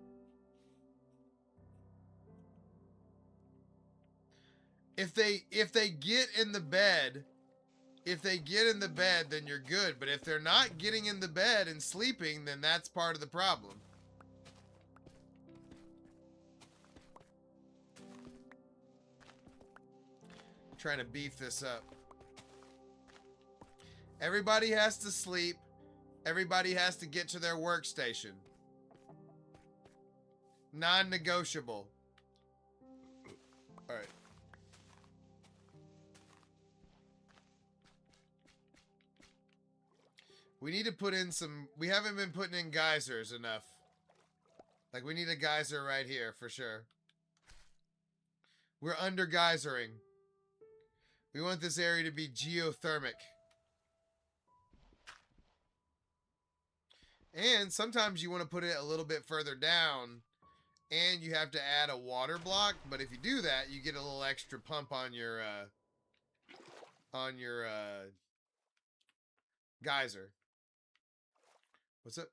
If they get in the bed, then you're good. But if they're not getting in the bed and sleeping, then that's part of the problem. Trying to beef this up. Everybody has to sleep. Everybody has to get to their workstation. Non-negotiable. All right. We need to put in some... We haven't been putting in geysers enough. Like, we need a geyser right here, for sure. We're under geysering. We want this area to be geothermic. And sometimes you want to put it a little bit further down, and you have to add a water block. But if you do that, you get a little extra pump on your geyser. What's up?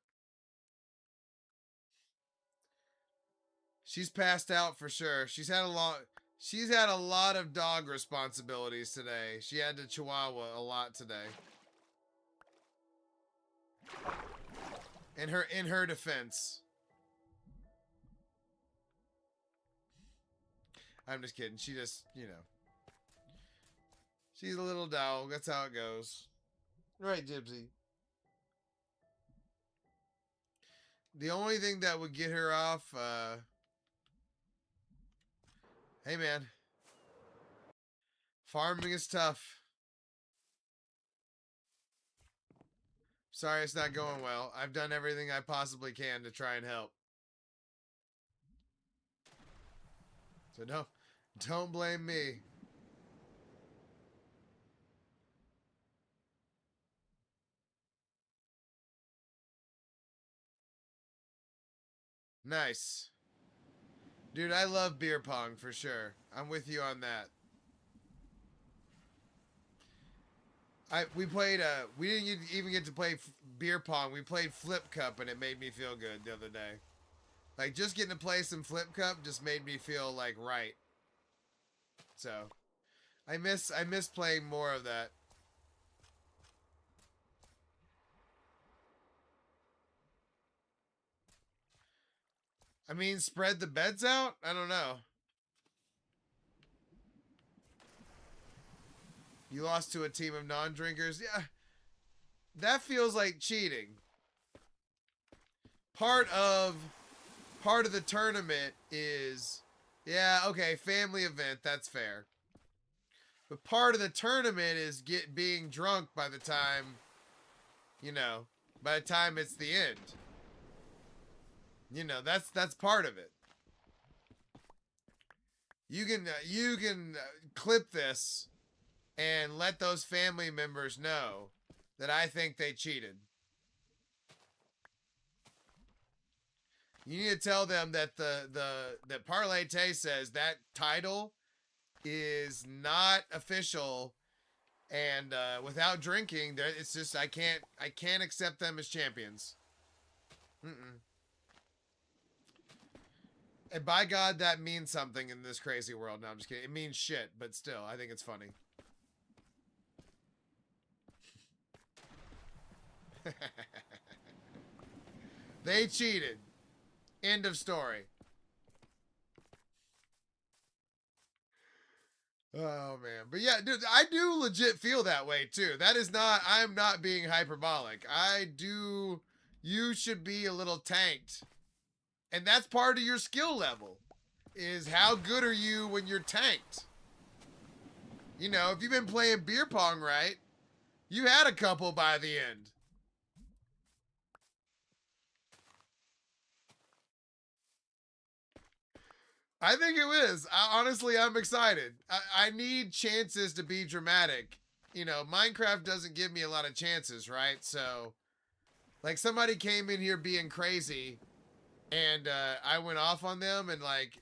She's passed out for sure. She's had a lot of dog responsibilities today. She had to Chihuahua a lot today. In her defense. I'm just kidding. She just, you know. She's a little dog. That's how it goes. Right, Gypsy. The only thing that would get her off, hey man. Farming is tough. Sorry it's not going well. I've done everything I possibly can to try and help. So don't blame me. Nice. Dude, I love beer pong for sure. I'm with you on that. We didn't even get to play beer pong. We played flip cup and it made me feel good the other day. Like just getting to play some flip cup just made me feel like right. So, I miss playing more of that. I mean, spread the beds out? I don't know. You lost to a team of non-drinkers? Yeah. That feels like cheating. Part of the tournament is, yeah, okay, family event, that's fair. But part of the tournament is being drunk by the time, you know, by the time it's the end. You know, that's part of it. You can clip this and let those family members know that I think they cheated. You need to tell them that that ParlayTayy says that title is not official, and without drinking, it's just I can't accept them as champions. And by God, that means something in this crazy world. No, I'm just kidding. It means shit, but still, I think it's funny. They cheated. End of story. Oh, man. But yeah, dude, I do legit feel that way, too. That is not, I'm not being hyperbolic. You should be a little tanked. And that's part of your skill level, is how good are you when you're tanked? You know, if you've been playing beer pong right, you had a couple by the end. I think it is. Honestly, I'm excited. I need chances to be dramatic. You know, Minecraft doesn't give me a lot of chances, right? So, Like somebody came in here being crazy, and I went off on them, and like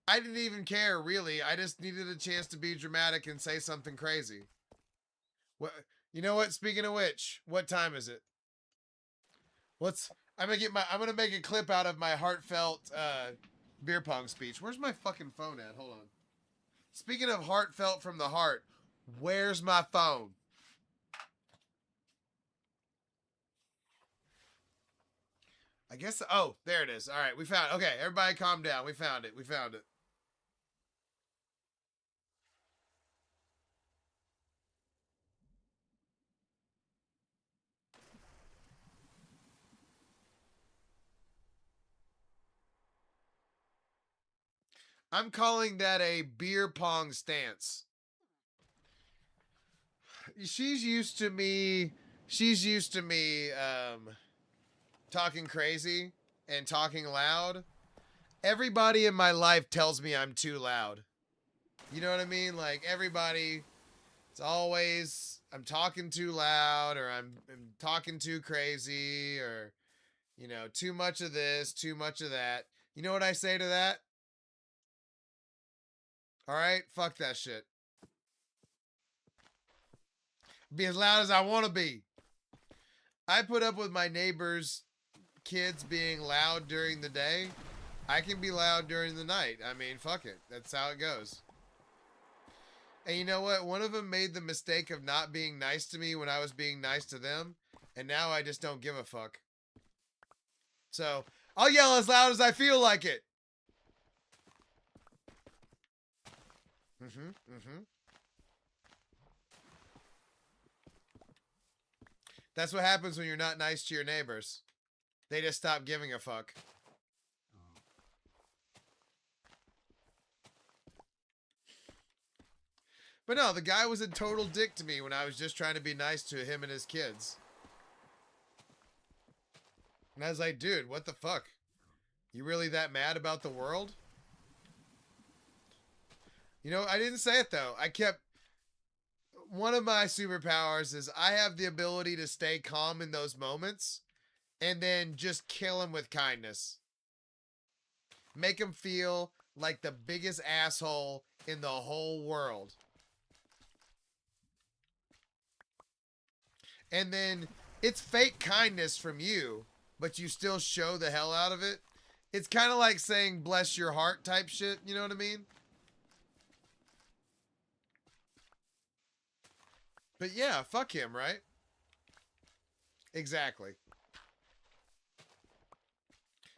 I didn't even care really. I just needed a chance to be dramatic and say something crazy. What you know? What? Speaking of which, what time is it? Let's. I'm gonna make a clip out of my heartfelt beer pong speech. Where's my fucking phone at? Hold on. Speaking of heartfelt from the heart, where's my phone? I guess. Oh, there it is. All right, we found it. Okay, everybody calm down. We found it. We found it. I'm calling that a beer pong stance. She's used to me. She's used to me talking crazy and talking loud. Everybody in my life tells me I'm too loud. You know what I mean? Like everybody, it's always I'm talking too loud, or I'm talking too crazy, or you know, too much of this, too much of that. You know what I say to that? All right, fuck that shit. Be as loud as I want to be. I put up with my neighbors' kids being loud during the day. I can be loud during the night. I mean, fuck it. That's how it goes. And you know what? One of them made the mistake of not being nice to me when I was being nice to them. And now I just don't give a fuck. So, I'll yell as loud as I feel like it. That's what happens when you're not nice to your neighbors. They just stop giving a fuck. But no, the guy was a total dick to me when I was just trying to be nice to him and his kids. And I was like, dude, what the fuck? You really that mad about the world? You know, I didn't say it though. I kept... One of my superpowers is I have the ability to stay calm in those moments and then just kill him with kindness. Make him feel like the biggest asshole in the whole world. And then it's fake kindness from you, but you still show the hell out of it. It's kind of like saying bless your heart type shit, you know what I mean? But yeah, fuck him, right? Exactly.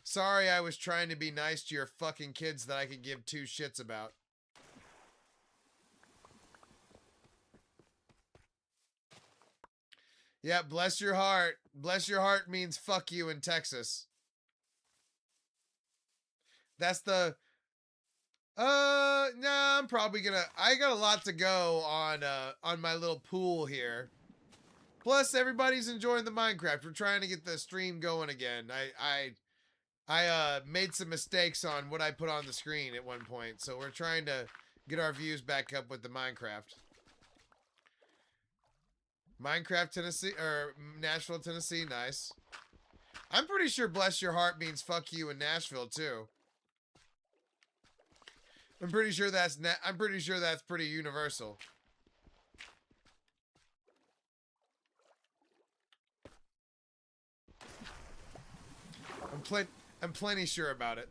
Sorry I was trying to be nice to your fucking kids that I could give two shits about. Yeah, bless your heart. Bless your heart means fuck you in Texas. That's the... nah, I'm probably gonna... I got a lot to go on my little pool here. Plus, everybody's enjoying the Minecraft. We're trying to get the stream going again. I made some mistakes on what I put on the screen at one point, so we're trying to get our views back up with the Minecraft. Minecraft, Tennessee, or Nashville, Tennessee, nice. I'm pretty sure bless your heart means fuck you in Nashville, too. I'm pretty sure that's pretty universal. I'm plenty sure about it.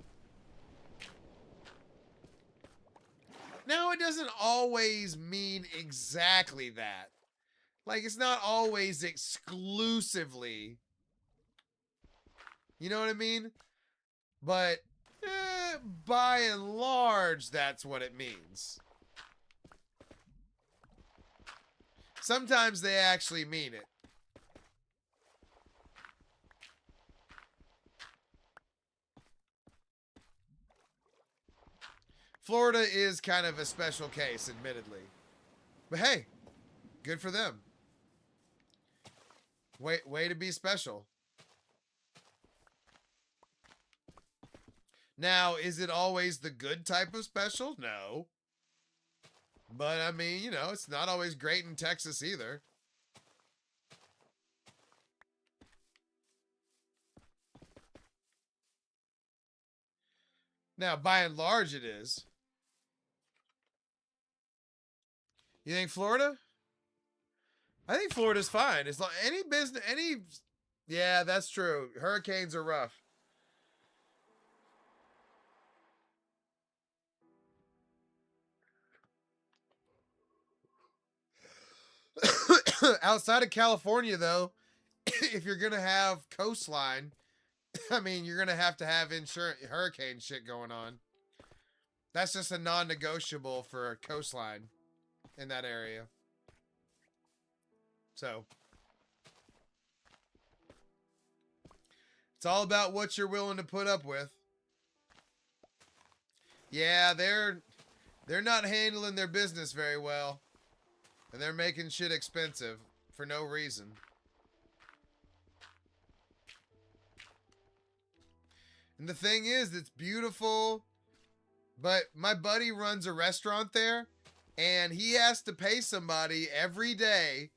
Now, it doesn't always mean exactly that. Like, it's not always exclusively. You know what I mean? But, by and large, that's what it means. Sometimes they actually mean it. Florida is kind of a special case, admittedly. But hey, good for them. Way to be special. Now, is it always the good type of special? No. But, I mean, you know, it's not always great in Texas either. Now, by and large, it is. You think Florida? I think Florida's fine. It's like any business, any. Yeah, that's true. Hurricanes are rough. Outside of California, though, if you're gonna have coastline, I mean, you're gonna have insurance, hurricane shit going on. That's just a non-negotiable for a coastline in that area. So it's all about what you're willing to put up with. Yeah, they're not handling their business very well, and they're making shit expensive for no reason. And the thing is, it's beautiful, but my buddy runs a restaurant there, and he has to pay somebody every day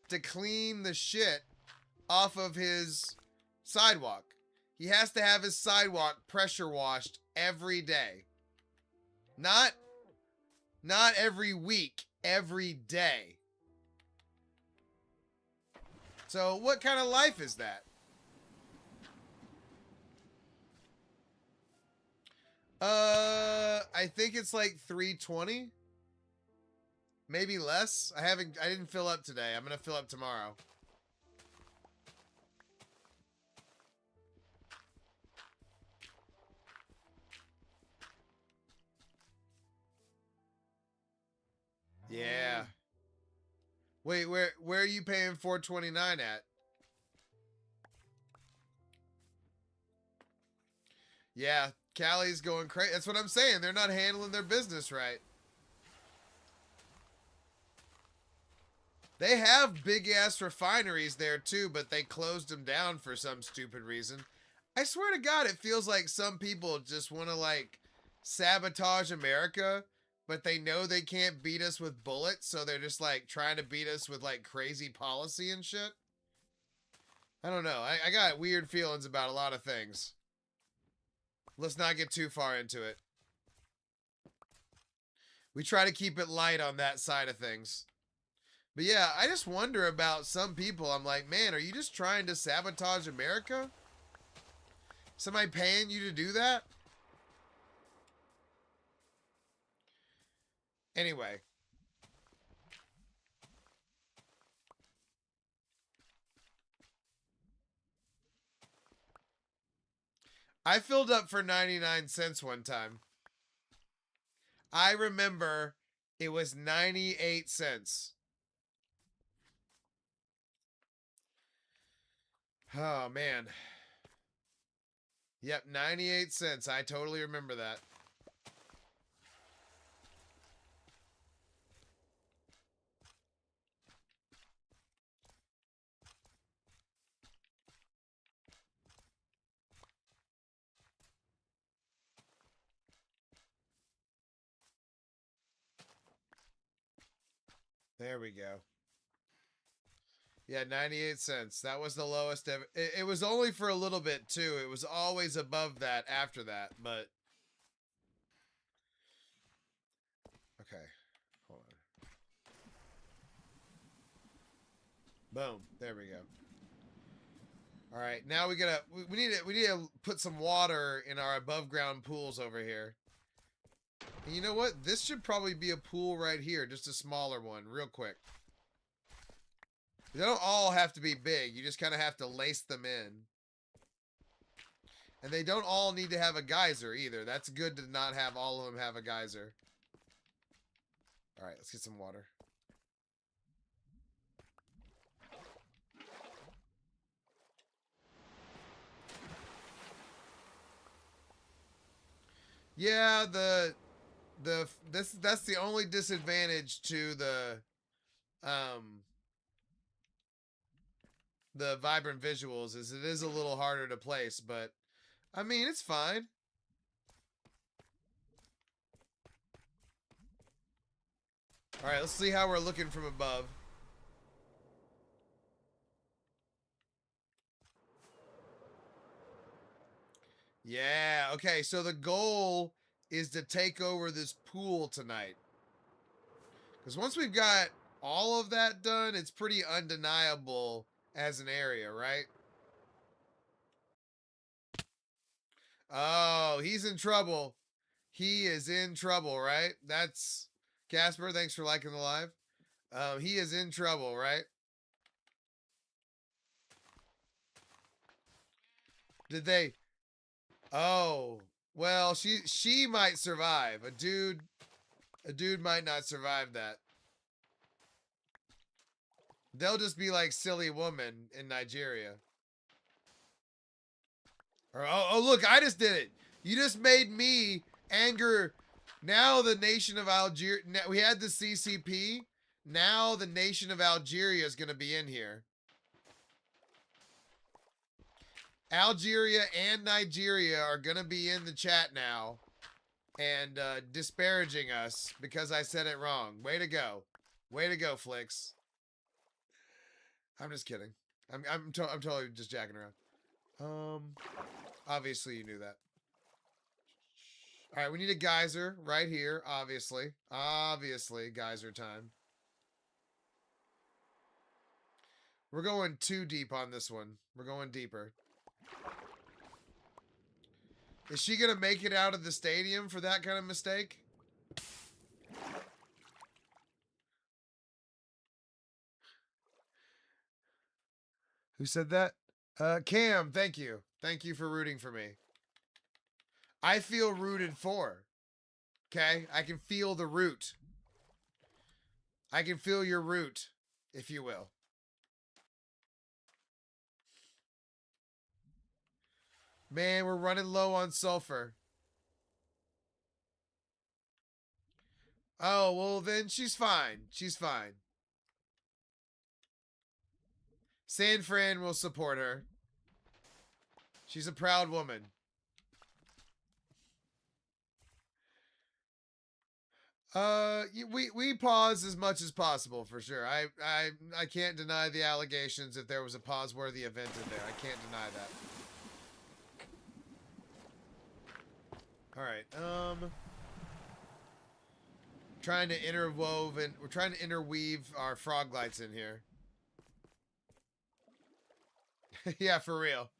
to clean the shit off of his sidewalk. He has to have his sidewalk pressure washed every day. Not every week, every day. So what kind of life is that? I think it's like 320. Maybe less. I didn't fill up today. I'm gonna fill up tomorrow. Yeah. Wait, where are you paying 429 at? Yeah, Cali's going crazy. That's what I'm saying. They're not handling their business right. They have big ass refineries there too, but they closed them down for some stupid reason. I swear to God, it feels like some people just want to like sabotage America, but they know they can't beat us with bullets, so they're just like trying to beat us with like crazy policy and shit. I don't know. I got weird feelings about a lot of things. Let's not get too far into it. We try to keep it light on that side of things. But yeah, I just wonder about some people. I'm like, man, are you just trying to sabotage America? Somebody paying you to do that? Anyway. I filled up for 99 cents one time. I remember it was 98 cents. Oh, man. Yep, 98 cents. I totally remember that. There we go. Yeah, 98 cents. That was the lowest ever. It was only for a little bit, too. It was always above that after that, but... Okay. Hold on. Boom. There we go. All right. Now we need to put some water in our above ground pools over here. And you know what? This should probably be a pool right here. Just a smaller one. Real quick. They don't all have to be big. You just kind of have to lace them in. And they don't all need to have a geyser either. That's good to not have all of them have a geyser. All right, let's get some water. Yeah, that's the only disadvantage to the vibrant visuals is it is a little harder to place, but I mean, it's fine. All right, let's see how we're looking from above. Yeah, okay, so the goal is to take over this pool tonight. Because once we've got all of that done, it's pretty undeniable as an area, right? Oh, he's in trouble. He is in trouble, right? That's Casper. Thanks for liking the live. He is in trouble, right? Did they? Oh, well, she might survive. A dude might not survive that. They'll just be like silly woman in Nigeria. Or oh look, I just did it. You just made me anger. Now the nation of Algeria. We had the CCP. Now the nation of Algeria is going to be in here. Algeria and Nigeria are going to be in the chat now and disparaging us because I said it wrong. Way to go. Way to go, Flicks. I'm just kidding. I'm totally just jacking around. Obviously you knew that. All right, we need a geyser right here, obviously. Obviously, geyser time. We're going too deep on this one. We're going deeper. Is she going to make it out of the stadium for that kind of mistake? Who said that? Cam, thank you. Thank you for rooting for me. I feel rooted for. Okay? I can feel the root. I can feel your root, if you will. Man, we're running low on sulfur. Oh, well, then she's fine. She's fine. San Fran will support her. She's a proud woman. We pause as much as possible for sure. I can't deny the allegations if there was a pause-worthy event in there. I can't deny that. All right. Trying to we're trying to interweave our frog lights in here. Yeah, for real.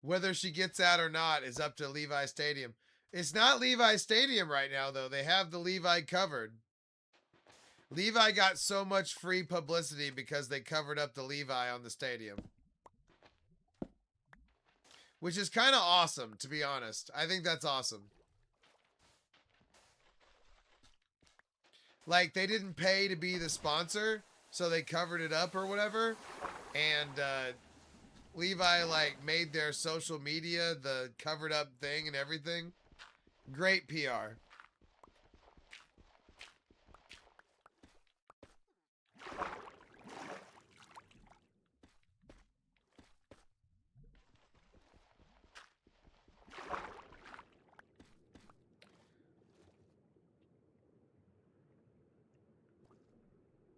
Whether she gets out or not is up to Levi Stadium. It's not Levi Stadium right now, though. They have the Levi covered. Levi got so much free publicity because they covered up the Levi on the stadium. Which is kind of awesome, to be honest. I think that's awesome. Like, they didn't pay to be the sponsor, so they covered it up or whatever. And Levi, like, made their social media the covered up thing and everything. Great PR.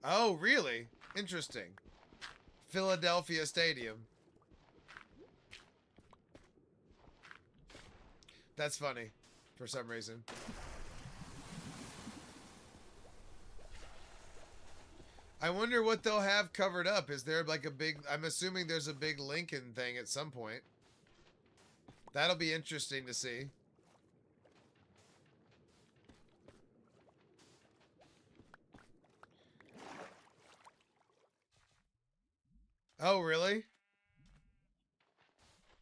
Oh, really? Interesting. Philadelphia Stadium. That's funny, for some reason. I wonder what they'll have covered up. Is there like a big... I'm assuming there's a big Lincoln thing at some point. That'll be interesting to see. Oh, really?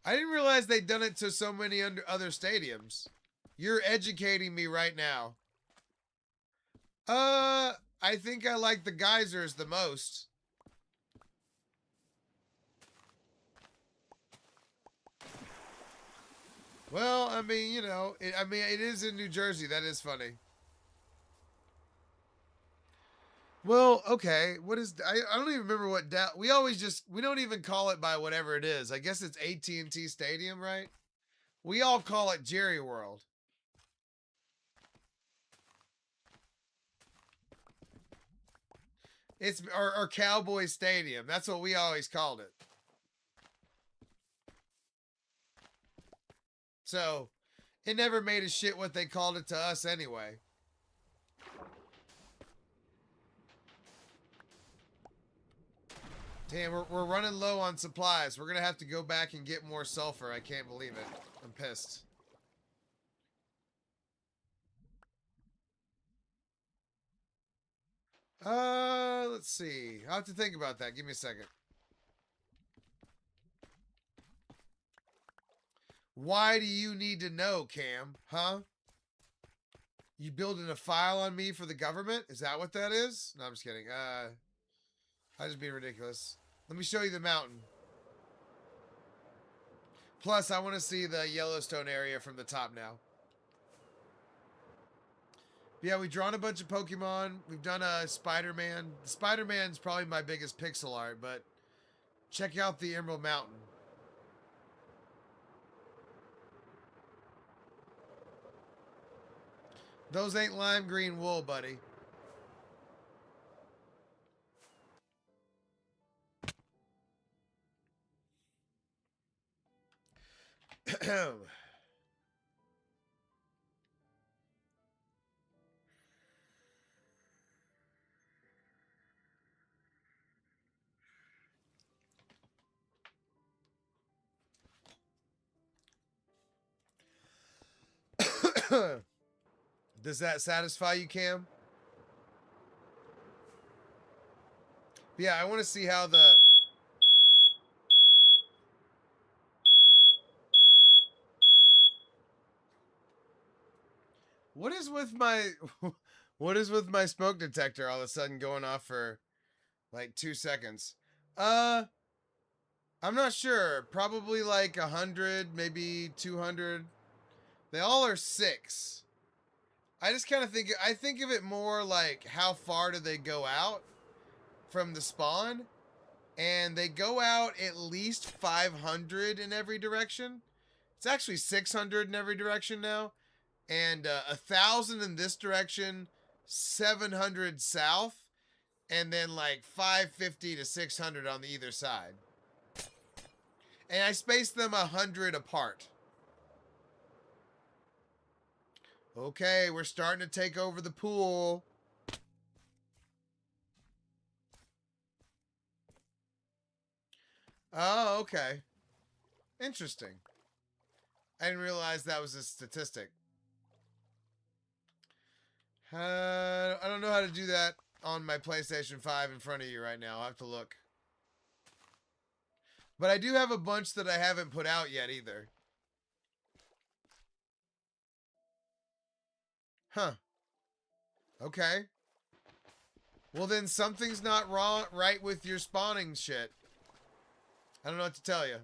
I didn't realize they'd done it to so many other stadiums. You're educating me right now. I think I like the geysers the most. Well, I mean, you know, it is in New Jersey. That is funny. Well, okay. What is I don't even remember what we always we don't even call it by whatever it is. I guess it's AT&T Stadium, right? We all call it Jerry World. It's or Cowboy Stadium. That's what we always called it. So it never made a shit what they called it to us anyway. Damn, we're running low on supplies. We're going to have to go back and get more sulfur. I can't believe it. I'm pissed. Let's see. I'll have to think about that. Give me a second. Why do you need to know, Cam? Huh? You building a file on me for the government? Is that what that is? No, I'm just kidding. I'm just being ridiculous. Let me show you the mountain. Plus, I want to see the Yellowstone area from the top now. Yeah, we've drawn a bunch of Pokemon. We've done a Spider-Man. Spider-Man's probably my biggest pixel art, but check out the Emerald Mountain. Those ain't lime green wool, buddy. Does that satisfy you, Cam? Yeah, I want to see how the... What is with my... What is with my smoke detector all of a sudden going off for like 2 seconds? I'm not sure. Probably like 100, maybe 200. They all are 6. I just kind of think... I think of it more like how far do they go out from the spawn? And they go out at least 500 in every direction. It's actually 600 in every direction now. And 1,000 in this direction, 700 south, and then like 550 to 600 on the either side. And I spaced them 100 apart. Okay, we're starting to take over the pool. Oh, okay. Interesting. I didn't realize that was a statistic. I don't know how to do that on my PlayStation 5 in front of you right now. I'll have to look. But I do have a bunch that I haven't put out yet either. Huh. Okay. Well, then something's not wrong, right with your spawning shit. I don't know what to tell you.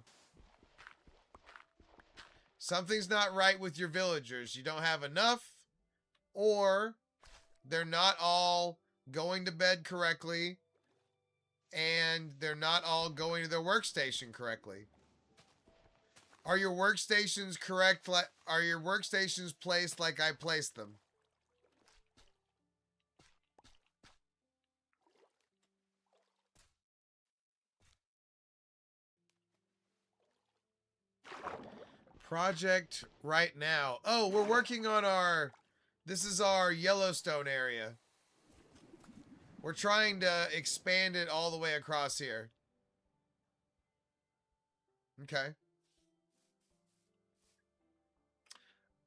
Something's not right with your villagers. You don't have enough, or they're not all going to bed correctly, and they're not all going to their workstation correctly. Are your workstations correct? Are your workstations placed like I placed them? Project right now. Oh, we're working on our... This is our Yellowstone area. We're trying to expand it all the way across here. Okay.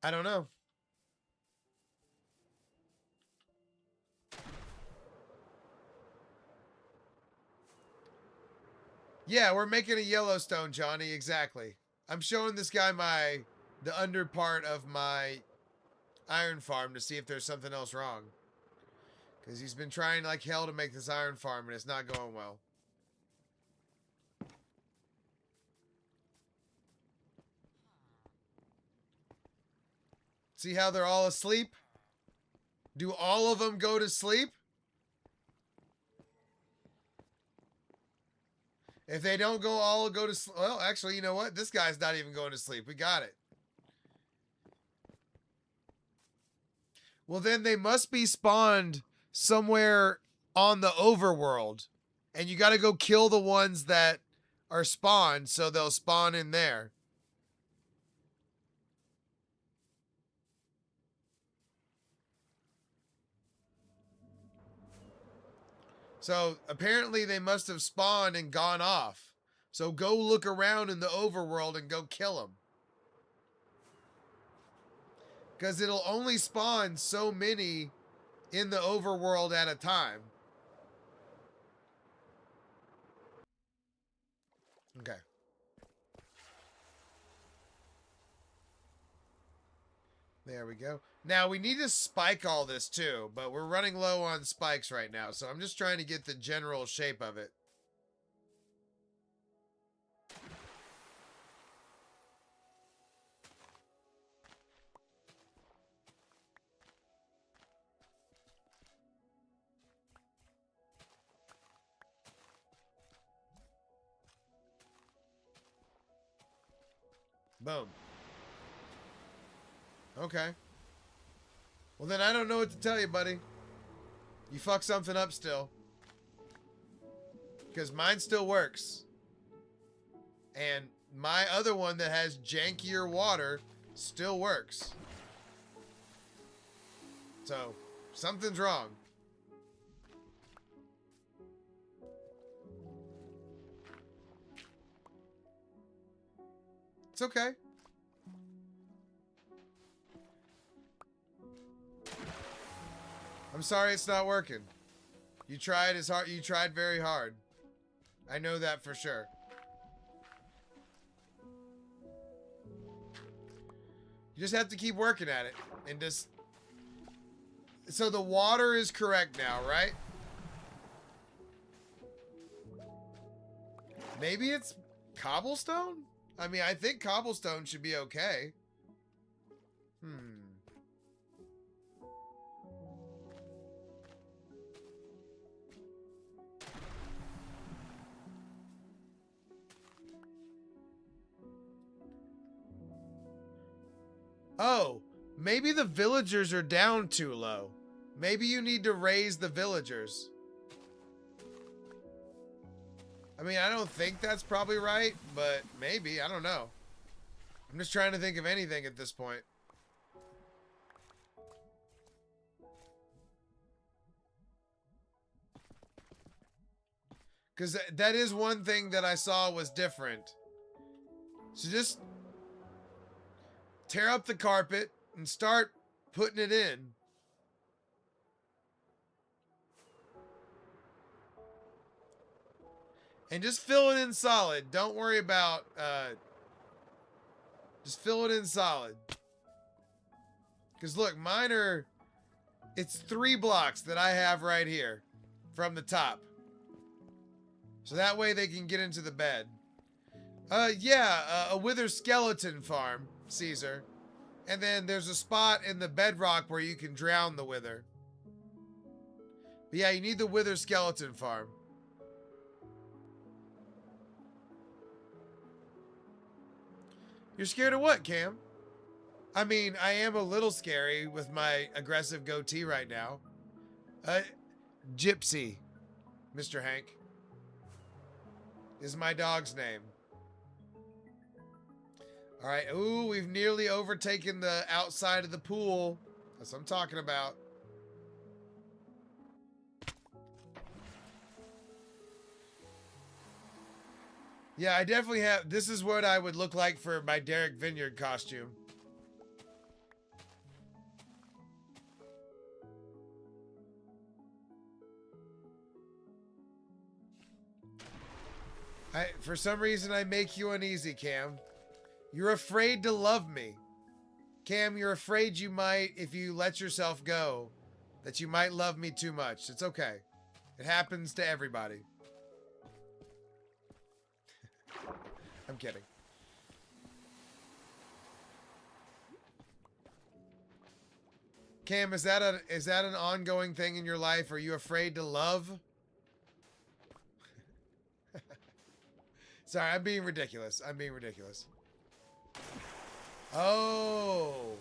I don't know. Yeah, we're making a Yellowstone, Johnny. Exactly. I'm showing this guy the under part of my iron farm to see if there's something else wrong. Because he's been trying like hell to make this iron farm and it's not going well. See how they're all asleep? Do all of them go to sleep? If they don't all go to sleep... Well, actually, you know what? This guy's not even going to sleep. We got it. Well, then they must be spawned somewhere on the overworld. And you got to go kill the ones that are spawned so they'll spawn in there. So apparently they must have spawned and gone off. So go look around in the overworld and go kill them. Because it'll only spawn so many in the overworld at a time. Okay. There we go. Now we need to spike all this too, but we're running low on spikes right now. So I'm just trying to get the general shape of it. Boom. Okay. Well, then I don't know what to tell you, buddy. You fucked something up still. Because mine still works. And my other one that has jankier water still works. So, something's wrong. It's okay. I'm sorry it's not working. You tried as hard. You tried very hard. I know that for sure. You just have to keep working at it and just. So the water is correct now, right? Maybe it's cobblestone? I mean, I think cobblestone should be okay. Oh, maybe the villagers are down too low. Maybe you need to raise the villagers. I mean, I don't think that's probably right, but maybe. I don't know. I'm just trying to think of anything at this point. Because that is one thing that I saw was different. So just tear up the carpet and start putting it in. And just fill it in solid. Don't worry about, just fill it in solid. Because look, mine are, it's 3 blocks that I have right here from the top. So that way they can get into the bed. A wither skeleton farm, Caesar. And then there's a spot in the bedrock where you can drown the wither. But yeah, you need the wither skeleton farm. You're scared of what, Cam? I mean, I am a little scary with my aggressive goatee right now. Gypsy, Mr. Hank, is my dog's name. All right. Ooh, we've nearly overtaken the outside of the pool. That's what I'm talking about. Yeah, I definitely have. This is what I would look like for my Derek Vineyard costume. For some reason, I make you uneasy, Cam. You're afraid to love me. Cam, you're afraid you might, if you let yourself go, that you might love me too much. It's okay. It happens to everybody. I'm kidding. Cam, is that an ongoing thing in your life? Are you afraid to love? Sorry, I'm being ridiculous. I'm being ridiculous. Oh.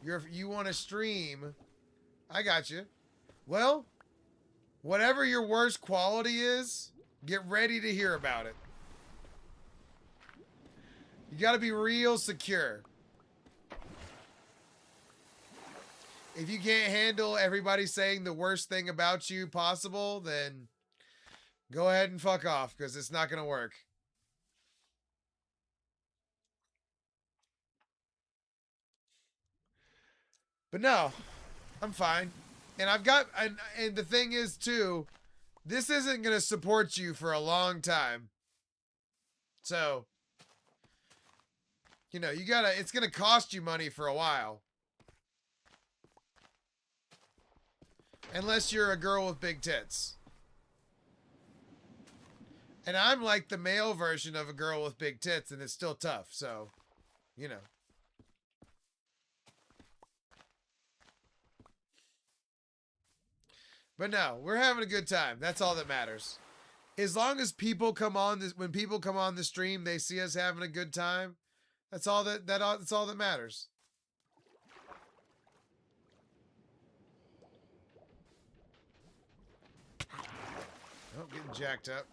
You want to stream. I got you. Well, whatever your worst quality is, get ready to hear about it. You got to be real secure. If you can't handle everybody saying the worst thing about you possible, then go ahead and fuck off, because it's not going to work. But no, I'm fine. And I've got, and the thing is too, this isn't going to support you for a long time. So, you know, it's going to cost you money for a while. Unless you're a girl with big tits. And I'm like the male version of a girl with big tits, and it's still tough. So, you know. But no, we're having a good time. That's all that matters. As long as people come on this, when people come on the stream, they see us having a good time. That's all that's all that matters. Oh, getting jacked up.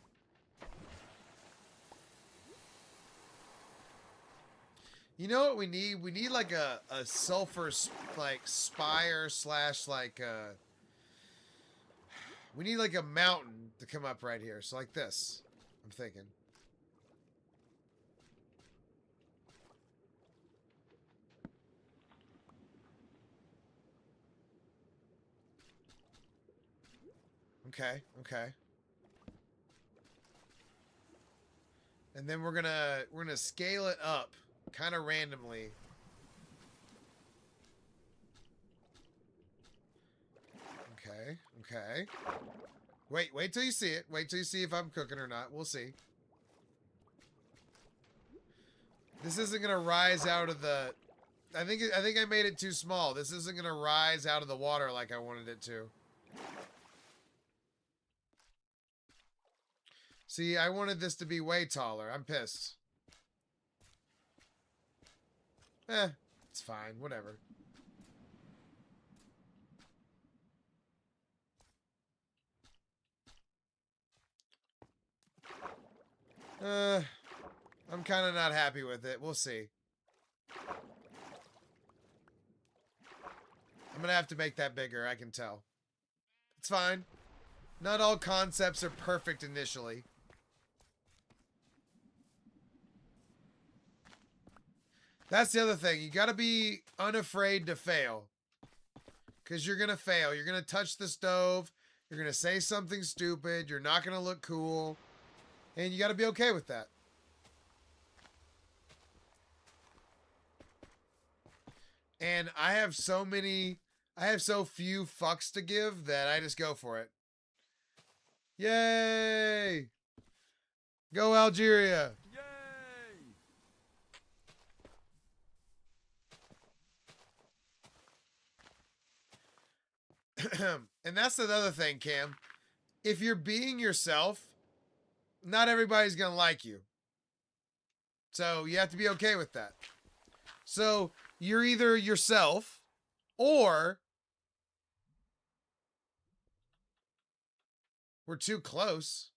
You know what we need? We need like a sulfur like spire slash like we need like a mountain to come up right here. So like this, I'm thinking. Okay. And then we're gonna scale it up kind of randomly. Okay. Wait till you see it. Wait till you see if I'm cooking or not. We'll see. This isn't gonna rise out of the. I think I made it too small. This isn't gonna rise out of the water like I wanted it to. See, I wanted this to be way taller. I'm pissed. It's fine. Whatever. I'm kind of not happy with it. We'll see. I'm gonna have to make that bigger, I can tell. It's fine. Not all concepts are perfect initially. That's the other thing. You gotta be unafraid to fail. Because you're gonna fail. You're gonna touch the stove. You're gonna say something stupid. You're not gonna look cool. And you gotta be okay with that. And I have so few fucks to give that I just go for it. Yay! Go Algeria! Yay! And that's another thing, Cam. If you're being yourself, not everybody's gonna like you. So you have to be okay with that. So you're either yourself or we're too close.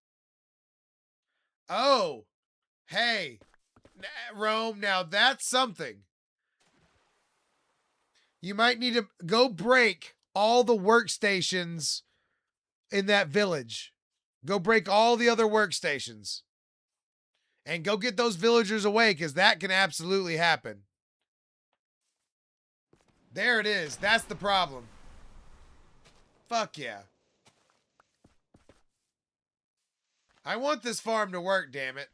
Oh, hey, Rome, now that's something. You might need to go break all the workstations in that village. Go break all the other workstations. And go get those villagers away, because that can absolutely happen. There it is. That's the problem. Fuck yeah. I want this farm to work, damn it.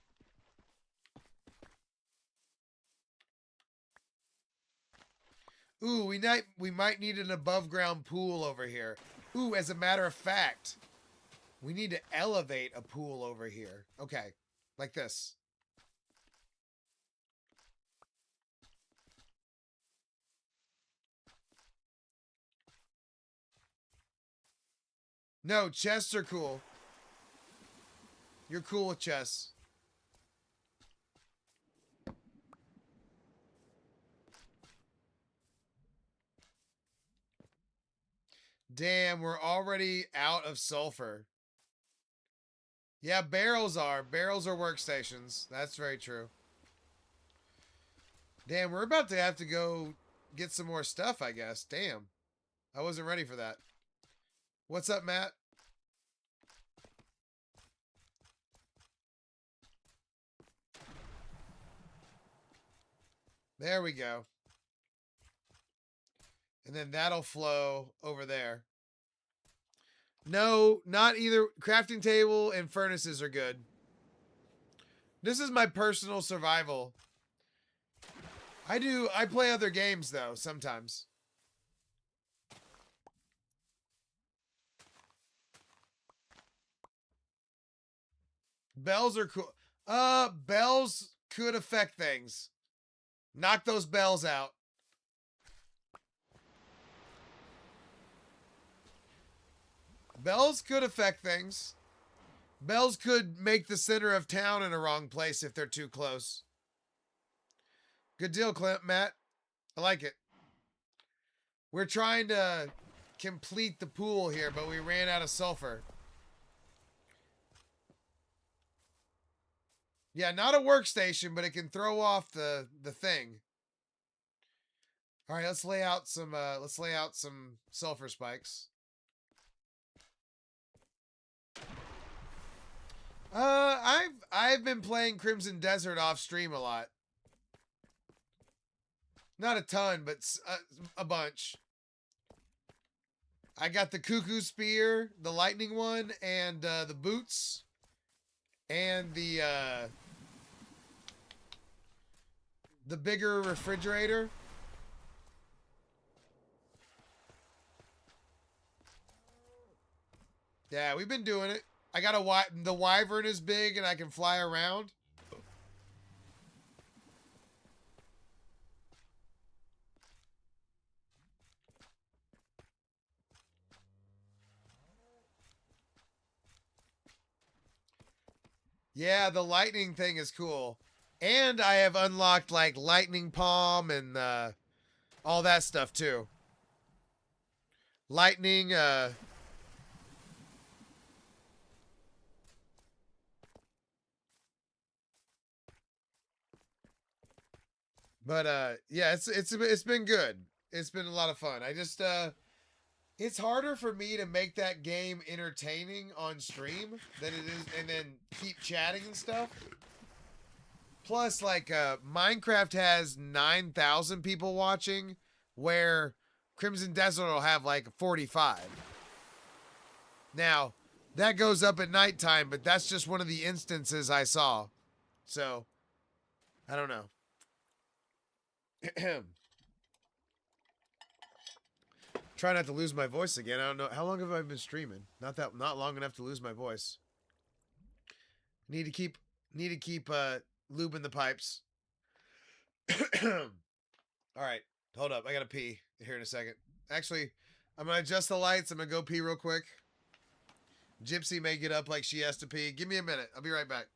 Ooh, we might need an above ground pool over here. Ooh, as a matter of fact, we need to elevate a pool over here. Okay, like this. No, chests are cool. You're cool with chests. Damn, we're already out of sulfur. Yeah, barrels are. Barrels are workstations. That's very true. Damn, we're about to have to go get some more stuff, I guess. Damn. I wasn't ready for that. What's up, Matt? There we go. And then that'll flow over there. No, not either. Crafting table and furnaces are good. This is my personal survival. I play other games though, sometimes. Bells are cool. Bells could affect things. Knock those bells out. Bells could affect things. Bells could make the center of town in a wrong place if they're too close. Good deal, Clint, Matt. I like it. We're trying to complete the pool here, but we ran out of sulfur. Yeah, not a workstation, but it can throw off the thing. All right, let's lay out some sulfur spikes. I've been playing Crimson Desert off stream a lot. Not a ton, but a bunch. I got the Cuckoo Spear, the Lightning one, and the boots, and the bigger refrigerator. Yeah, we've been doing it. I got the Wyvern is big and I can fly around. Yeah, the lightning thing is cool. And I have unlocked like lightning palm and all that stuff too. Lightning but yeah, it's been good. It's been a lot of fun. I just it's harder for me to make that game entertaining on stream than it is and then keep chatting and stuff. Plus, like, Minecraft has 9,000 people watching, where Crimson Desert will have, like, 45. Now, that goes up at nighttime, but that's just one of the instances I saw. So, I don't know. Try not to lose my voice again. I don't know. How long have I been streaming? Not long enough to lose my voice. Need to keep lubing the pipes. All right. Hold up. I gotta pee here in a second. Actually, I'm gonna adjust the lights. I'm gonna go pee real quick. Gypsy may get up like she has to pee. Give me a minute. I'll be right back.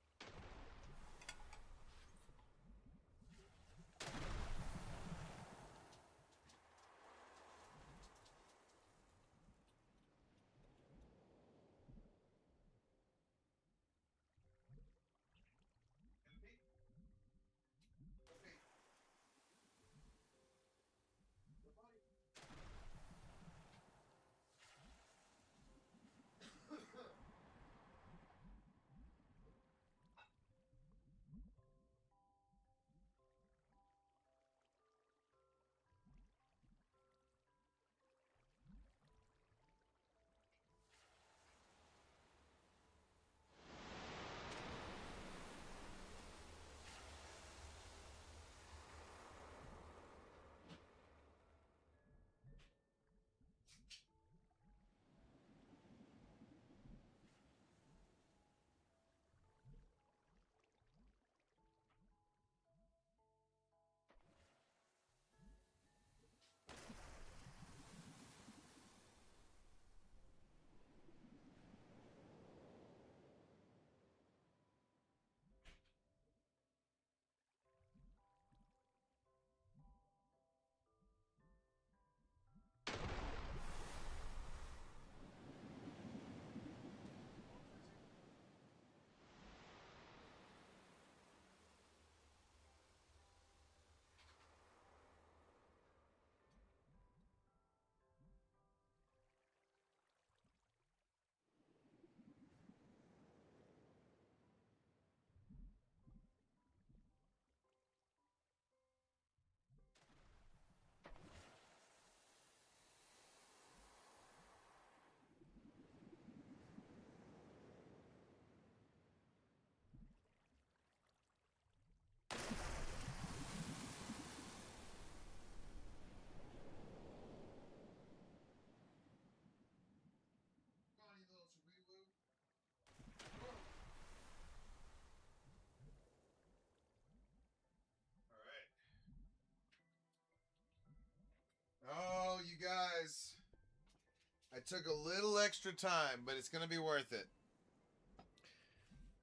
took a little extra time, but it's going to be worth it.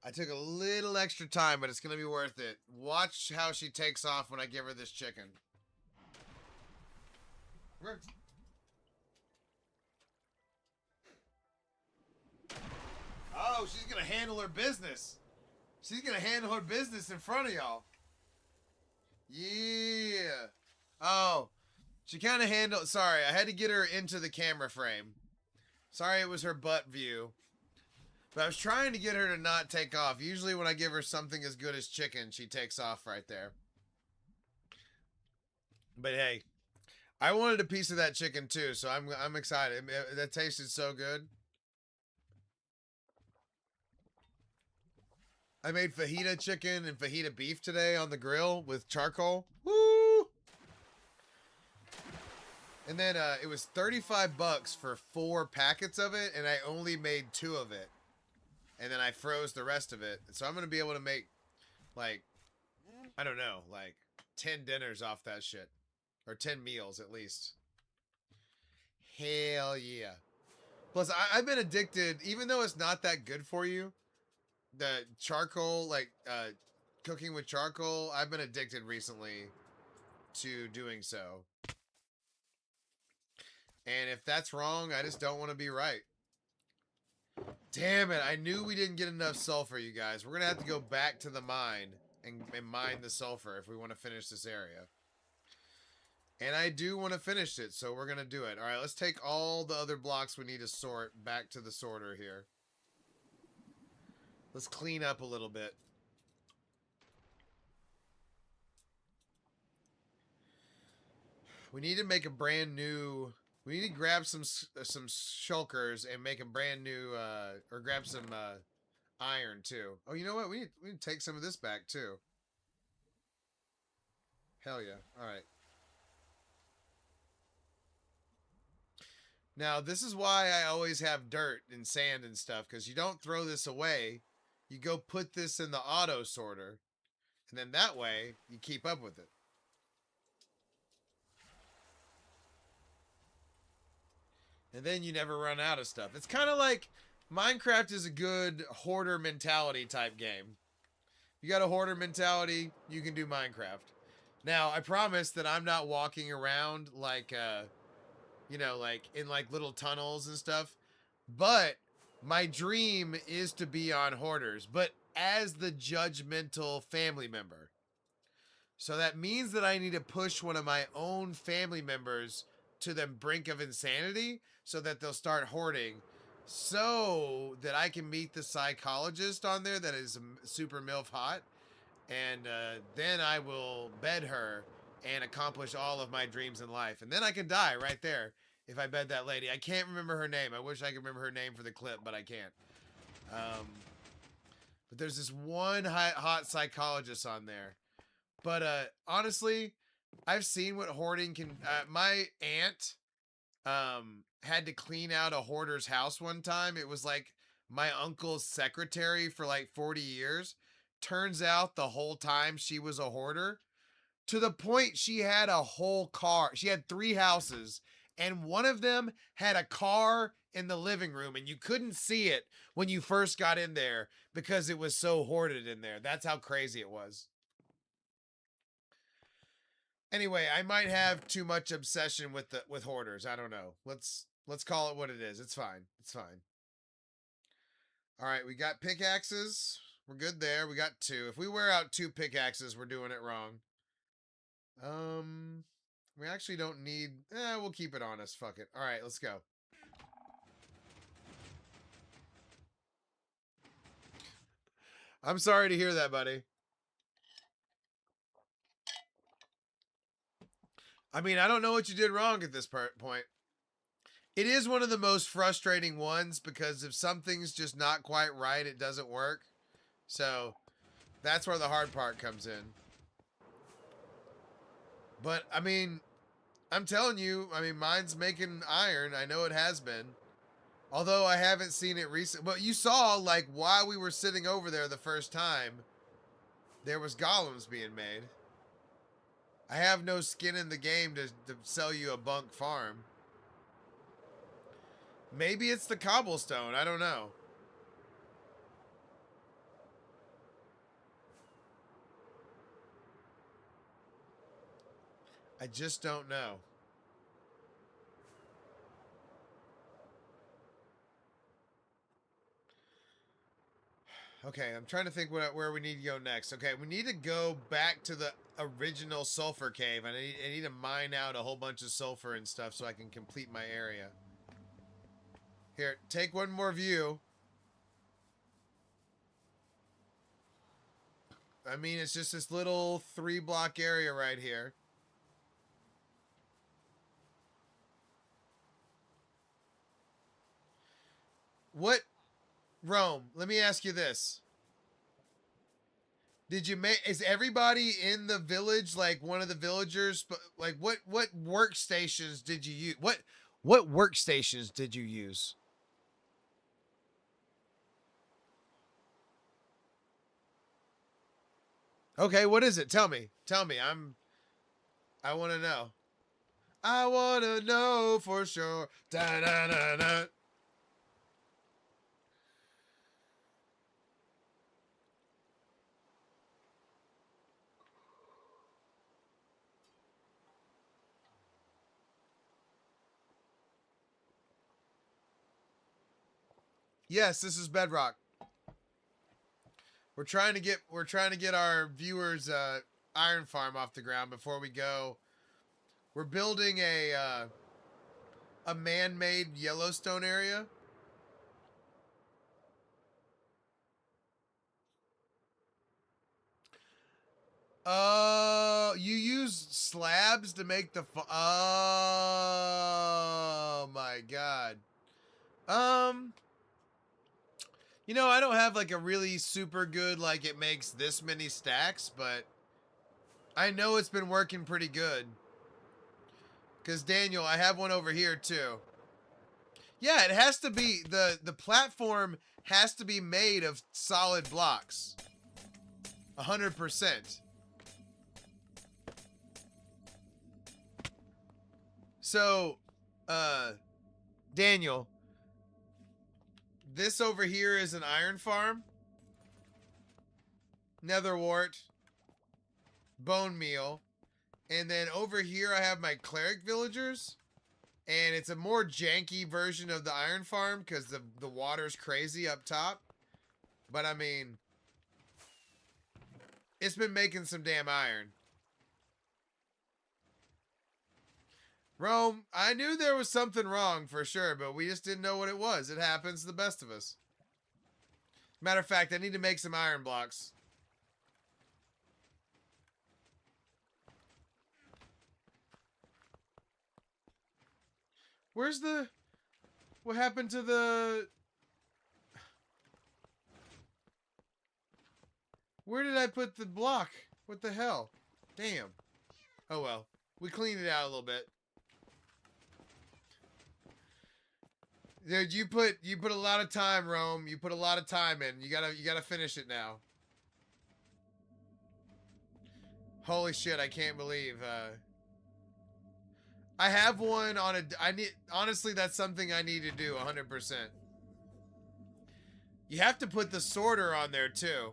I took a little extra time, but it's going to be worth it. Watch how she takes off when I give her this chicken. Oh, she's going to handle her business. She's going to handle her business in front of y'all. Yeah. Oh, she kind of handled... Sorry, I had to get her into the camera frame. Sorry it was her butt view. But I was trying to get her to not take off. Usually when I give her something as good as chicken, she takes off right there. But hey, I wanted a piece of that chicken too, so I'm excited. That tasted so good. I made fajita chicken and fajita beef today on the grill with charcoal. Woo! And then it was $35 for 4 packets of it, and I only made 2 of it. And then I froze the rest of it. So I'm going to be able to make, like, I don't know, like 10 dinners off that shit. Or 10 meals at least. Hell yeah. Plus, I've been addicted, even though it's not that good for you. The charcoal, like, cooking with charcoal, I've been addicted recently to doing so. And if that's wrong, I just don't want to be right. Damn it, I knew we didn't get enough sulfur, you guys. We're going to have to go back to the mine and mine the sulfur if we want to finish this area. And I do want to finish it, so we're going to do it. All right, let's take all the other blocks we need to sort back to the sorter here. Let's clean up a little bit. We need to make a brand new... We need to grab some shulkers and make a brand new... or grab some iron, too. Oh, you know what? We need to take some of this back, too. Hell yeah. All right. Now, this is why I always have dirt and sand and stuff, because you don't throw this away. You go put this in the auto sorter, and then that way, you keep up with it. And then you never run out of stuff. It's kind of like Minecraft is a good hoarder mentality type game. You got a hoarder mentality, you can do Minecraft. Now, I promise that I'm not walking around like, you know, like in like little tunnels and stuff. But my dream is to be on Hoarders, but as the judgmental family member. So that means that I need to push one of my own family members to the brink of insanity so that they'll start hoarding, so that I can meet the psychologist on there that is super MILF hot, and then I will bed her and accomplish all of my dreams in life. And then I can die right there if I bed that lady. I can't remember her name. I wish I could remember her name for the clip, but I can't. But there's this one hot psychologist on there. But honestly, I've seen what hoarding can... my aunt had to clean out a hoarder's house one time. It was like my uncle's secretary for like 40 years. Turns out the whole time she was a hoarder. To the point she had a whole car. She had 3 houses. And one of them had a car in the living room. And you couldn't see it when you first got in there because it was so hoarded in there. That's how crazy it was. Anyway, I might have too much obsession with hoarders. I don't know. Let's call it what it is. It's fine. It's fine. All right, we got pickaxes. We're good there. We got 2. If we wear out 2 pickaxes, we're doing it wrong. We actually don't need... we'll keep it honest. Fuck it. All right, let's go. I'm sorry to hear that, buddy. I mean, I don't know what you did wrong at this point. It is one of the most frustrating ones because if something's just not quite right, it doesn't work. So that's where the hard part comes in. But, I mean, I'm telling you, I mean, mine's making iron. I know it has been. Although I haven't seen it recently. But you saw, like, while we were sitting over there the first time, there was golems being made. I have no skin in the game to sell you a bunk farm. Maybe it's the cobblestone. I don't know. I just don't know. Okay, I'm trying to think where we need to go next. Okay, we need to go back to the original sulfur cave. And I need to mine out a whole bunch of sulfur and stuff so I can complete my area. Here, take one more view. I mean, it's just this little 3-block area right here. What, Rome, let me ask you this. Did you make, is everybody in the village like one of the villagers? Like what workstations did you use? What workstations did you use? Okay, what is it? Tell me. Tell me. I want to know. I want to know for sure. Da da da da. Yes, this is Bedrock. We're trying to get our viewers iron farm off the ground before we go. We're building a man-made Yellowstone area. You use slabs to make the oh my god. You know, I don't have like a really super good like it makes this many stacks, but I know it's been working pretty good. Cause Daniel, I have one over here too. Yeah, it has to be the platform has to be made of solid blocks. 100%. So, Daniel, this over here is an iron farm, nether wart, bone meal, and then over here I have my cleric villagers, and it's a more janky version of the iron farm because the water's crazy up top. But I mean, it's been making some damn iron. Rome, I knew there was something wrong for sure, but we just didn't know what it was. It happens to the best of us. Matter of fact, I need to make some iron blocks. Where's the... What happened to the... Where did I put the block? What the hell? Damn. Oh well. We cleaned it out a little bit. Dude, you put a lot of time, Rome. You put a lot of time in. You gotta finish it now. Holy shit! I can't believe. I have one on a. I need honestly. That's something I need to do 100%. You have to put the sorter on there too.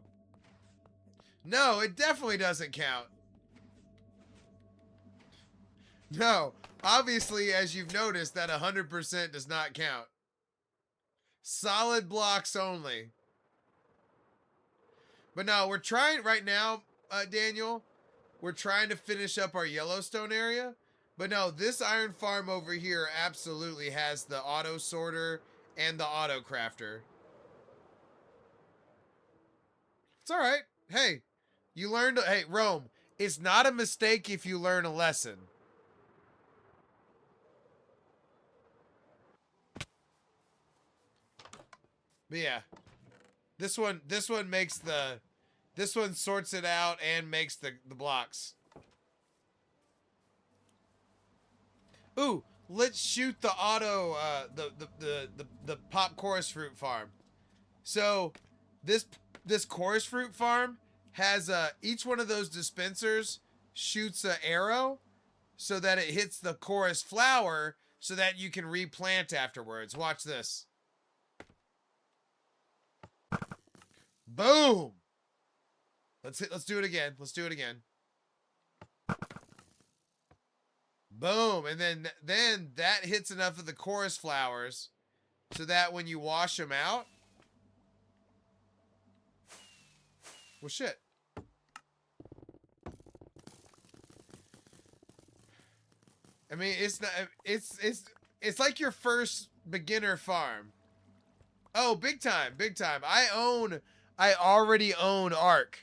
No, it definitely doesn't count. No, obviously, as you've noticed, that 100% does not count. Solid blocks only. But no, we're trying right now, Daniel. We're trying to finish up our Yellowstone area. But no, this iron farm over here absolutely has the auto sorter and the auto crafter. It's all right. Hey, you learned. Hey, Rome, it's not a mistake if you learn a lesson. But yeah, this one makes this one sorts it out and makes the blocks. Ooh, let's shoot the auto the pop chorus fruit farm. So this chorus fruit farm has each one of those dispensers shoots an arrow so that it hits the chorus flower so that you can replant afterwards. Watch this. Boom. Let's do it again. Let's do it again. Boom. And then that hits enough of the chorus flowers so that when you wash them out. Well, shit. I mean, it's not. It's like your first beginner farm. Oh, big time, big time. I already own Ark.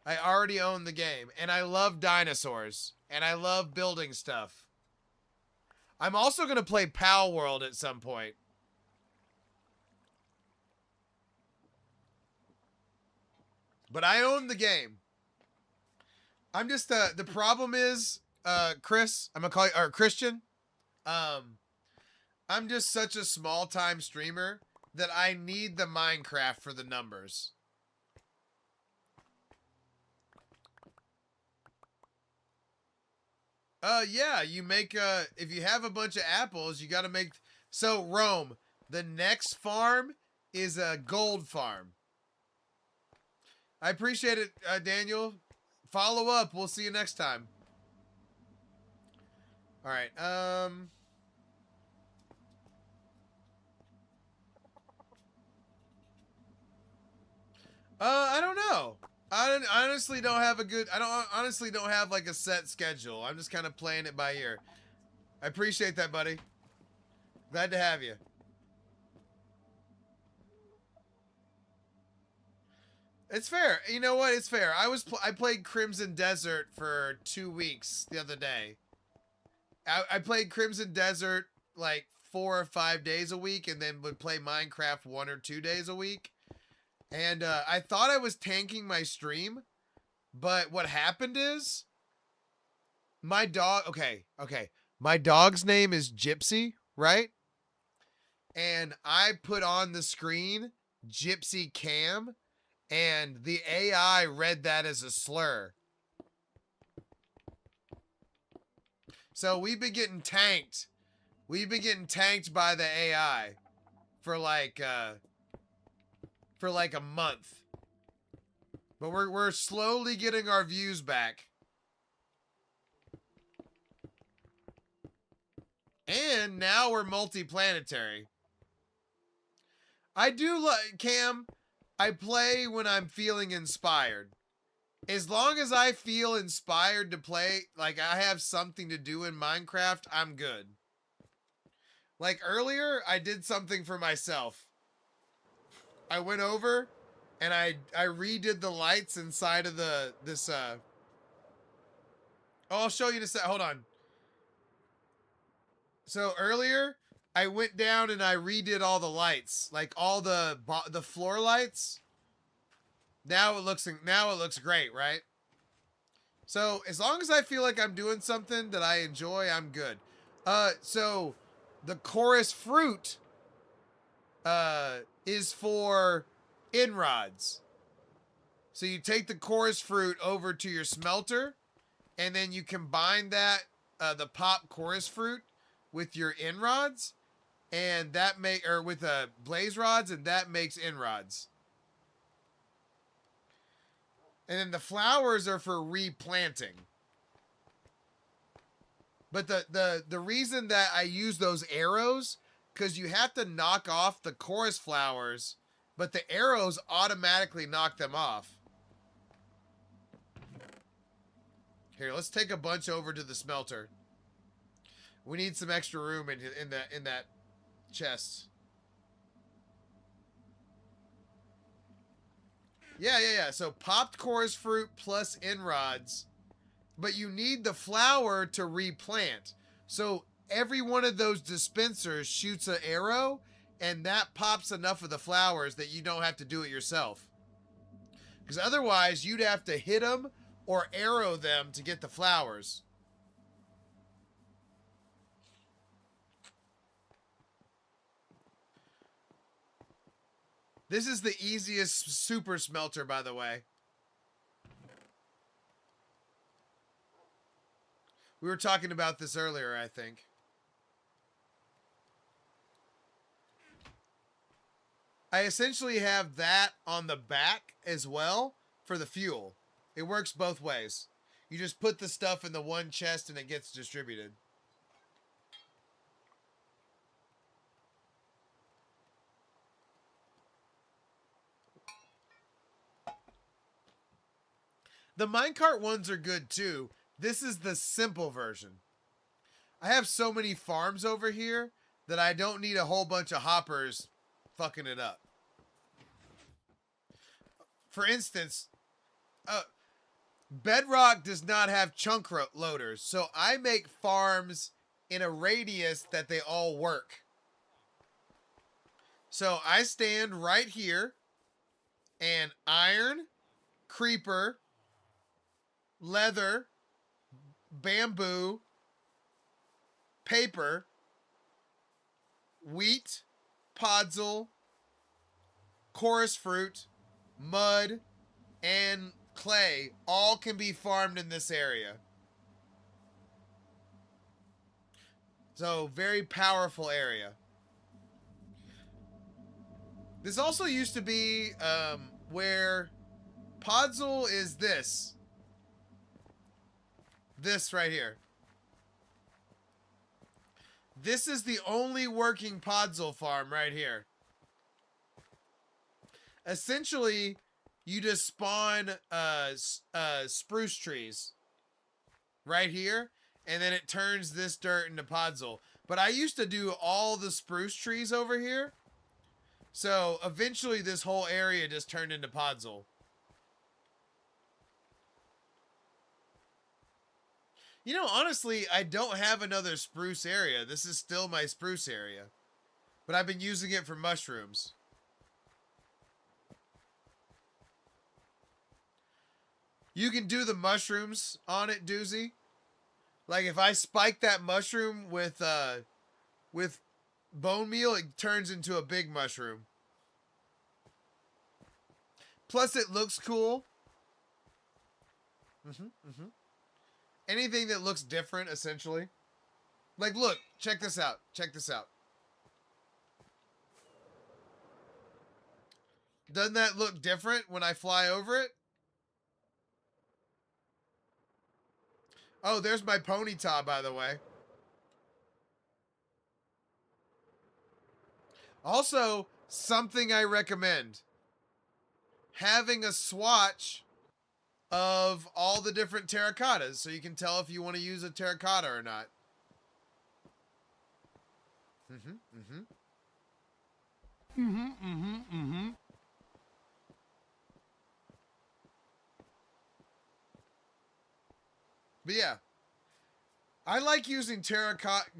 I already own the game, and I love dinosaurs, and I love building stuff. I'm also gonna play Pal World at some point. But I own the game. I'm just the problem is Chris, I'm gonna call you or Christian. I'm just such a small time streamer that I need the Minecraft for the numbers. Yeah, you make if you have a bunch of apples, you got to make. So Rome, the next farm is a gold farm. I appreciate it, Daniel. Follow up. We'll see you next time. All right. I don't know. I honestly don't have a good. I don't honestly don't have like a set schedule. I'm just kind of playing it by ear. I appreciate that, buddy. Glad to have you. It's fair. You know what? It's fair. I played Crimson Desert for 2 weeks the other day. I played Crimson Desert like 4 or 5 days a week, and then would play Minecraft 1 or 2 days a week. And I thought I was tanking my stream, but what happened is my dog. Okay. My dog's name is Gypsy, right? And I put on the screen Gypsy Cam, and the AI read that as a slur. So we've been getting tanked. We've been getting tanked by the AI for like a month. But we're slowly getting our views back. And now we're multiplanetary. I do like Cam. I play when I'm feeling inspired. As long as I feel inspired to play, like I have something to do in Minecraft, I'm good. Like earlier, I did something for myself. I went over and I redid the lights inside of this oh, I'll show you this. Hold on. So earlier, I went down and I redid all the lights, like all the floor lights. Now it looks great, right? So as long as I feel like I'm doing something that I enjoy, I'm good. So the chorus fruit is for inrods. So you take the chorus fruit over to your smelter, and then you combine that the pop chorus fruit with your inrods, and that with blaze rods, and that makes inrods. And then the flowers are for replanting. But the reason that I use those arrows, because you have to knock off the chorus flowers, but the arrows automatically knock them off. Here, let's take a bunch over to the smelter. We need some extra room in that chest. Yeah. So popped chorus fruit plus inrods, but you need the flower to replant. So every one of those dispensers shoots an arrow, and that pops enough of the flowers that you don't have to do it yourself. Because otherwise, you'd have to hit them or arrow them to get the flowers. This is the easiest super smelter, by the way. We were talking about this earlier, I think. I essentially have that on the back as well for the fuel. It works both ways. You just put the stuff in the one chest and it gets distributed. The minecart ones are good too. This is the simple version. I have so many farms over here that I don't need a whole bunch of hoppers fucking it up. For instance, Bedrock does not have chunk loaders, so I make farms in a radius that they all work. So I stand right here and iron, creeper, leather, bamboo, paper, wheat, podzol, chorus fruit, mud, and clay all can be farmed in this area. So, very powerful area. This also used to be where podzol is this. This right here. This is the only working podzol farm right here. Essentially, you just spawn spruce trees right here, and then it turns this dirt into podzol. But I used to do all the spruce trees over here, so eventually this whole area just turned into podzol. You know, honestly, I don't have another spruce area. This is still my spruce area. But I've been using it for mushrooms. You can do the mushrooms on it, Doozy. Like if I spike that mushroom with bone meal, it turns into a big mushroom. Plus it looks cool. Anything that looks different, essentially. Like, look, check this out. Check this out. Doesn't that look different when I fly over it? Oh, there's my ponyta, by the way. Also, something I recommend. Having a swatch of all the different terracottas so you can tell if you want to use a terracotta or not. But yeah, I like using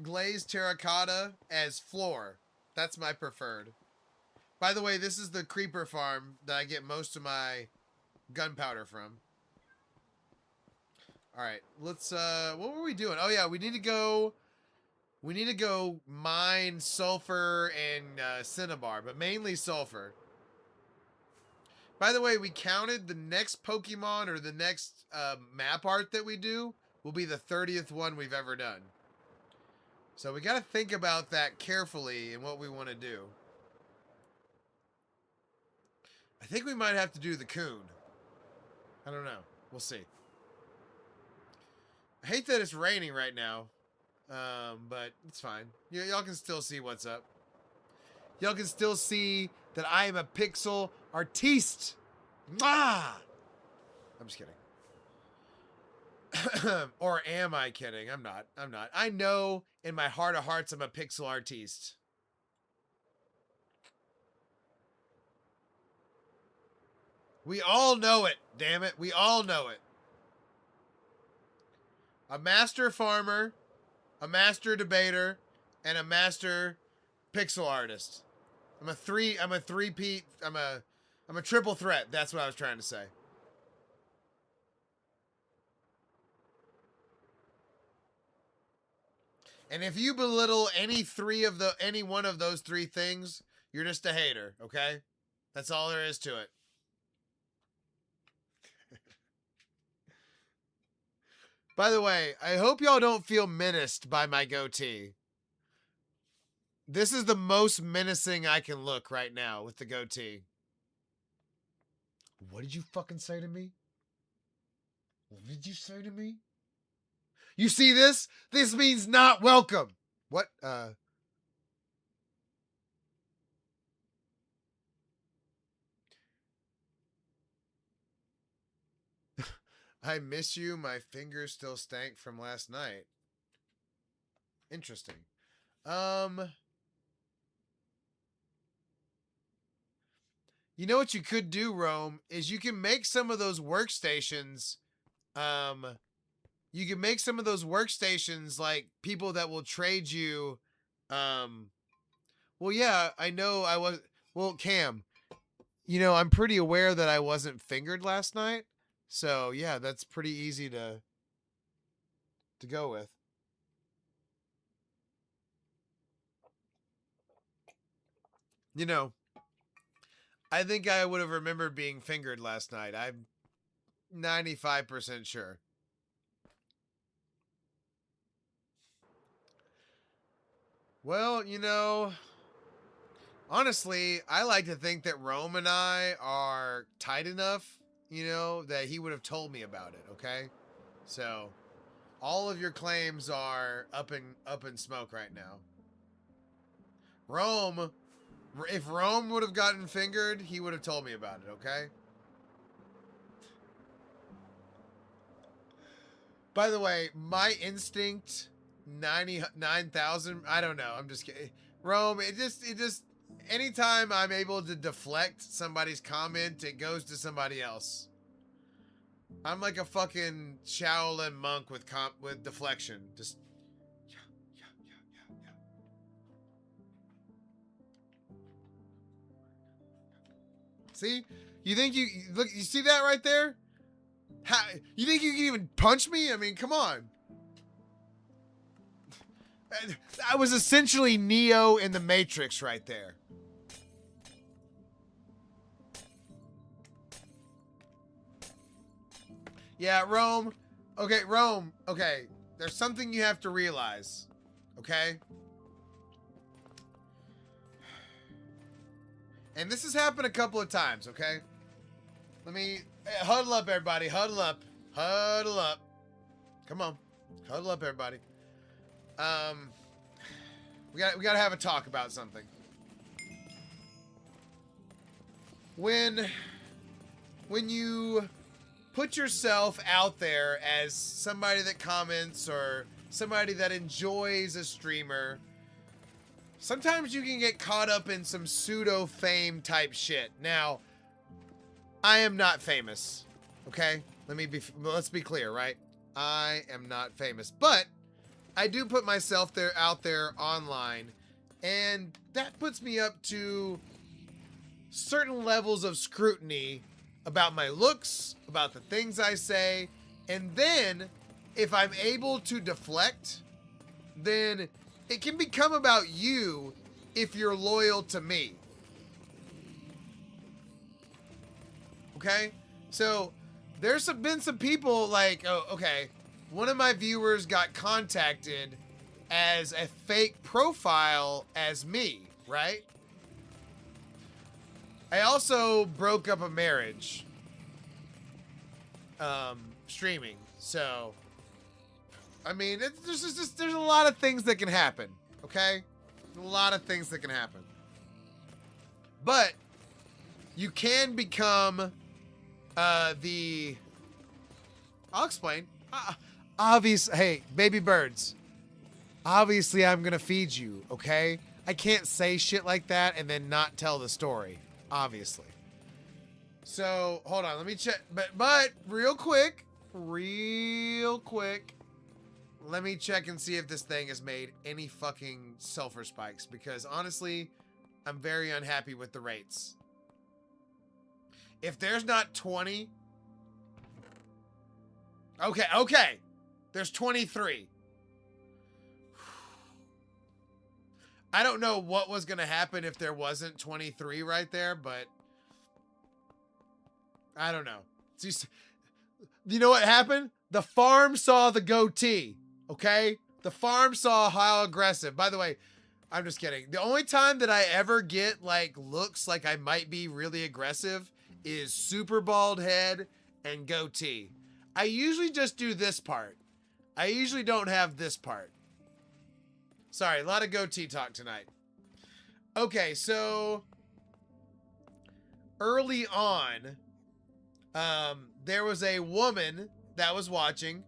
glazed terracotta as floor. That's my preferred. By the way, this is the creeper farm that I get most of my gunpowder from. All right, let's what were we doing? Oh yeah, we need to go mine sulfur and cinnabar, but mainly sulfur. By the way, we counted the next Pokemon or the next map art that we do will be the 30th one we've ever done. So we got to think about that carefully and what we want to do. I think we might have to do the coon. I don't know. We'll see. I hate that it's raining right now, but it's fine. Y'all can still see what's up. Y'all can still see that I am a pixel artiste. Mwah! I'm just kidding. Or am I kidding? I'm not. I know in my heart of hearts I'm a pixel artiste. We all know it, damn it. We all know it. A master farmer, a master debater, and a master pixel artist. I'm a triple threat. That's what I was trying to say. And if you belittle any one of those three things, you're just a hater, okay? That's all there is to it. By the way, I hope y'all don't feel menaced by my goatee. This is the most menacing I can look right now with the goatee. What did you fucking say to me? What did you say to me? You see this? This means not welcome. What? I miss you. My fingers still stank from last night. Interesting. You know what you could do, Rome, is you can make some of those workstations, you can make some of those workstations like people that will trade you, well, yeah, I know I was, well, Cam, you know, I'm pretty aware that I wasn't fingered last night. So, yeah, that's pretty easy to go with. You know, I think I would have remembered being fingered last night. I'm 95% sure. Well, you know, honestly, I like to think that Rome and I are tight enough, you know, that he would have told me about it, okay? So, all of your claims are up in smoke right now. Rome, if Rome would have gotten fingered, he would have told me about it, okay? By the way, my instinct 99,000, I don't know. I'm just kidding. Rome, it just anytime I'm able to deflect somebody's comment, it goes to somebody else. I'm like a fucking Shaolin monk with deflection. Just see? You think you look you see that right there? How, you think you can even punch me? I mean, come on. I was essentially Neo in the Matrix right there. Yeah, Rome. Okay, Rome. Okay, there's something you have to realize. Okay? And this has happened a couple of times, okay? Let me huddle up, everybody. Huddle up. Huddle up. Come on. Huddle up, everybody. We got to have a talk about something. When you put yourself out there as somebody that comments or somebody that enjoys a streamer, sometimes you can get caught up in some pseudo fame type shit. Now, I am not famous. Okay? Let's be clear, right? I am not famous, but I do put myself out there online, and that puts me up to certain levels of scrutiny about my looks, about the things I say, and then if I'm able to deflect, then it can become about you if you're loyal to me. Okay? So there's been some people like, oh, okay, one of my viewers got contacted as a fake profile as me, right? I also broke up a marriage streaming. So, I mean, there's a lot of things that can happen, okay? A lot of things that can happen. But you can become the... I'll explain. Hey, baby birds. Obviously, I'm going to feed you, okay? I can't say shit like that and then not tell the story, obviously. So, hold on, let me check. But real quick, let me check and see if this thing has made any fucking sulfur spikes, because honestly, I'm very unhappy with the rates. If there's not 20... Okay. There's 23. I don't know what was going to happen if there wasn't 23 right there, but I don't know. You know what happened? The farm saw the goatee, okay? The farm saw how aggressive. By the way, I'm just kidding. The only time that I ever get like looks like I might be really aggressive is super bald head and goatee. I usually just do this part. I usually don't have this part. Sorry, a lot of goatee talk tonight. Okay, so early on, there was a woman that was watching.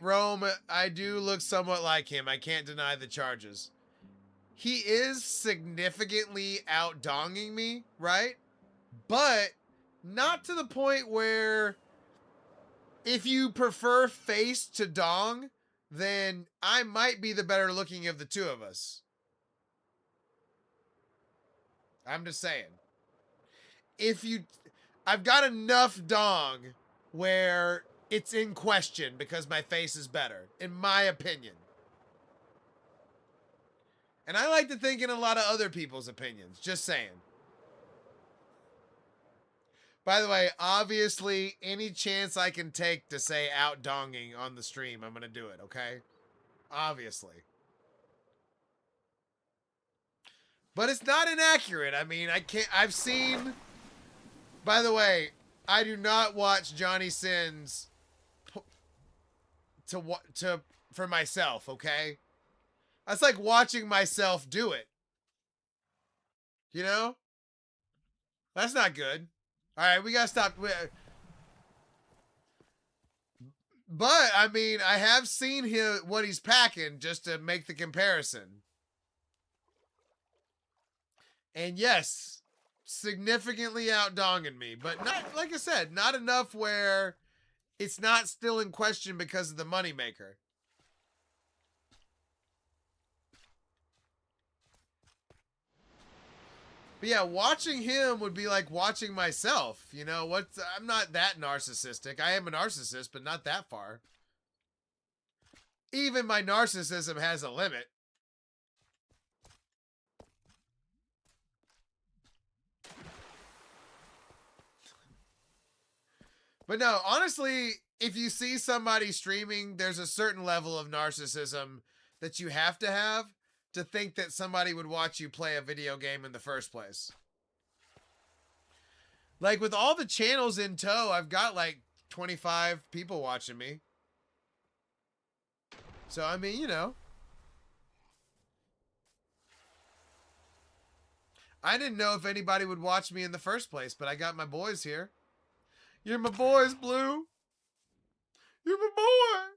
Rome, I do look somewhat like him. I can't deny the charges. He is significantly out-donging me, right? But not to the point where if you prefer face to dong, then I might be the better looking of the two of us. I'm just saying. I've got enough dong where it's in question because my face is better, in my opinion. And I like to think in a lot of other people's opinions, just saying. By the way, obviously, any chance I can take to say out donging on the stream, I'm going to do it, okay? Obviously. But it's not inaccurate. I mean, I've seen... By the way, I do not watch Johnny Sins for myself, okay? That's like watching myself do it. You know? That's not good. All right, we gotta stop. But I mean, I have seen what he's packing just to make the comparison. And yes, significantly out-donging me, but not, like I said, not enough where it's not still in question because of the moneymaker. But yeah, watching him would be like watching myself. You know, I'm not that narcissistic. I am a narcissist, but not that far. Even my narcissism has a limit. But no, honestly, if you see somebody streaming, there's a certain level of narcissism that you have to think that somebody would watch you play a video game in the first place. Like with all the channels in tow, I've got like 25 people watching me. So, I mean, you know. I didn't know if anybody would watch me in the first place, but I got my boys here. You're my boys, Blue. You're my boy.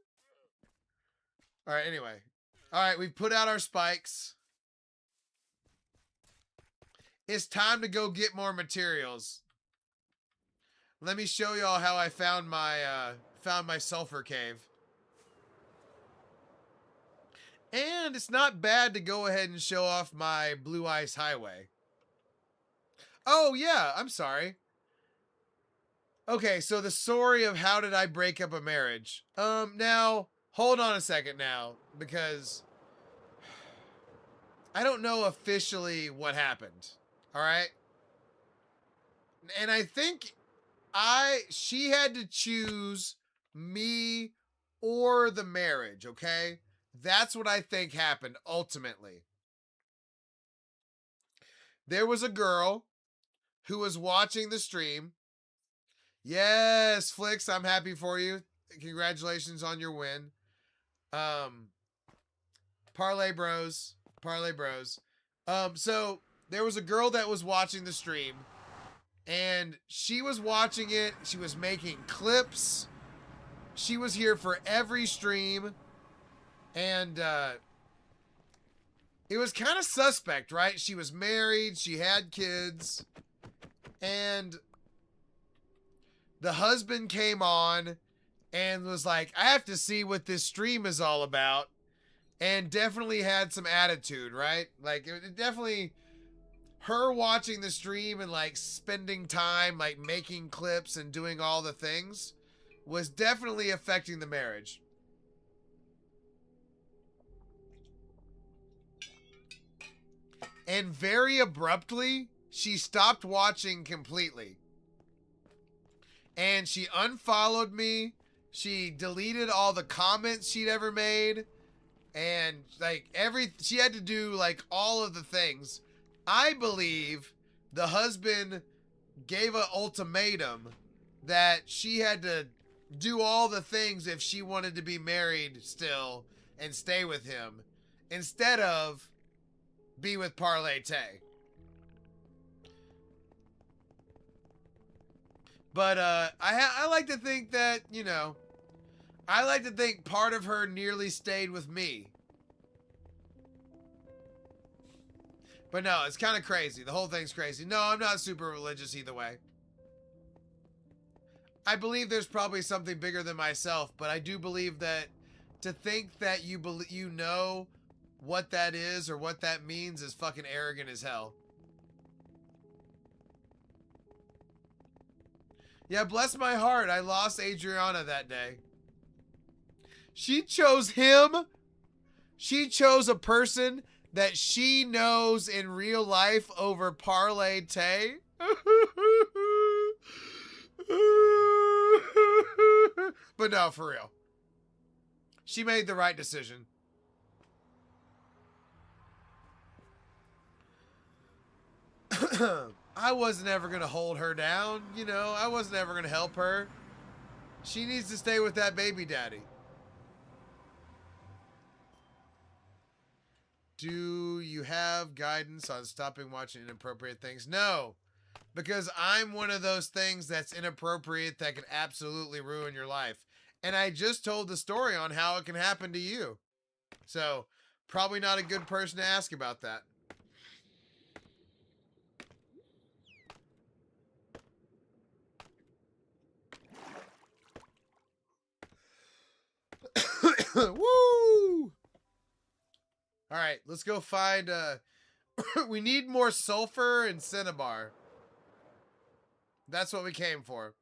All right, anyway. All right, we've put out our spikes. It's time to go get more materials. Let me show y'all how I found my sulfur cave. And it's not bad to go ahead and show off my Blue Ice Highway. Oh, yeah, I'm sorry. Okay, so the story of how did I break up a marriage. Now, hold on a second now, because I don't know officially what happened. All right? And I think she had to choose me or the marriage, okay? That's what I think happened ultimately. There was a girl who was watching the stream. Yes, Flix, I'm happy for you. Congratulations on your win. Parlay bros. Parlay bros. So there was a girl that was watching the stream, and she was watching it. She was making clips. She was here for every stream. And it was kind of suspect, right? She was married. She had kids. And the husband came on and was like, I have to see what this stream is all about. And definitely had some attitude, right? Like, it definitely, her watching the stream and like spending time, like making clips and doing all the things was definitely affecting the marriage. And very abruptly, she stopped watching completely. And she unfollowed me. She deleted all the comments she'd ever made. And like she had to do like all of the things. I believe the husband gave an ultimatum that she had to do all the things if she wanted to be married still and stay with him instead of be with ParlayTayy. But I like to think that, you know, I like to think part of her nearly stayed with me. But no, it's kind of crazy. The whole thing's crazy. No, I'm not super religious either way. I believe there's probably something bigger than myself, but I do believe that to think that you know what that is or what that means is fucking arrogant as hell. Yeah, bless my heart. I lost Adriana that day. She chose him. She chose a person that she knows in real life over ParlayTayy. But no, for real. She made the right decision. I wasn't ever going to hold her down, you know. I wasn't ever going to help her. She needs to stay with that baby daddy. Do you have guidance on stopping watching inappropriate things? No, because I'm one of those things that's inappropriate that can absolutely ruin your life. And I just told the story on how it can happen to you. So, probably not a good person to ask about that. Woo! All right, let's go find we need more sulfur and cinnabar. That's what we came for.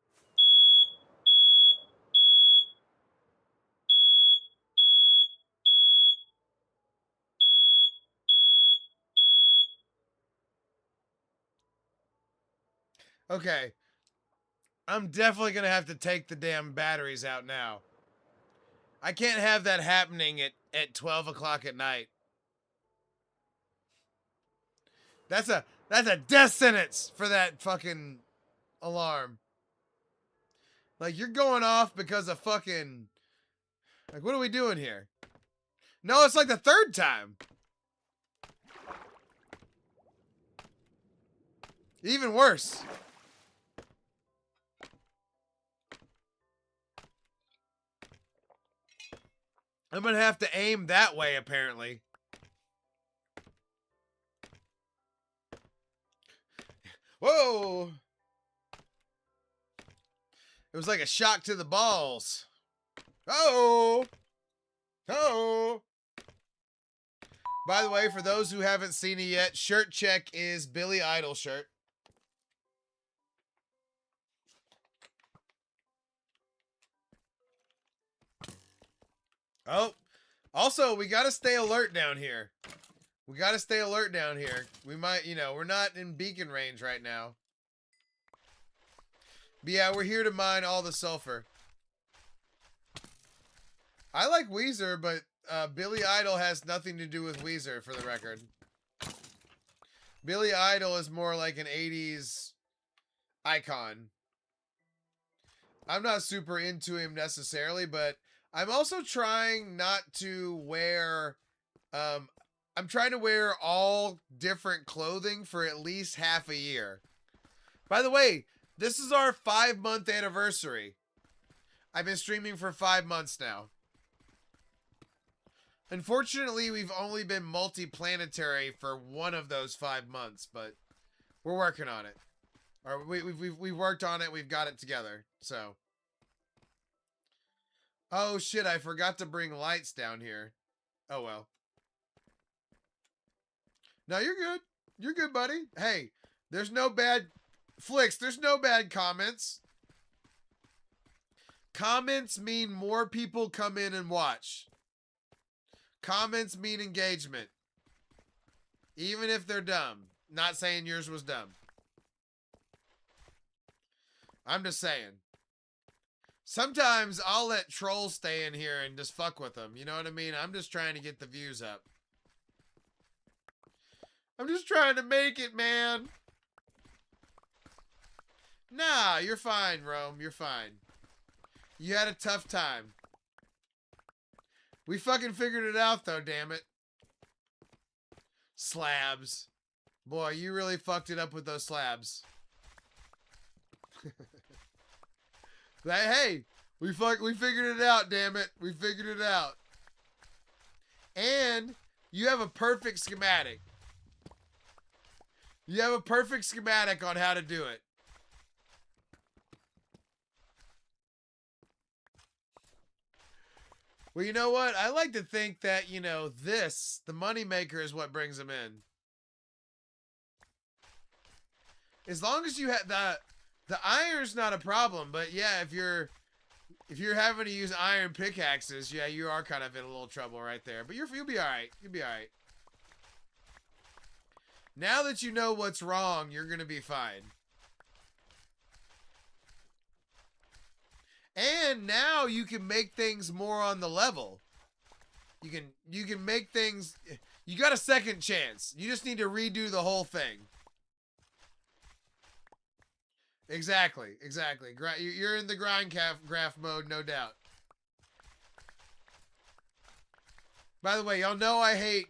Okay. I'm definitely going to have to take the damn batteries out now. I can't have that happening at 12 o'clock at night. That's a death sentence for that fucking alarm. Like, you're going off because of fucking... Like, what are we doing here? No, it's like the third time. Even worse. I'm gonna have to aim that way, apparently. Whoa! It was like a shock to the balls. Oh! Oh! By the way, for those who haven't seen it yet, Shirt Check is Billy Idol shirt. Oh, also, we got to stay alert down here. We got to stay alert down here. We might, you know, we're not in beacon range right now. But yeah, we're here to mine all the sulfur. I like Weezer, but Billy Idol has nothing to do with Weezer, for the record. Billy Idol is more like an 80s icon. I'm not super into him necessarily, but I'm also trying not to wear... I'm trying to wear all different clothing for at least half a year. By the way, this is our 5-month anniversary. I've been streaming for 5 months now. Unfortunately, we've only been multi-planetary for one of those 5 months, but we're working on it. Or we've worked on it. We've got it together. So. Oh shit! I forgot to bring lights down here. Oh well. No, you're good. You're good, buddy. Hey, there's no bad flicks. There's no bad comments. Comments mean more people come in and watch. Comments mean engagement. Even if they're dumb. Not saying yours was dumb. I'm just saying. Sometimes I'll let trolls stay in here and just fuck with them. You know what I mean? I'm just trying to get the views up. I'm just trying to make it, man. Nah, you're fine, Rome. You're fine. You had a tough time. We fucking figured it out, though, damn it. Slabs. Boy, you really fucked it up with those slabs. Hey, we figured it out, damn it. We figured it out. And you have a perfect schematic. You have a perfect schematic on how to do it. Well, you know what? I like to think that, you know, this, the moneymaker, is what brings them in. As long as you have the iron's not a problem, but yeah, if you're having to use iron pickaxes, yeah, you are kind of in a little trouble right there. But you'll be all right. You'll be all right. Now that you know what's wrong, you're gonna be fine. And now you can make things more on the level. You can make things. You got a second chance. You just need to redo the whole thing. Exactly. You're in the grind graph mode, no doubt. By the way, y'all know I hate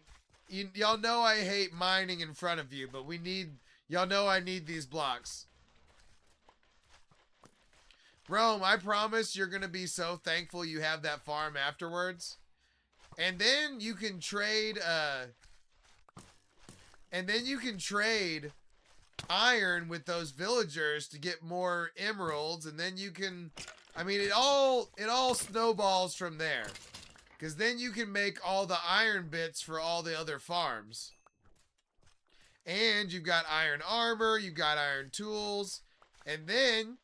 mining in front of you, but y'all know I need these blocks. Rome, I promise you're going to be so thankful you have that farm afterwards. And then you can trade, iron with those villagers to get more emeralds, and then you can, I mean, it all snowballs from there. Because then you can make all the iron bits for all the other farms. And you've got iron armor, you've got iron tools, and then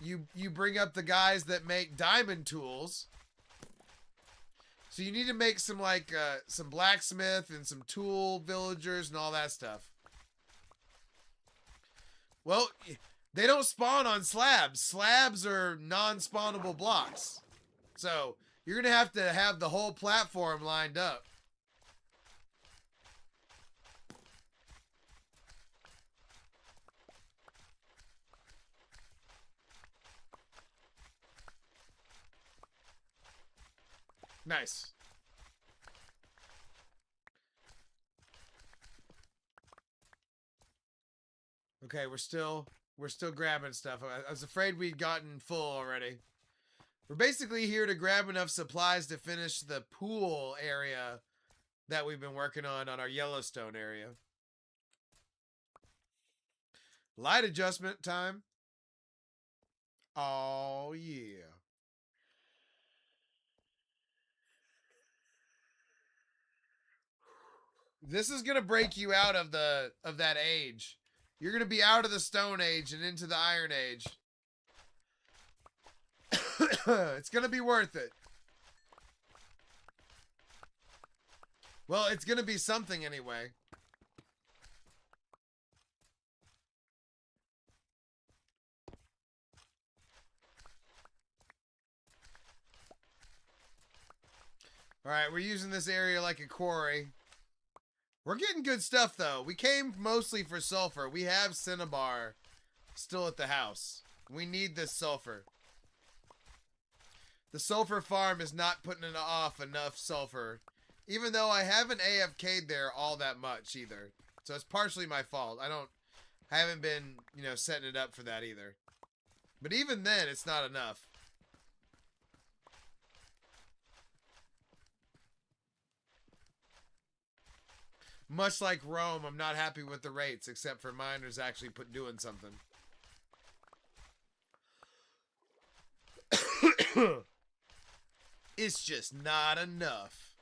you bring up the guys that make diamond tools. So you need to make some some blacksmith and some tool villagers and all that stuff. Well, they don't spawn on slabs. Slabs are non-spawnable blocks. So you're going to have the whole platform lined up. Nice. Okay, we're still grabbing stuff. I was afraid we'd gotten full already. We're basically here to grab enough supplies to finish the pool area that we've been working on our Yellowstone area. Light adjustment time. Oh, yeah. This is going to break you out of that age. You're going to be out of the Stone Age and into the Iron Age. It's going to be worth it. Well, it's going to be something anyway. Alright, we're using this area like a quarry. We're getting good stuff, though. We came mostly for sulfur. We have cinnabar still at the house. We need this sulfur. The sulfur farm is not putting off enough sulfur. Even though I haven't AFK'd there all that much, either. So it's partially my fault. I haven't been, setting it up for that, either. But even then, it's not enough. Much like Rome, I'm not happy with the rates, except for miners actually doing something. It's just not enough.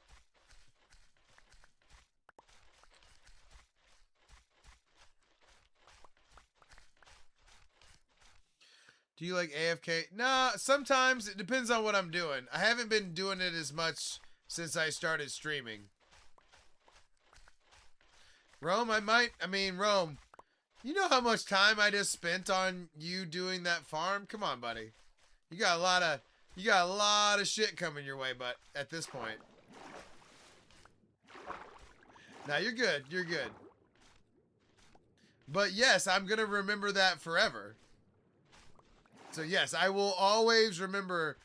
Do you like AFK? Nah, sometimes. It depends on what I'm doing. I haven't been doing it as much since I started streaming. Rome, Rome, you know how much time I just spent on you doing that farm? Come on, buddy. You got a lot of You got a lot of shit coming your way, but at this point. Now you're good. You're good. But yes, I'm going to remember that forever. So yes, I will always remember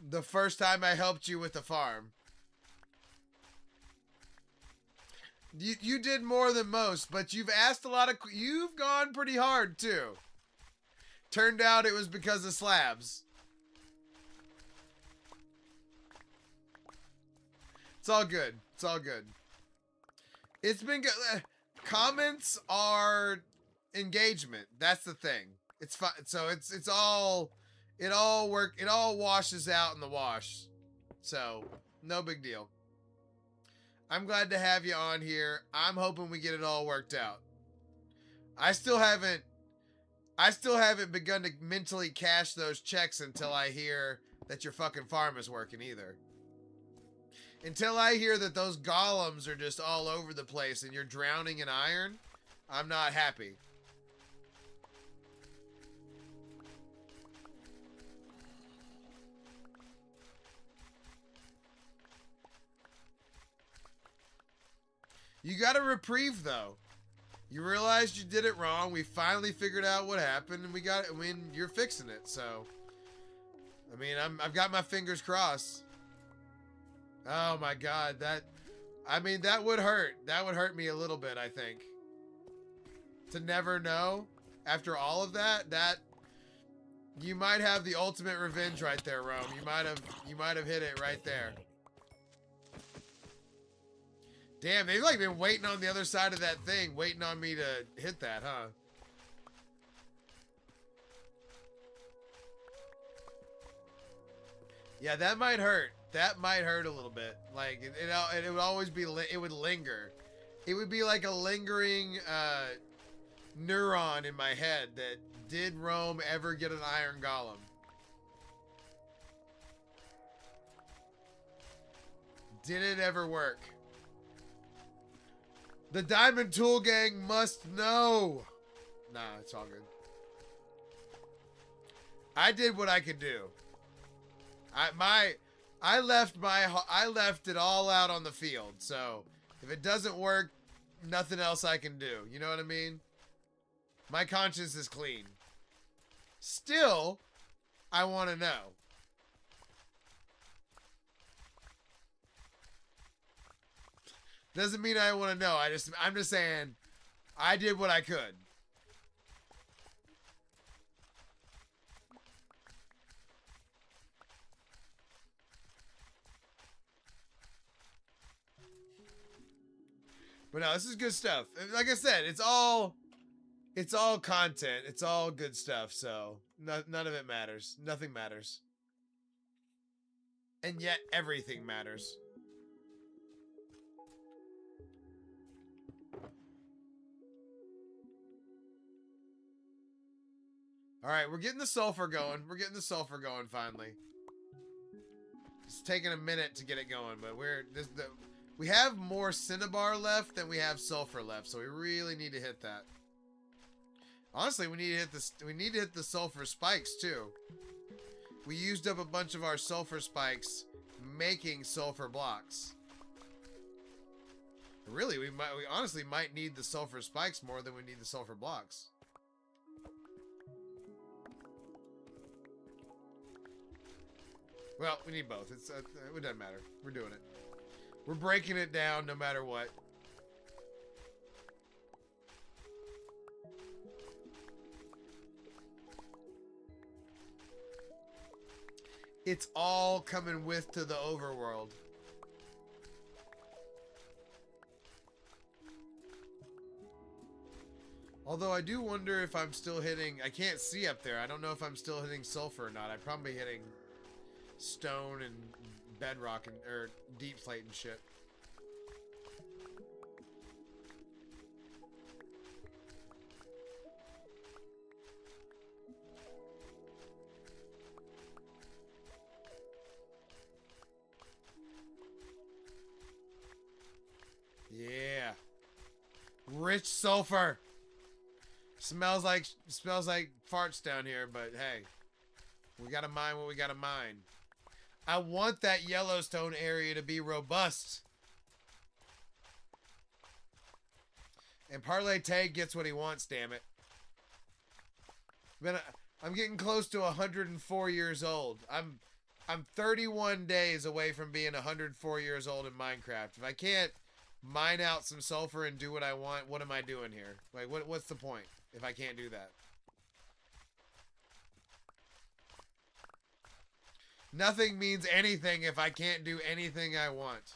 the first time I helped you with the farm. You did more than most, but you've asked a lot of... You've gone pretty hard, too. Turned out it was because of slabs. It's all good. It's all good. It's been good. Comments are engagement. That's the thing. It's fine. So it's all... It all washes out in the wash. So, no big deal. I'm glad to have you on here. I'm hoping we get it all worked out. I still haven't begun to mentally cash those checks until I hear that your fucking farm is working either. Until I hear that those golems are just all over the place and you're drowning in iron, I'm not happy. You got a reprieve, though. You realized you did it wrong. We finally figured out what happened, and we got it. I mean, you're fixing it, so. I mean, I've got my fingers crossed. Oh my God, that would hurt. That would hurt me a little bit, I think. To never know after all of that, you might have the ultimate revenge right there, Rome. You might have hit it right there. Damn, they've like been waiting on the other side of that thing, waiting on me to hit that, huh? Yeah, that might hurt. That might hurt a little bit. Like it would always be it would linger. It would be like a lingering neuron in my head that did Rome ever get an iron golem? Did it ever work? The Diamond Tool Gang must know. Nah, it's all good. I did what I could do. I left it all out on the field. So if it doesn't work, nothing else I can do. You know what I mean? My conscience is clean. Still, I want to know. Doesn't mean I want to know. I'm just saying I did what I could. But no, this is good stuff. Like I said, it's all content. It's all good stuff. So none of it matters. Nothing matters. And yet everything matters. All right, we're getting the sulfur going. We're getting the sulfur going finally. It's taking a minute to get it going, but we have more cinnabar left than we have sulfur left, so we really need to hit that. Honestly, we need to hit the sulfur spikes too. We used up a bunch of our sulfur spikes making sulfur blocks. Really, we honestly might need the sulfur spikes more than we need the sulfur blocks. Well, we need both. It doesn't matter. We're doing it. We're breaking it down no matter what. It's all coming with to the overworld. Although I do wonder if I'm still hitting... I can't see up there. I don't know if I'm still hitting sulfur or not. I'm probably hitting stone and bedrock or deep slate and shit. Yeah. Rich sulfur. Smells like farts down here, but hey. We gotta mine what we gotta mine. I want that Yellowstone area to be robust. And ParlayTayy gets what he wants, damn it. I'm getting close to 104 years old. I'm 31 days away from being 104 years old in Minecraft. If I can't mine out some sulfur and do what I want, what am I doing here? Like, what's the point if I can't do that? Nothing means anything if I can't do anything I want.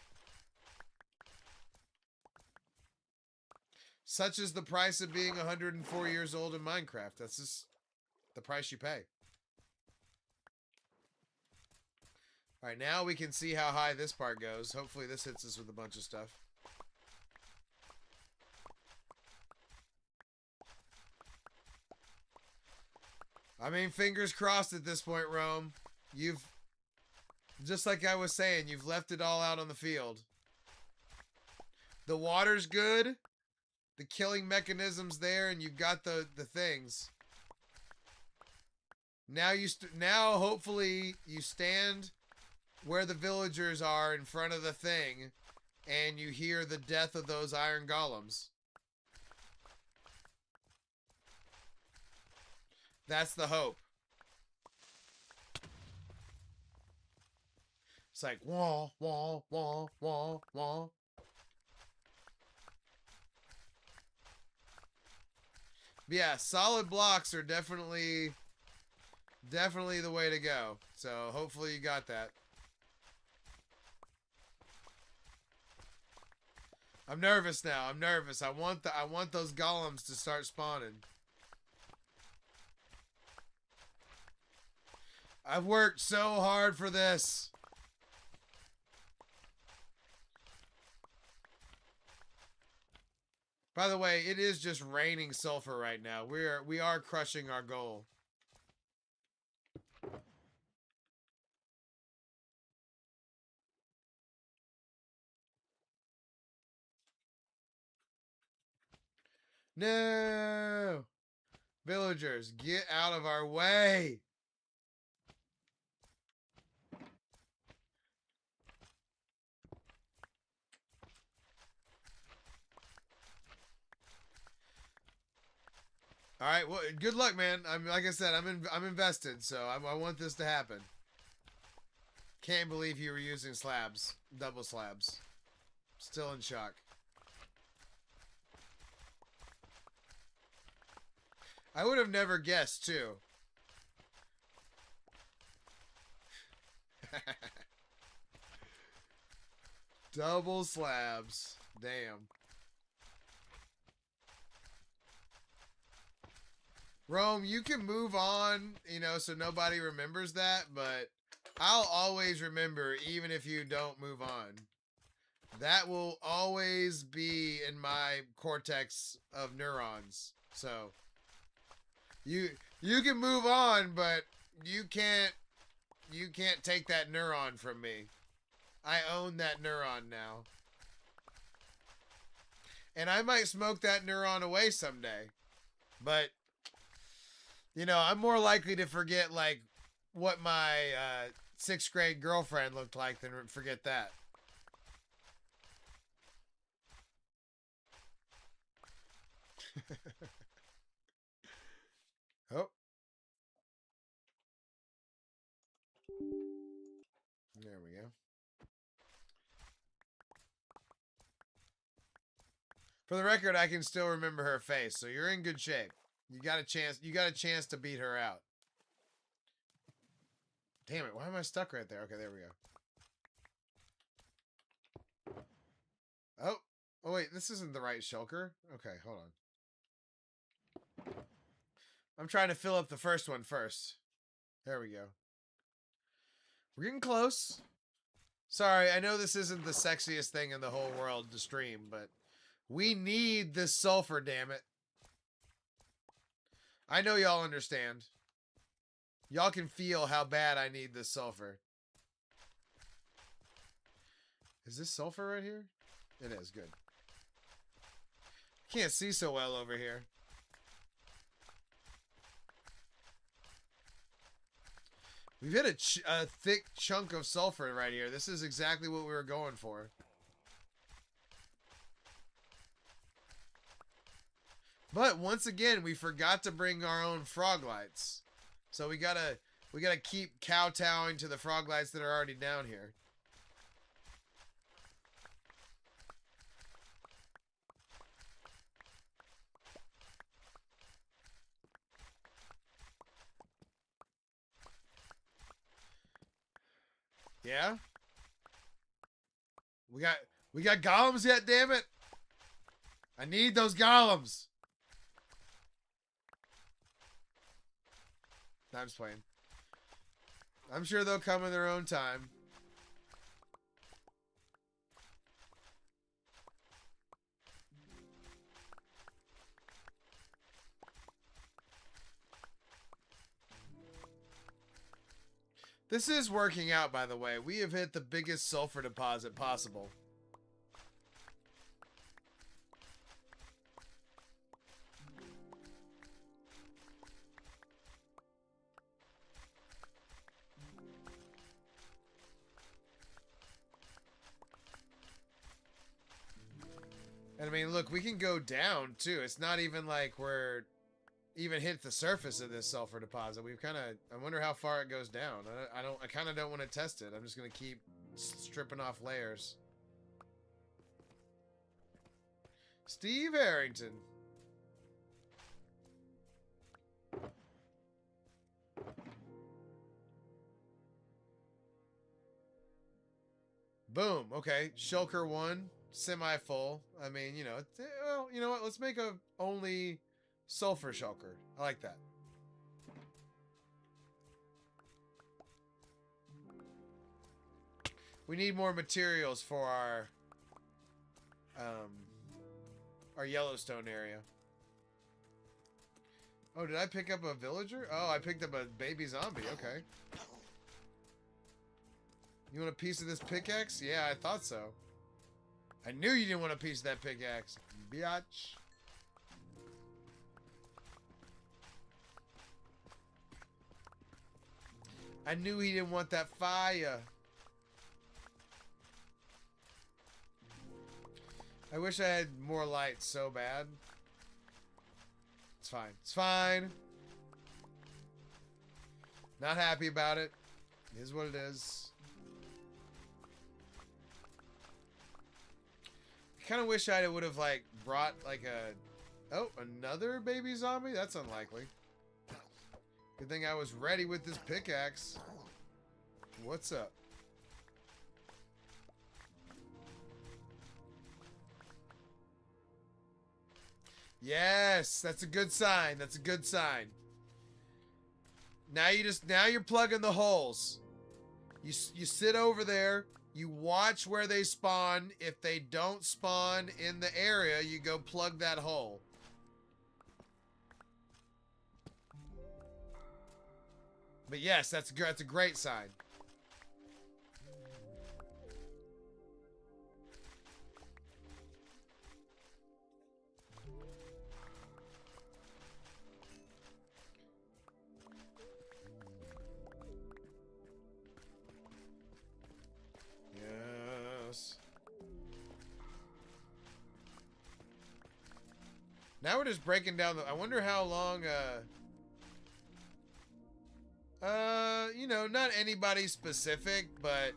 Such is the price of being 104 years old in Minecraft. That's just the price you pay. Alright, now we can see how high this part goes. Hopefully this hits us with a bunch of stuff. I mean, fingers crossed at this point, Rome. You've, just like I was saying, you've left it all out on the field. The water's good. The killing mechanism's there, and you've got the things. Now now hopefully you stand where the villagers are in front of the thing, and you hear the death of those iron golems. That's the hope. It's like wah wah wah wah wah. Yeah, solid blocks are definitely the way to go. So hopefully you got that. I'm nervous now. I'm nervous. I want those golems to start spawning. I've worked so hard for this. By the way, it is just raining sulfur right now. We are crushing our goal. No! Villagers, get out of our way! All right, well, good luck, man. Like I said, I'm invested, so I want this to happen. Can't believe you were using slabs, double slabs. Still in shock. I would have never guessed, too. Double slabs. Damn. Rome, you can move on, you know, so nobody remembers that, but I'll always remember, even if you don't move on. That will always be in my cortex of neurons. So you can move on, but you can't take that neuron from me. I own that neuron now. And I might smoke that neuron away someday. But you know, I'm more likely to forget, like, what my 6th grade girlfriend looked like than forget that. Oh. There we go. For the record, I can still remember her face, so you're in good shape. You got a chance to beat her out. Damn it, why am I stuck right there? Okay, there we go. Oh. Oh wait, this isn't the right shulker. Okay, hold on. I'm trying to fill up the first one first. There we go. We're getting close. Sorry, I know this isn't the sexiest thing in the whole world to stream, but we need this sulfur, damn it. I know y'all understand. Y'all can feel how bad I need this sulfur. Is this sulfur right here? It is, good. Can't see so well over here. We've hit a thick chunk of sulfur right here. This is exactly what we were going for. But once again, we forgot to bring our own frog lights. So we gotta keep kowtowing to the frog lights that are already down here. Yeah? We got golems yet, damn it! I need those golems! No, I'm just playing. I'm sure they'll come in their own time. This is working out, by the way. We have hit the biggest sulfur deposit possible. And I mean, look, we can go down, too. It's not even like we're even hit the surface of this sulfur deposit. We've kind of... I wonder how far it goes down. I kind of don't want to test it. I'm just going to keep stripping off layers. Steve Harrington. Boom. Okay. Shulker 1. Semi-full. I mean, you know, well, you know what? Let's make a only sulfur shulker. I like that. We need more materials for our Yellowstone area. Oh, did I pick up a villager? Oh, I picked up a baby zombie. Okay. You want a piece of this pickaxe? Yeah, I thought so. I knew you didn't want a piece of that pickaxe. Biatch. I knew he didn't want that fire. I wish I had more light so bad. It's fine. It's fine. Not happy about it. It is what it is. I kind of wish I would have, like, brought, like, a... Oh, another baby zombie? That's unlikely. Good thing I was ready with this pickaxe. What's up? Yes, that's a good sign. That's a good sign. Now you're plugging the holes. You sit over there. You watch where they spawn. If they don't spawn in the area, you go plug that hole. But yes, that's a great sign. Yes. Now we're just breaking down the... I wonder how long, you know, not anybody specific, but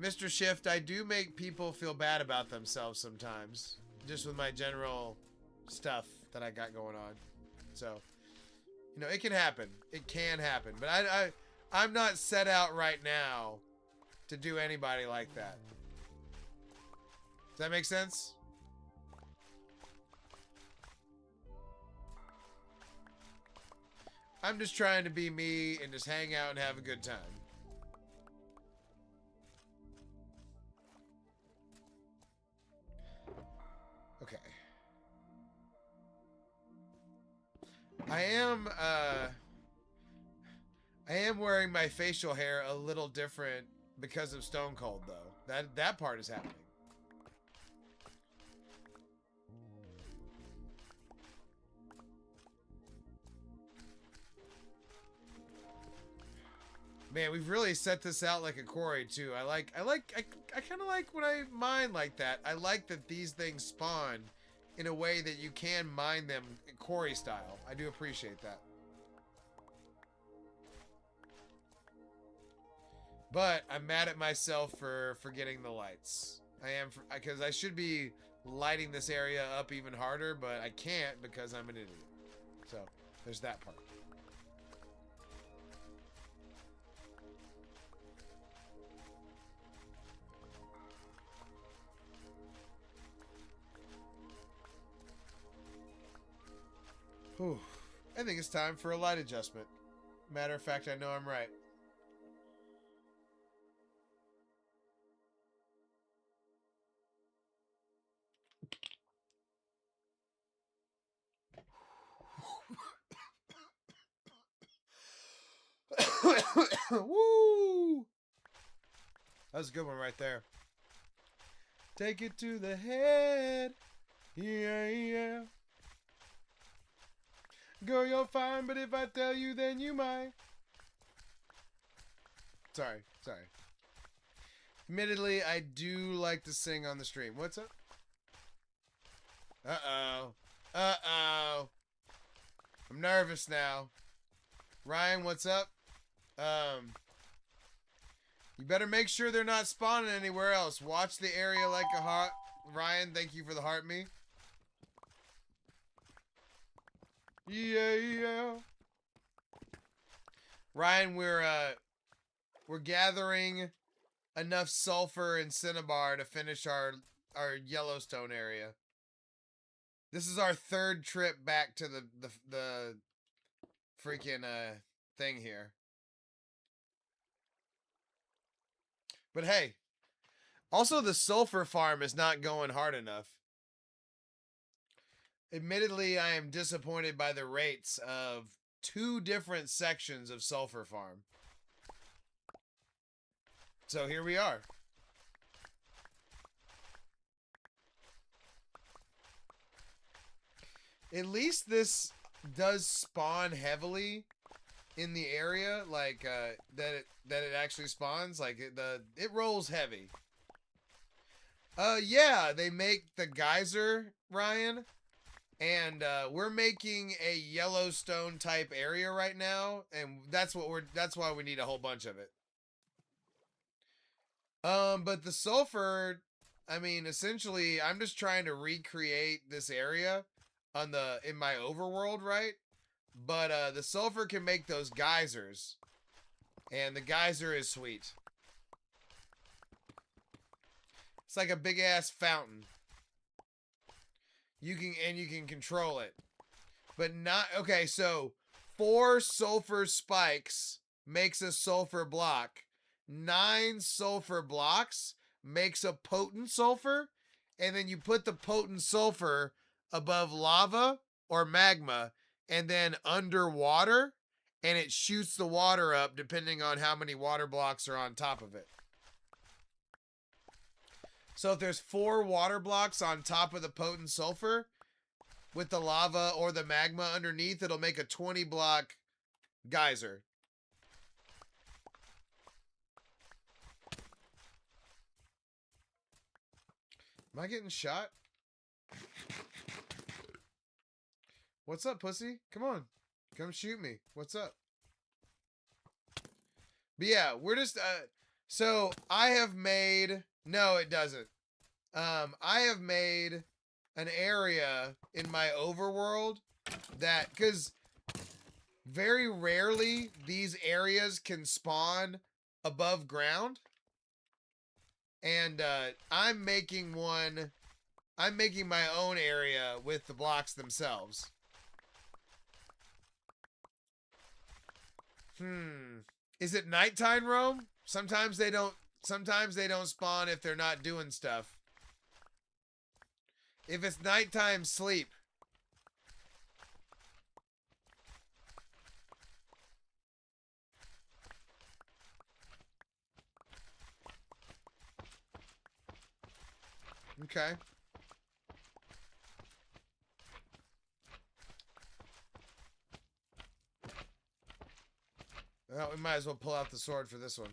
Mr. Shift, I do make people feel bad about themselves sometimes. Just with my general stuff that I got going on. So, you know, it can happen. It can happen. But I'm not set out right now to do anybody like that. Does that make sense? I'm just trying to be me and just hang out and have a good time. Okay. I am wearing my facial hair a little different because of Stone Cold, though. That part is happening. Man, we've really set this out like a quarry too. I kind of like when I mine like that. I like that these things spawn in a way that you can mine them quarry style. I do appreciate that. But I'm mad at myself for forgetting the lights. I am, because I should be lighting this area up even harder, but I can't because I'm an idiot. So, there's that part. Whew. I think it's time for a light adjustment. Matter of fact, I know I'm right. Woo! That was a good one right there. Take it to the head. Yeah, yeah. Girl, you're fine, but if I tell you, then you might. Sorry. Admittedly, I do like to sing on the stream. What's up? Uh-oh. Uh-oh. I'm nervous now. Ryan, what's up? You better make sure they're not spawning anywhere else. Watch the area like a heart. Ryan, thank you for the heart me. Yeah. Ryan, we're gathering enough sulfur and cinnabar to finish our Yellowstone area. This is our third trip back to the freaking thing here. But hey, also the sulfur farm is not going hard enough. Admittedly, I am disappointed by the rates of 2 different sections of sulfur farm. So here we are. At least this does spawn heavily in the area, like that it actually spawns. Like it rolls heavy. Yeah, they make the geyser, Ryan, and we're making a Yellowstone type area right now, and that's why we need a whole bunch of it. But the sulfur, I mean, essentially, I'm just trying to recreate this area in my overworld, right? But the sulfur can make those geysers, and the geyser is sweet. It's like a big ass fountain. You can control it, but not okay. So 4 sulfur spikes makes a sulfur block. 9 sulfur blocks makes a potent sulfur, and then you put the potent sulfur above lava or magma, and then underwater, and it shoots the water up depending on how many water blocks are on top of it. So if there's 4 water blocks on top of the potent sulfur, with the lava or the magma underneath, it'll make a 20 block geyser. Am I getting shot? What's up, pussy? Come on. Come shoot me. What's up? But yeah, we're just, so I have made, no, it doesn't. I have made an area in my overworld that, because very rarely these areas can spawn above ground. And I'm making my own area with the blocks themselves. Is it nighttime, Rome? Sometimes they don't spawn if they're not doing stuff. If it's nighttime, sleep. Okay. Well, we might as well pull out the sword for this one.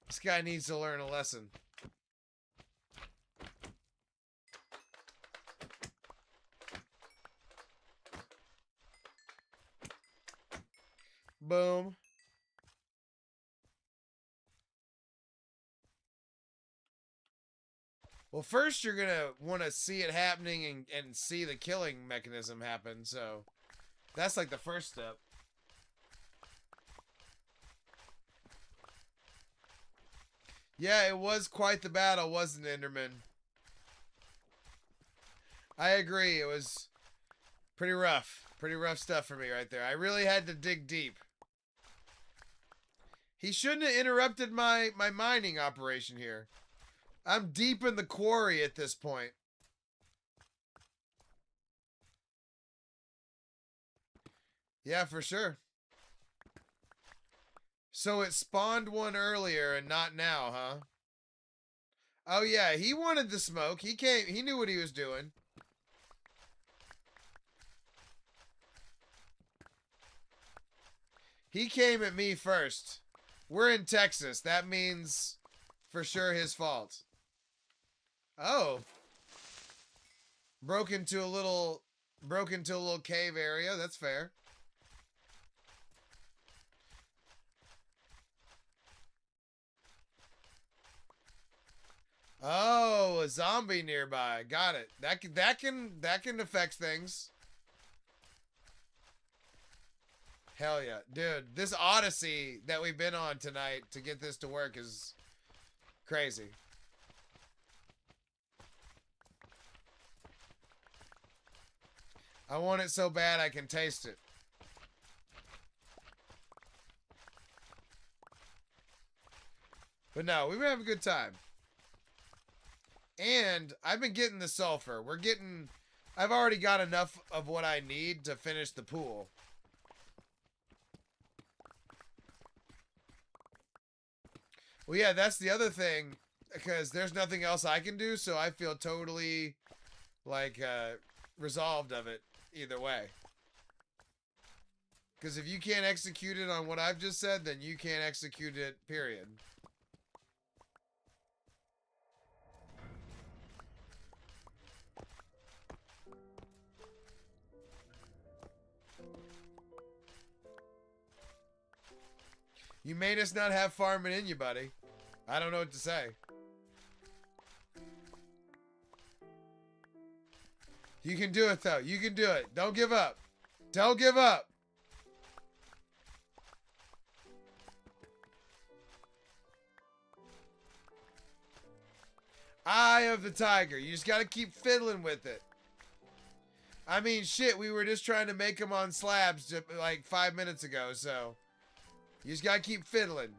This guy needs to learn a lesson. Boom. Well, first you're going to want to see it happening and see the killing mechanism happen, so that's like the first step. Yeah, it was quite the battle, wasn't it, Enderman? I agree, it was pretty rough. Pretty rough stuff for me right there. I really had to dig deep. He shouldn't have interrupted my mining operation here. I'm deep in the quarry at this point. Yeah, for sure. So it spawned one earlier and not now, huh? Oh yeah, he wanted the smoke. He came, he knew what he was doing. He came at me first. We're in Texas. That means for sure his fault. Oh. Broke into a little cave area. That's fair. Oh, a zombie nearby. Got it. That can affect things. Hell yeah. Dude, this odyssey that we've been on tonight to get this to work is crazy. I want it so bad I can taste it. But no, we've been having a good time. And I've been getting the sulfur. I've already got enough of what I need to finish the pool. Well, yeah, that's the other thing. Because there's nothing else I can do, so I feel totally, like, resolved of it either way. Because if you can't execute it on what I've just said, then you can't execute it, period. You made us not have farming in you, buddy. I don't know what to say. You can do it, though. You can do it. Don't give up. Don't give up. Eye of the tiger. You just gotta keep fiddling with it. I mean, shit, we were just trying to make them on slabs like 5 minutes ago, so... You just gotta keep fiddling.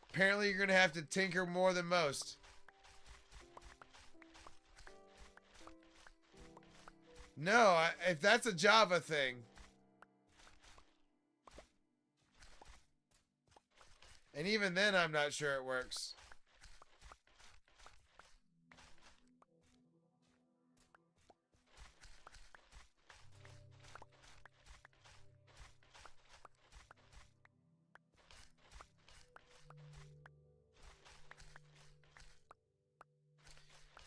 Apparently you're gonna have to tinker more than most. No, if that's a Java thing. And even then, I'm not sure it works.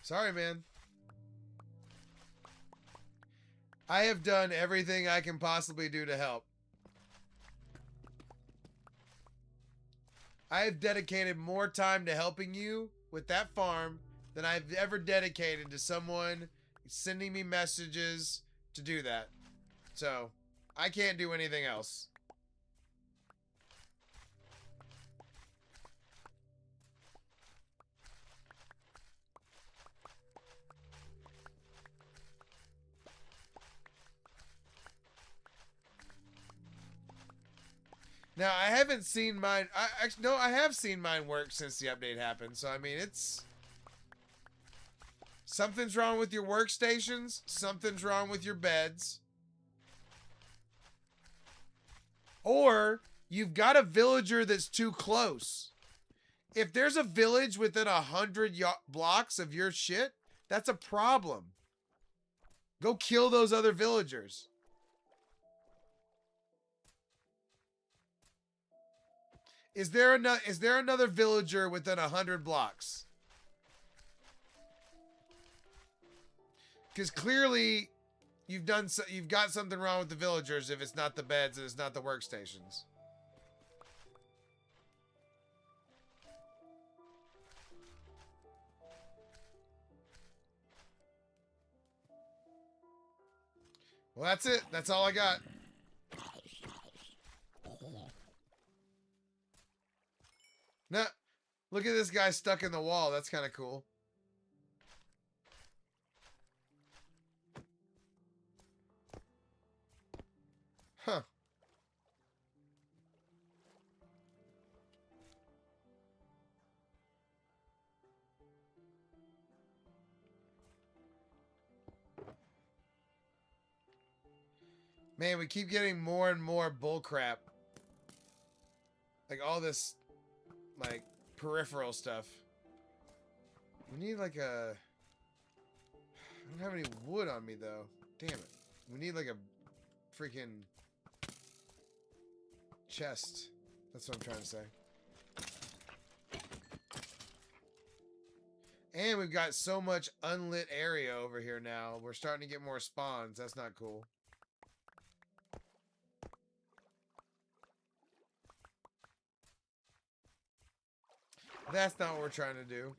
Sorry, man. I have done everything I can possibly do to help. I have dedicated more time to helping you with that farm than I've ever dedicated to someone sending me messages to do that. So, I can't do anything else. Now, I haven't seen mine... No, I have seen mine work since the update happened. So, I mean, it's... Something's wrong with your workstations. Something's wrong with your beds. Or, you've got a villager that's too close. If there's a village within 100 blocks of your shit, that's a problem. Go kill those other villagers. Is there another villager within 100 blocks? Because clearly you've got something wrong with the villagers if it's not the beds and it's not the workstations. Well, that's it. That's all I got. Nah, look at this guy stuck in the wall. That's kind of cool. Huh. Man, we keep getting more and more bullcrap. Like all this, like, peripheral stuff. We need like a... I don't have any wood on me though. Damn it. We need like a freaking chest. That's what I'm trying to say. And we've got so much unlit area over here now. We're starting to get more spawns. That's not cool. That's not what we're trying to do.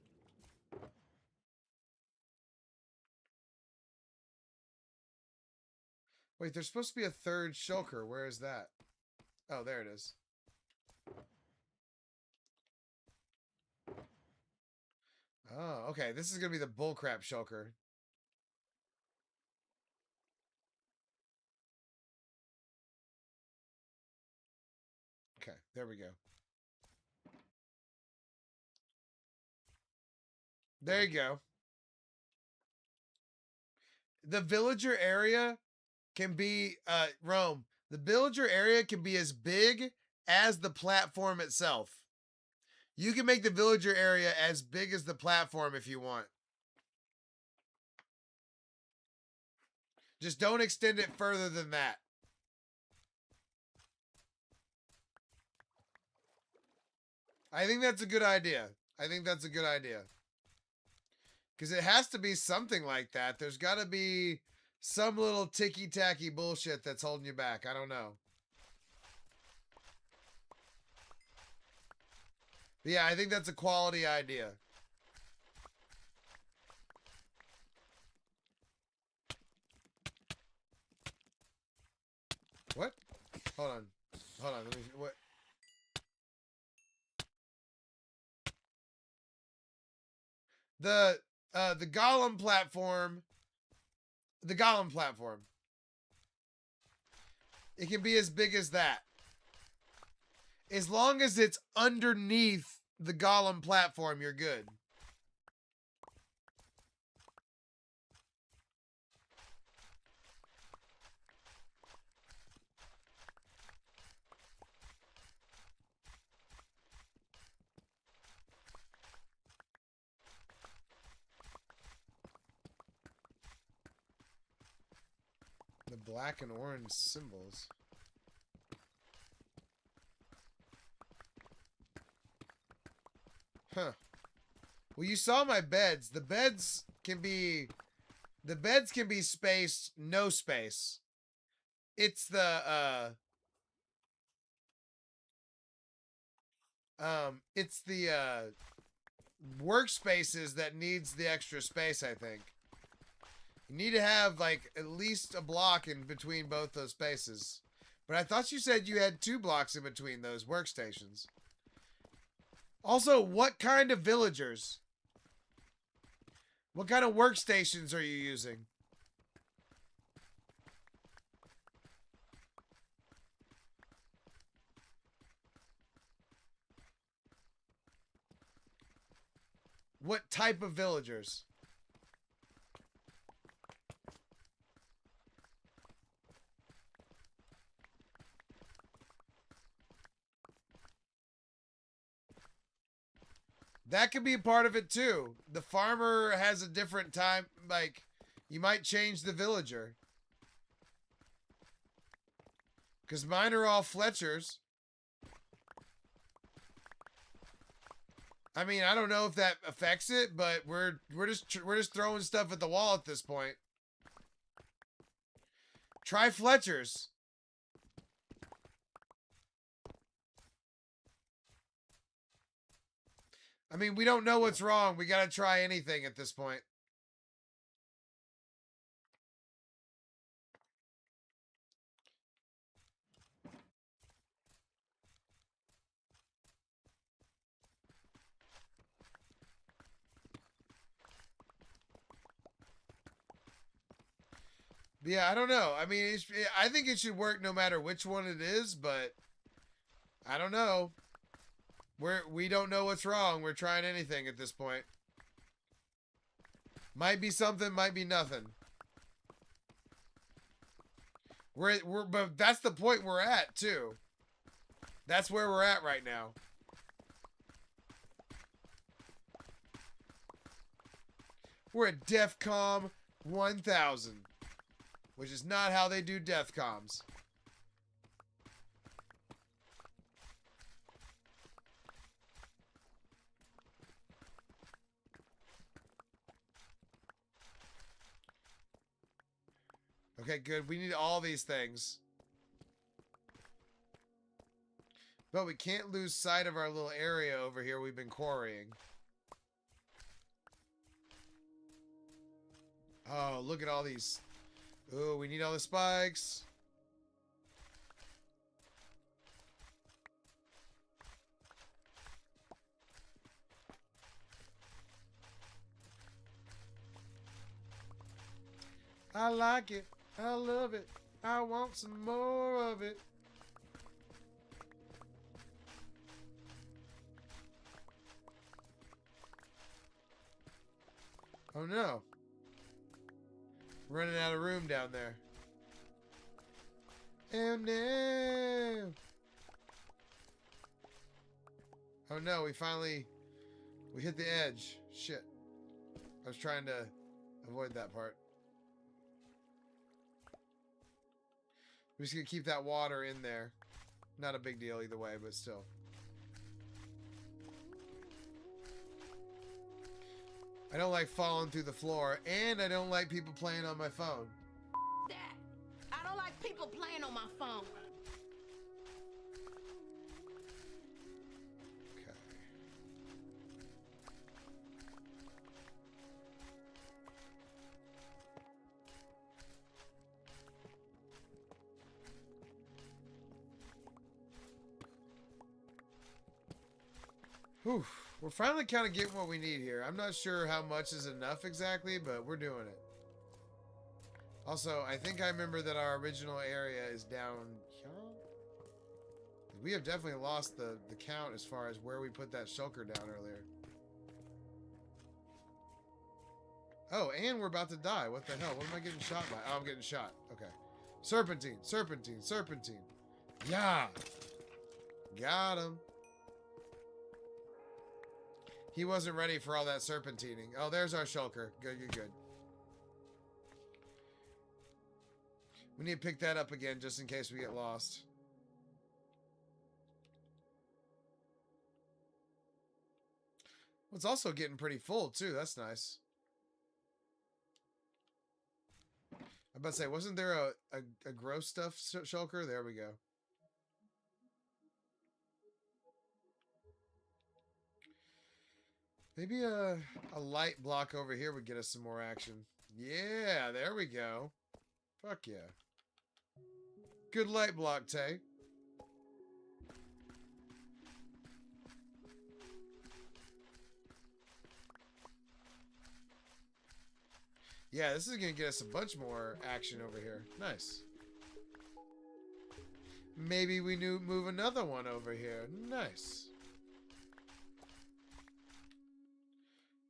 Wait, there's supposed to be a third shulker. Where is that? Oh, there it is. Oh, okay. This is going to be the bullcrap shulker. Okay, there we go. There you go. The villager area can be, Rome, the villager area can be as big as the platform itself. You can make the villager area as big as the platform if you want. Just don't extend it further than that. I think that's a good idea. I think that's a good idea. Because it has to be something like that. There's got to be some little ticky-tacky bullshit that's holding you back. I don't know. But yeah, I think that's a quality idea. What? Hold on. Hold on. Let me... What? The golem platform. The golem platform. It can be as big as that. As long as it's underneath the golem platform, you're good. The black and orange symbols. Huh. Well, you saw my beds. The beds can be spaced, no space. It's the workspaces that needs the extra space, I think. You need to have like at least a block in between both those spaces. But I thought you said you had 2 blocks in between those workstations. Also, what kind of villagers? What kind of workstations are you using? What type of villagers? That could be a part of it too. The farmer has a different time, like, You might change the villager. Because mine are all Fletchers. I mean, I don't know if that affects it, but we're just throwing stuff at the wall at this point. Try Fletchers. I mean, we don't know what's wrong. We gotta try anything at this point. Yeah, I don't know. I mean, I think it should work no matter which one it is, but I don't know. We don't know what's wrong. We're trying anything at this point. Might be something, might be nothing. But that's the point we're at too. That's where we're at right now. We're at DEFCON 1000, which is not how they do DEFCONs. Okay, good. We need all these things. But we can't lose sight of our little area over here we've been quarrying. Oh, look at all these. Oh, we need all the spikes. I like it. I love it. I want some more of it. Oh no. Running out of room down there. Oh no. Oh no, we hit the edge. Shit. I was trying to avoid that part. We're just gonna keep that water in there. Not a big deal either way, but still. I don't like falling through the floor, and I don't like people playing on my phone. That. I don't like people playing on my phone. Okay. Whew. We're finally kind of getting what we need here. I'm not sure how much is enough exactly, but we're doing it. Also, I think I remember that our original area is down here. We have definitely lost the count as far as where we put that shulker down earlier. Oh, and we're about to die. What the hell? What am I getting shot by? Oh, I'm getting shot. Okay. Serpentine, serpentine, serpentine. Yeah. Got him. He wasn't ready for all that serpentining. Oh, there's our shulker. Good, good, good. We need to pick that up again just in case we get lost. Well, it's also getting pretty full, too. That's nice. I'm about to say, wasn't there a gross stuff shulker? There we go. Maybe a light block over here would get us some more action. Yeah, there we go. Fuck yeah. Good light block, Tay. Yeah, this is going to get us a bunch more action over here. Nice. Maybe we move another one over here. Nice.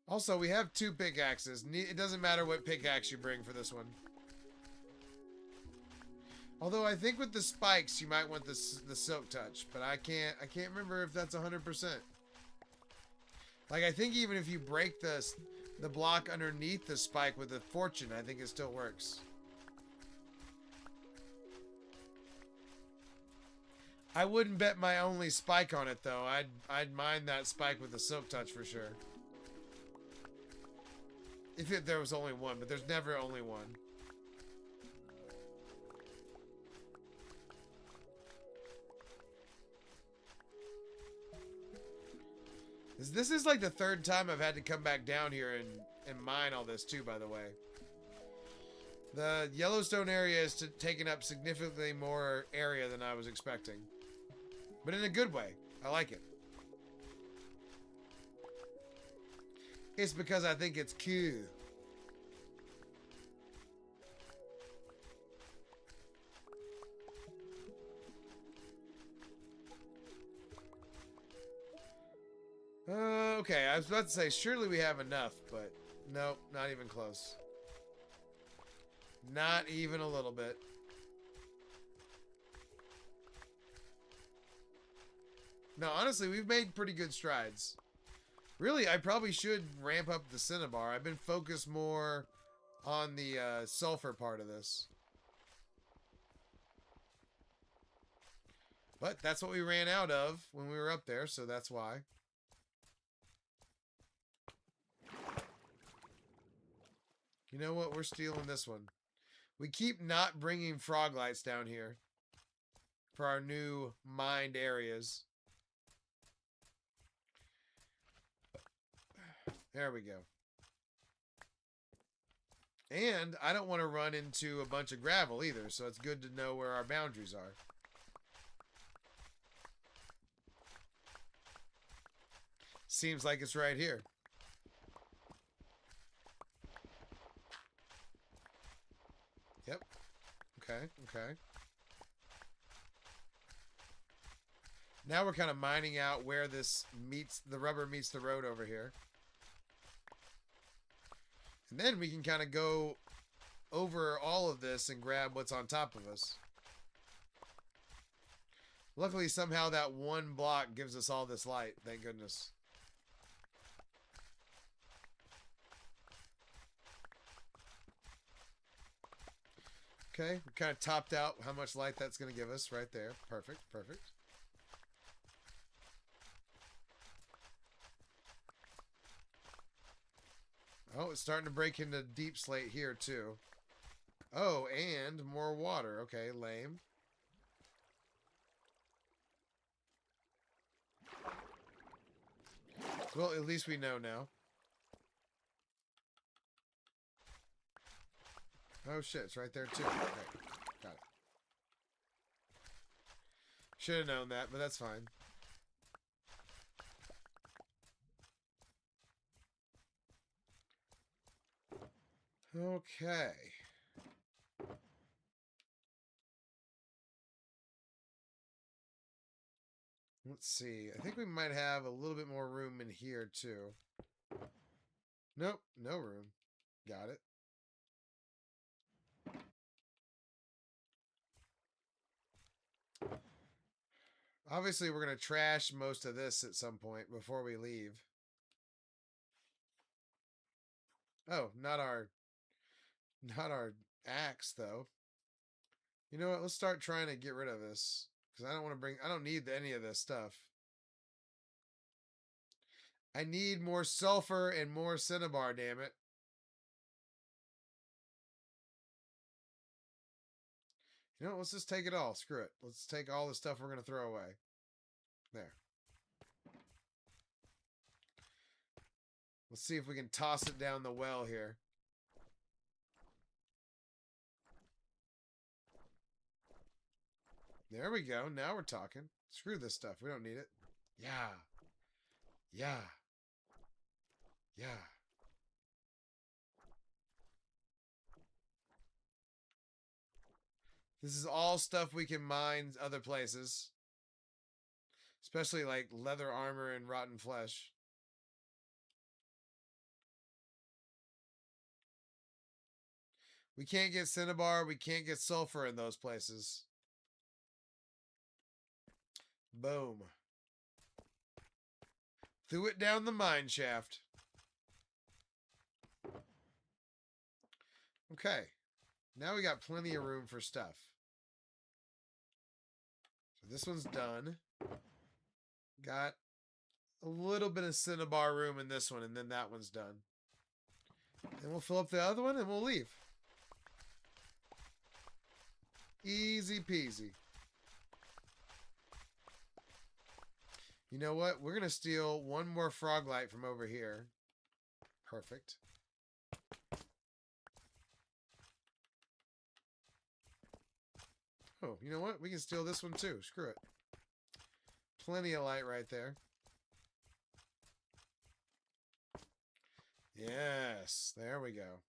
Also, we have 2 pickaxes. It doesn't matter what pickaxe you bring for this one. Although I think with the spikes, you might want the silk touch, but I can't remember if that's 100%. Like, I think even if you break the the block underneath the spike with the fortune. I think it still works. I wouldn't bet my only spike on it though. I'd mine that spike with the silk touch for sure. If there was only one, but there's never only one. This is like the third time I've had to come back down here and mine all this too, by the way. The Yellowstone area is taking up significantly more area than I was expecting. But in a good way. I like it. It's because I think it's cool. Okay, I was about to say, surely we have enough, but nope, not even close. Not even a little bit. No, honestly, we've made pretty good strides. Really, I probably should ramp up the cinnabar. I've been focused more on the sulfur part of this. But that's what we ran out of when we were up there, so that's why. You know what? We're stealing this one. We keep not bringing frog lights down here for our new mined areas. There we go. And I don't want to run into a bunch of gravel either, so it's good to know where our boundaries are. Seems like it's right here. Yep. Okay, okay. Now we're kind of mining out where this meets, the rubber meets the road over here. And then we can kind of go over all of this and grab what's on top of us. Luckily, somehow that one block gives us all this light. Thank goodness. Okay, we kind of topped out how much light that's going to give us right there. Perfect, perfect. Oh, it's starting to break into deep slate here, too. Oh, and more water. Okay, lame. Well, at least we know now. Oh, shit, it's right there, too. Okay, got it. Should have known that, but that's fine. Okay. Let's see. I think we might have a little bit more room in here, too. Nope, no room. Got it. Obviously, we're going to trash most of this at some point before we leave. Oh, not our axe, though. You know what? Let's start trying to get rid of this. Because I don't need any of this stuff. I need more sulfur and more cinnabar, damn it. You know what? Let's just take it all. Screw it. Let's take all the stuff we're going to throw away. There. Let's see if we can toss it down the well here. There we go. Now we're talking. Screw this stuff. We don't need it. Yeah. Yeah. Yeah. This is all stuff we can mine other places. Especially like leather armor and rotten flesh. We can't get cinnabar. We can't get sulfur in those places. Boom. Threw it down the mine shaft. Okay. Now we got plenty of room for stuff. So this one's done. Got a little bit of cinnabar room in this one, and then that one's done. And we'll fill up the other one and we'll leave. Easy peasy. You know what? We're going to steal one more frog light from over here. Perfect. Oh, you know what? We can steal this one too. Screw it. Plenty of light right there. Yes. There we go.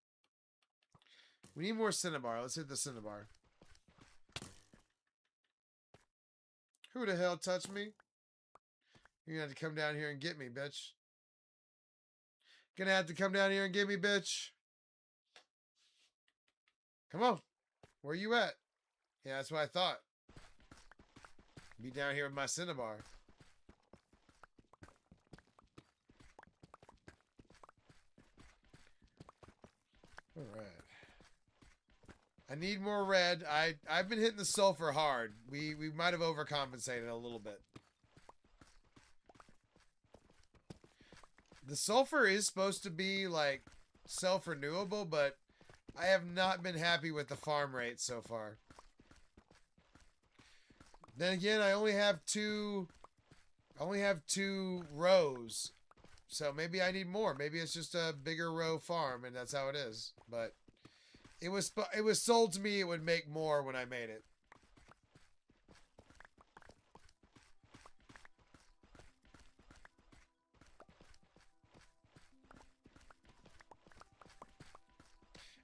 We need more cinnabar. Let's hit the cinnabar. Who the hell touched me? You're going to have to come down here and get me, bitch. Gonna have to come down here and get me, bitch. Come on. Where you at? Yeah, that's what I thought. Be down here with my cinnabar. Alright. I need more red. I've been hitting the sulfur hard. We might have overcompensated a little bit. The sulfur is supposed to be like self-renewable, but I have not been happy with the farm rate so far. Then again, I only have two rows. So maybe I need more. Maybe it's just a bigger row farm and that's how it is. But it was sold to me it would make more when I made it.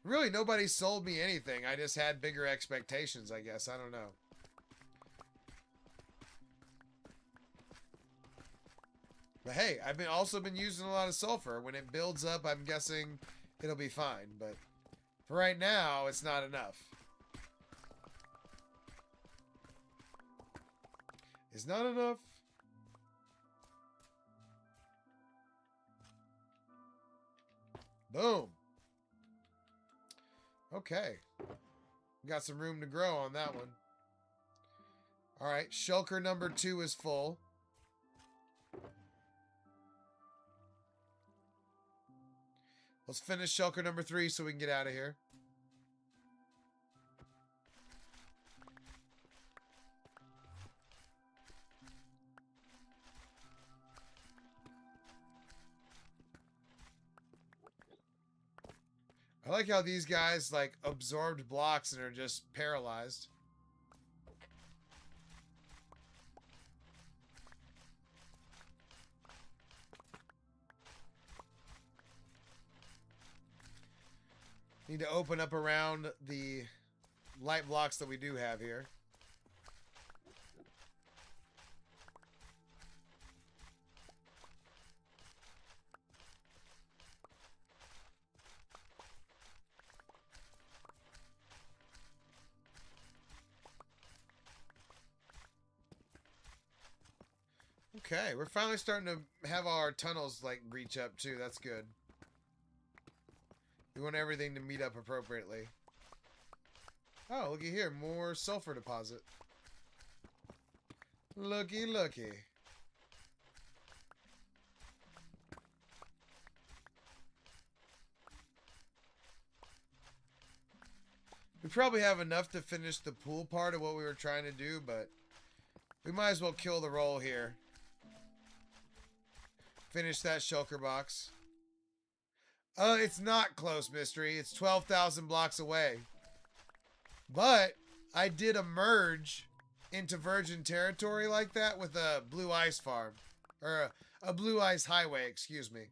Really, nobody sold me anything. I just had bigger expectations, I guess. I don't know. But hey, I've also been using a lot of sulfur. When it builds up, I'm guessing it'll be fine. But for right now, it's not enough. It's not enough. Boom. Okay. Got some room to grow on that one. Alright, shulker number 2 is full. Let's finish shulker number 3 so we can get out of here. I like how these guys like absorbed blocks and are just paralyzed. Need to open up around the light blocks that we do have here. Okay, we're finally starting to have our tunnels like reach up too. That's good. We want everything to meet up appropriately. Oh, looky here. More sulfur deposit. Looky, looky. We probably have enough to finish the pool part of what we were trying to do, but we might as well kill the roll here. Finish that shulker box. It's not close, Mystery. It's 12,000 blocks away. But I did a merge into virgin territory like that with a blue ice farm. Or a blue ice highway, excuse me.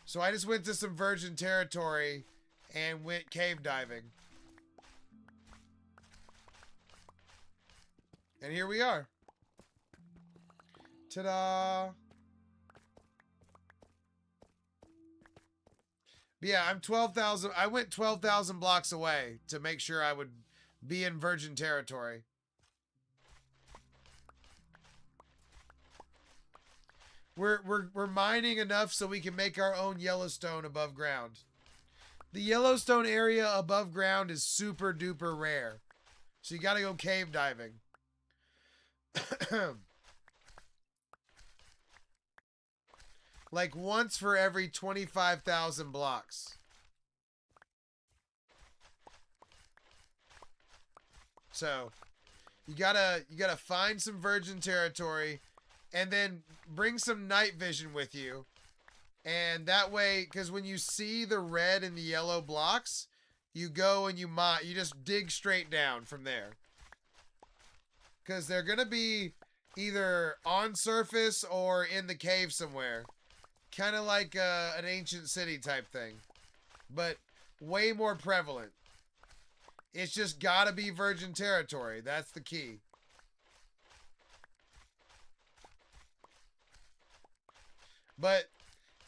So I just went to some virgin territory and went cave diving. And here we are. Ta-da! Yeah, I'm 12,000. I went 12,000 blocks away to make sure I would be in virgin territory. We're mining enough so we can make our own Yellowstone above ground. The Yellowstone area above ground is super duper rare. So you gotta go cave diving. Like once for every 25,000 blocks. So you gotta find some virgin territory and then bring some night vision with you. And that way, because when you see the red and the yellow blocks, you go and you just dig straight down from there. Because they're going to be either on surface or in the cave somewhere. Kind of like an ancient city type thing. But way more prevalent. It's just got to be virgin territory. That's the key. But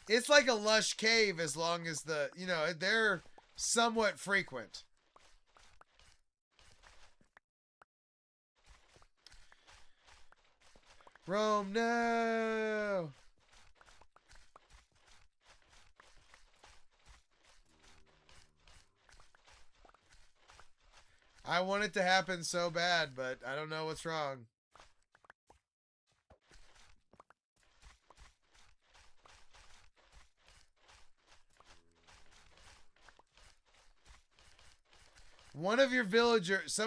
it's like a lush cave as long as they're somewhat frequent. Rome, no! I want it to happen so bad, but I don't know what's wrong. Some of your villagers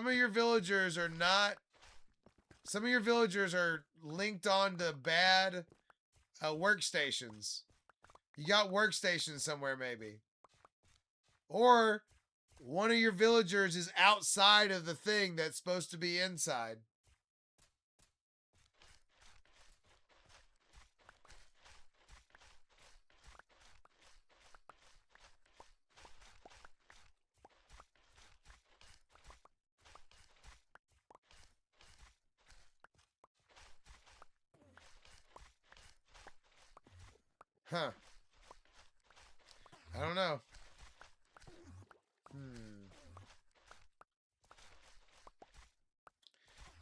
are linked on to bad workstations. You got workstations somewhere maybe. Or one of your villagers is outside of the thing that's supposed to be inside. Huh. I don't know.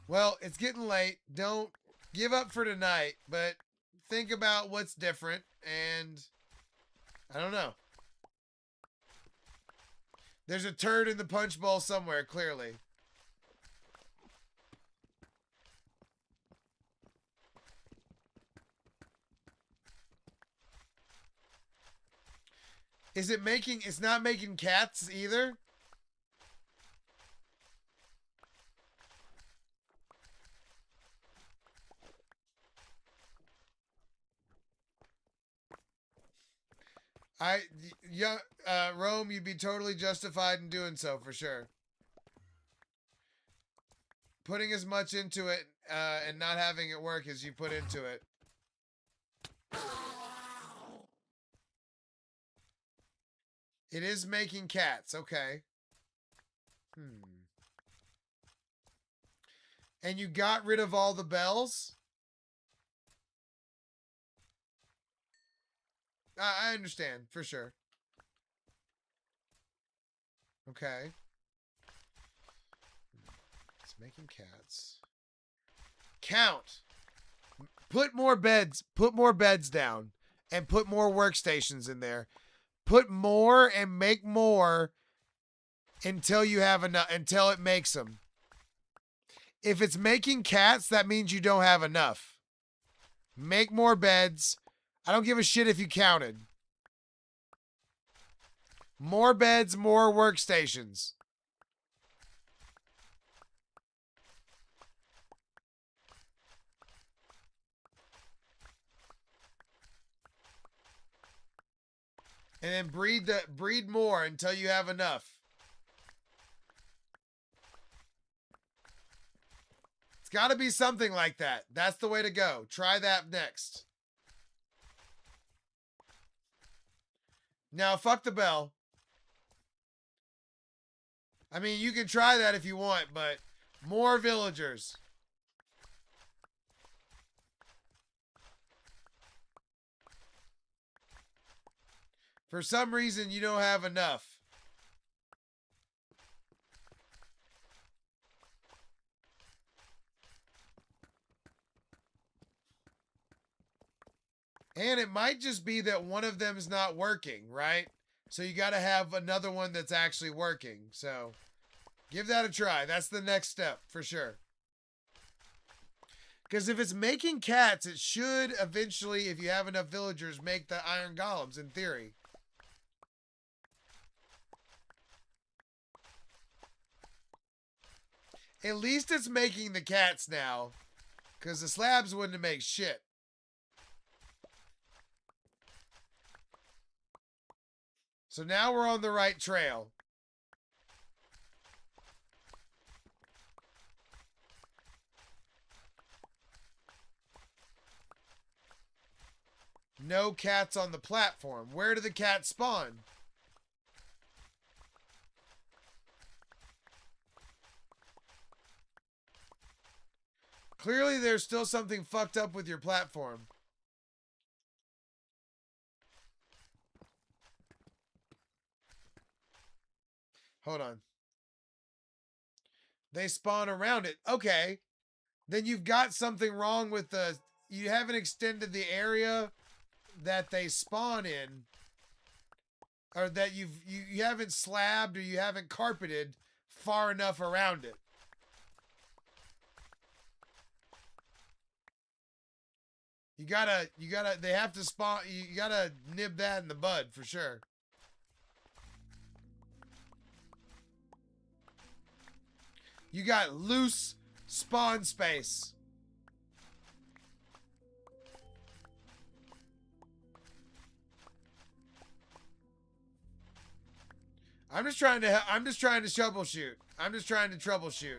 Well, it's getting late. Don't give up for tonight, but think about what's different, and I don't know. There's a turd in the punch bowl somewhere, clearly. It's not making cats either? Rome, you'd be totally justified in doing so, for sure. Putting as much into it and not having it work as you put into it. It is making cats, okay. And you got rid of all the bells? I understand, for sure. Okay. It's making cats. Count. Put more beds down. And put more workstations in there. Put more and make more until you have enough, until it makes them. If it's making cats, that means you don't have enough. Make more beds. I don't give a shit if you counted. More beds, more workstations. And then breed more until you have enough. It's got to be something like that. That's the way to go. Try that next. Now, fuck the bell. I mean, you can try that if you want, but more villagers. For some reason, you don't have enough. And it might just be that one of them is not working, right? So you got to have another one that's actually working. So give that a try. That's the next step for sure. Because if it's making cats, it should eventually, if you have enough villagers, make the iron golems in theory. At least it's making the cats now. Because the slabs wouldn't make shit. So now we're on the right trail. No cats on the platform. Where do the cats spawn? Clearly there's still something fucked up with your platform. Hold on. They spawn around it. Okay. Then you've got something wrong with the... You haven't extended the area that they spawn in. Or that you haven't slabbed or you haven't carpeted far enough around it. They have to spawn, you gotta nib that in the bud for sure. You got loose spawn space. I'm just trying to troubleshoot. I'm just trying to troubleshoot.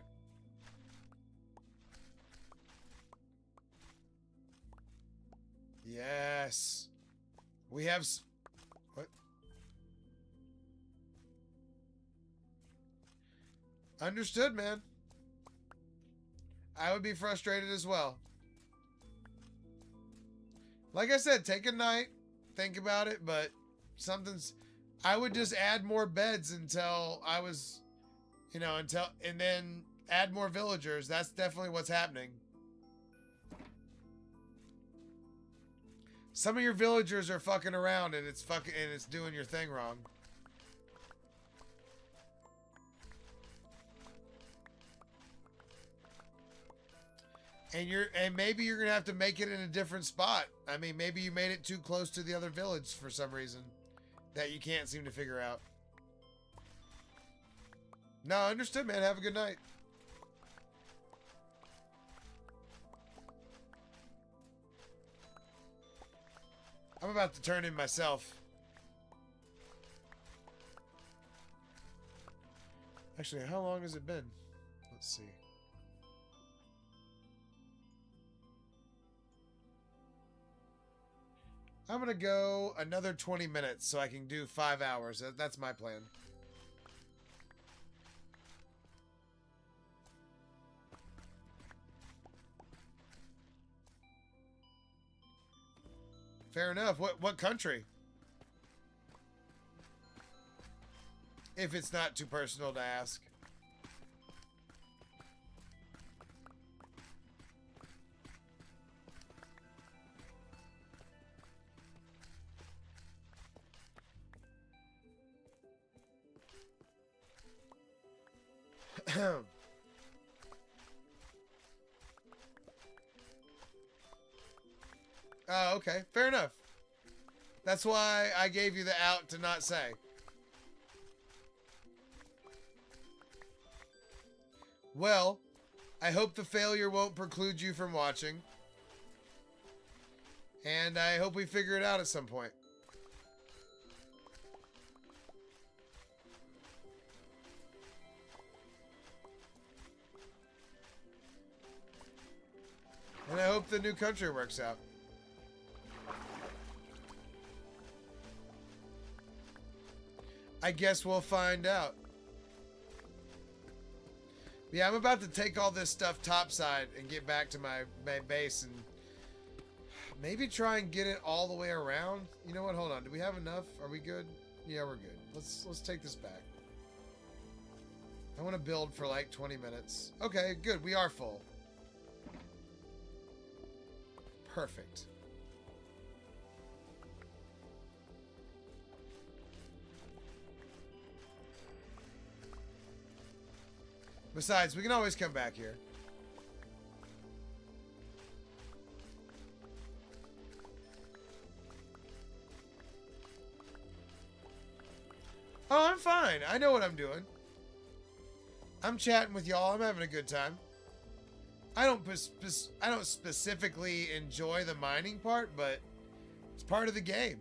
Yes. We have... What? Understood, man. I would be frustrated as well. Like I said, take a night. Think about it, but something's... I would just add more beds until I was... You know, until... And then add more villagers. That's definitely what's happening. Some of your villagers are fucking around and it's doing your thing wrong. And maybe you're gonna have to make it in a different spot. I mean, maybe you made it too close to the other village for some reason that you can't seem to figure out. No, understood, man. Have a good night. I'm about to turn in myself. Actually, how long has it been? Let's see. I'm going to go another 20 minutes so I can do 5 hours. That's my plan. Fair enough. What country? If it's not too personal to ask. Oh, okay. Fair enough. That's why I gave you the out to not say. Well, I hope the failure won't preclude you from watching. And I hope we figure it out at some point. And I hope the new country works out. I guess we'll find out. Yeah, I'm about to take all this stuff topside and get back to my base and maybe try and get it all the way around. You know what? Hold on. Do we have enough? Are we good? Yeah, we're good. Let's take this back. I want to build for like 20 minutes. Okay, good. We are full. Perfect. Besides, we can always come back here. Oh, I'm fine. I know what I'm doing. I'm chatting with y'all. I'm having a good time. I don't specifically enjoy the mining part, but it's part of the game.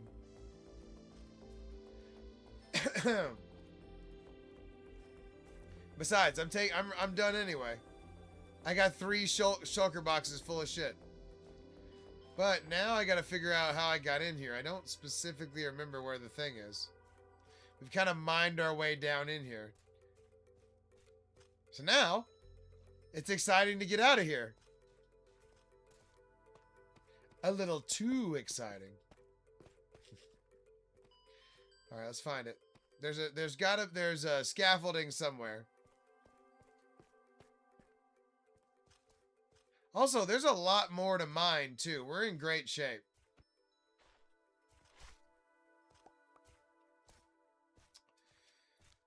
Besides, I'm done anyway. I got 3 shulker boxes full of shit. But now I got to figure out how I got in here. I don't specifically remember where the thing is. We've kind of mined our way down in here. So now, it's exciting to get out of here. A little too exciting. All right, let's find it. There's a scaffolding somewhere. Also, there's a lot more to mine too. We're in great shape.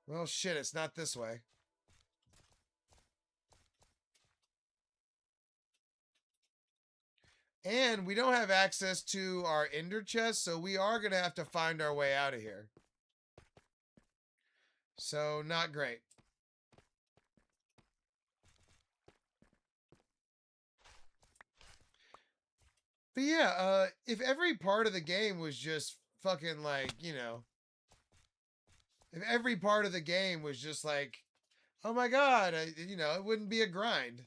Well, shit, it's not this way. And we don't have access to our ender chest, so we are going to have to find our way out of here. So, not great. But yeah, if every part of the game was just fucking like, you know, if every part of the game was just like, oh my god, you know, it wouldn't be a grind.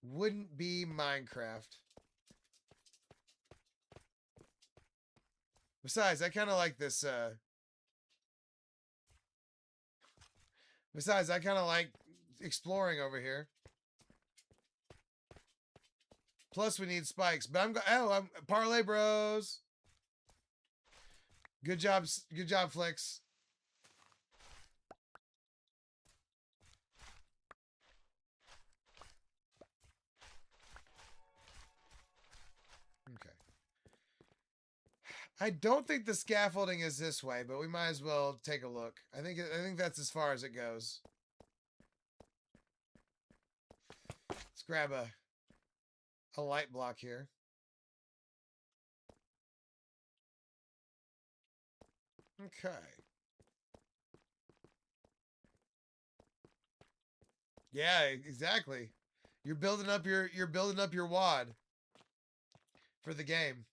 Wouldn't be Minecraft. Besides, I kind of like this, besides, I kind of like exploring over here. Plus, we need spikes. But I'm Parlay Bros. Good job, Flicks. Okay. I don't think the scaffolding is this way, but we might as well take a look. I think that's as far as it goes. Let's grab a light block here. Okay. Yeah, exactly. You're building up your wad for the game.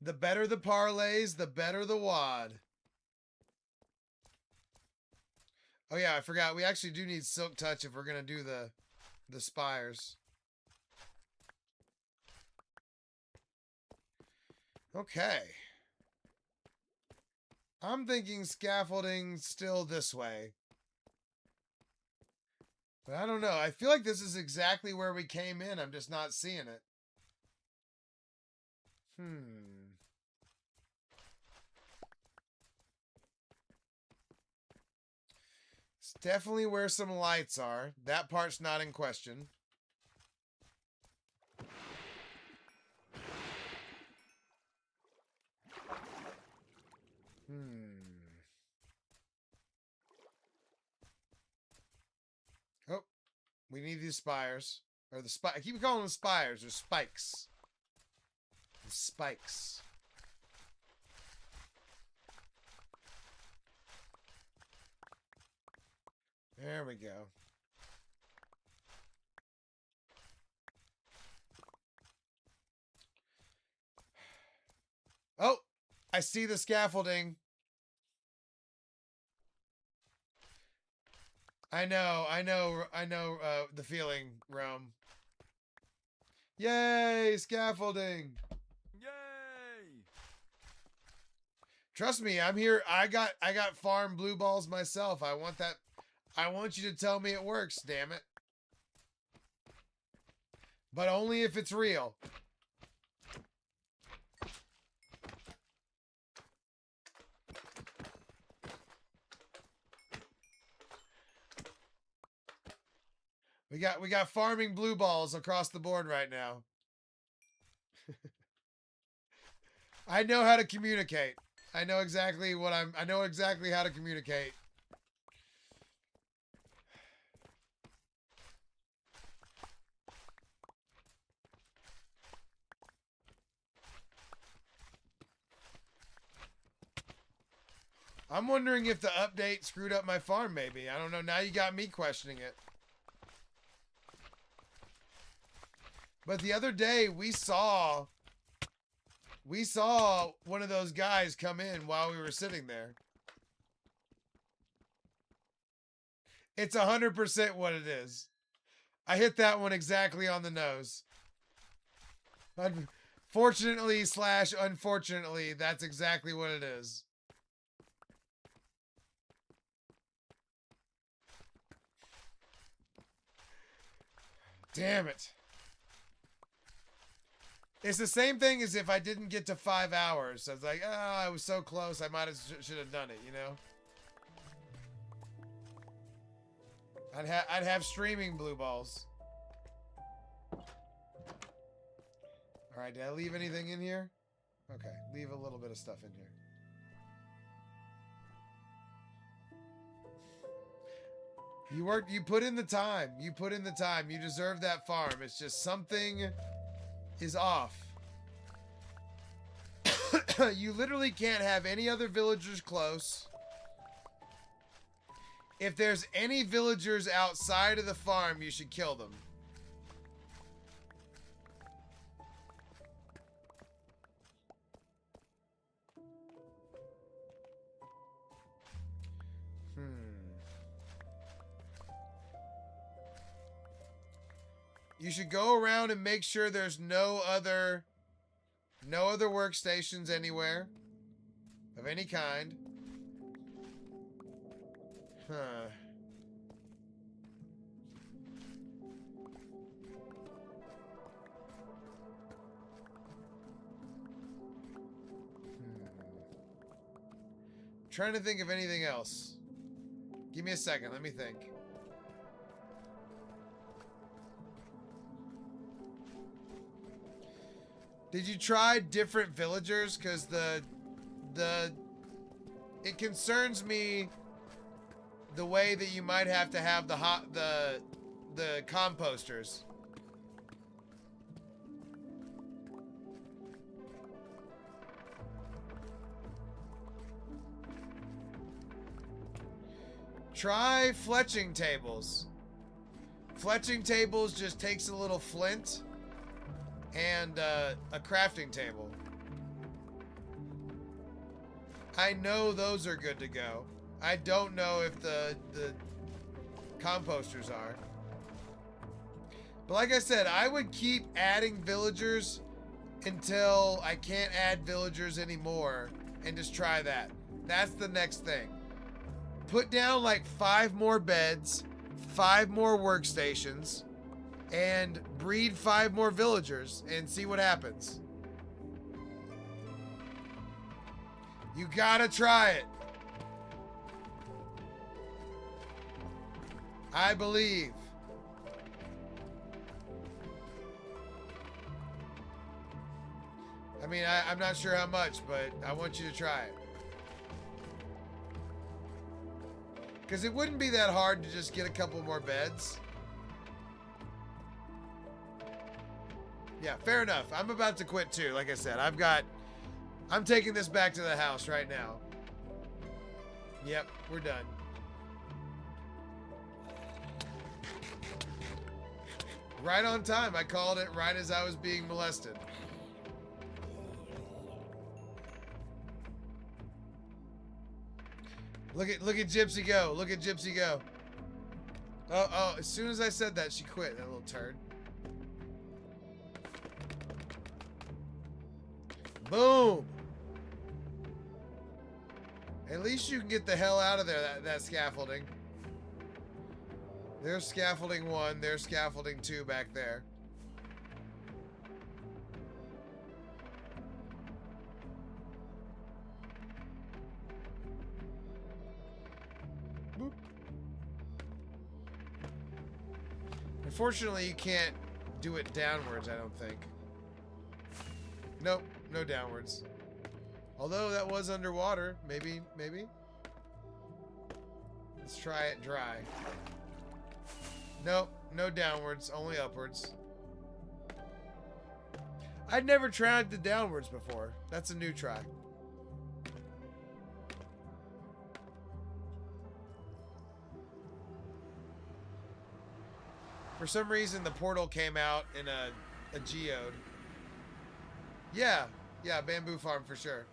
The better the parlays, the better the wad. Oh yeah, I forgot. We actually do need Silk Touch if we're gonna do the spires. Okay. I'm thinking scaffolding still this way. But I don't know. I feel like this is exactly where we came in. I'm just not seeing it. It's definitely where some lights are. That part's not in question. Oh, we need these spires. Or the I keep calling them spires. They're spikes. The spikes. There we go. Oh, I see the scaffolding. I know the feeling, Rome. Yay, scaffolding. Yay! Trust me, I'm here. I got farm blue balls myself. I want that. I want you to tell me it works, damn it. But only if it's real. We got farming blue balls across the board right now. I know how to communicate. I know exactly what I know exactly how to communicate. I'm wondering if the update screwed up my farm, maybe. I don't know. Now you got me questioning it. But the other day, we saw one of those guys come in while we were sitting there. It's 100% what it is. I hit that one exactly on the nose. Fortunately / unfortunately, that's exactly what it is. Damn it. It's the same thing as if I didn't get to 5 hours. I was like, oh, I was so close. I might have should have done it, you know? I'd have streaming blue balls. All right, did I leave anything in here? Okay, leave a little bit of stuff in here. You put in the time. You put in the time. You deserve that farm. It's just something is off. You literally can't have any other villagers close. If there's any villagers outside of the farm, you should kill them. You should go around and make sure there's no other workstations anywhere of any kind. Huh. Trying to think of anything else. Give me a second, let me think. Did you try different villagers? Because it concerns me the way that you might have to have the composters. Try fletching tables. Fletching tables just takes a little flint and a crafting table. I know those are good to go. I don't know if the composters are. But like I said, I would keep adding villagers until I can't add villagers anymore and just try that. That's the next thing. Put down like 5 more beds, 5 more workstations, and breed 5 more villagers and see what happens. You gotta try it. I believe. I mean, I'm not sure how much, but I want you to try it. Because it wouldn't be that hard to just get a couple more beds. Yeah, fair enough. I'm about to quit too. Like I said, I'm taking this back to the house right now. Yep, we're done. Right on time. I called it right as I was being molested. Look at Gypsy go. Look at Gypsy go. Oh, as soon as I said that, she quit, that little turd. Boom. At least you can get the hell out of there, that scaffolding. There's scaffolding 1, there's scaffolding 2 back there. Boop. Unfortunately, you can't do it downwards, I don't think. Nope, no downwards. Although that was underwater. Maybe. Let's try it dry. Nope. No downwards. Only upwards. I'd never tried the downwards before. That's a new try. For some reason, the portal came out in a geode. Yeah, bamboo farm for sure.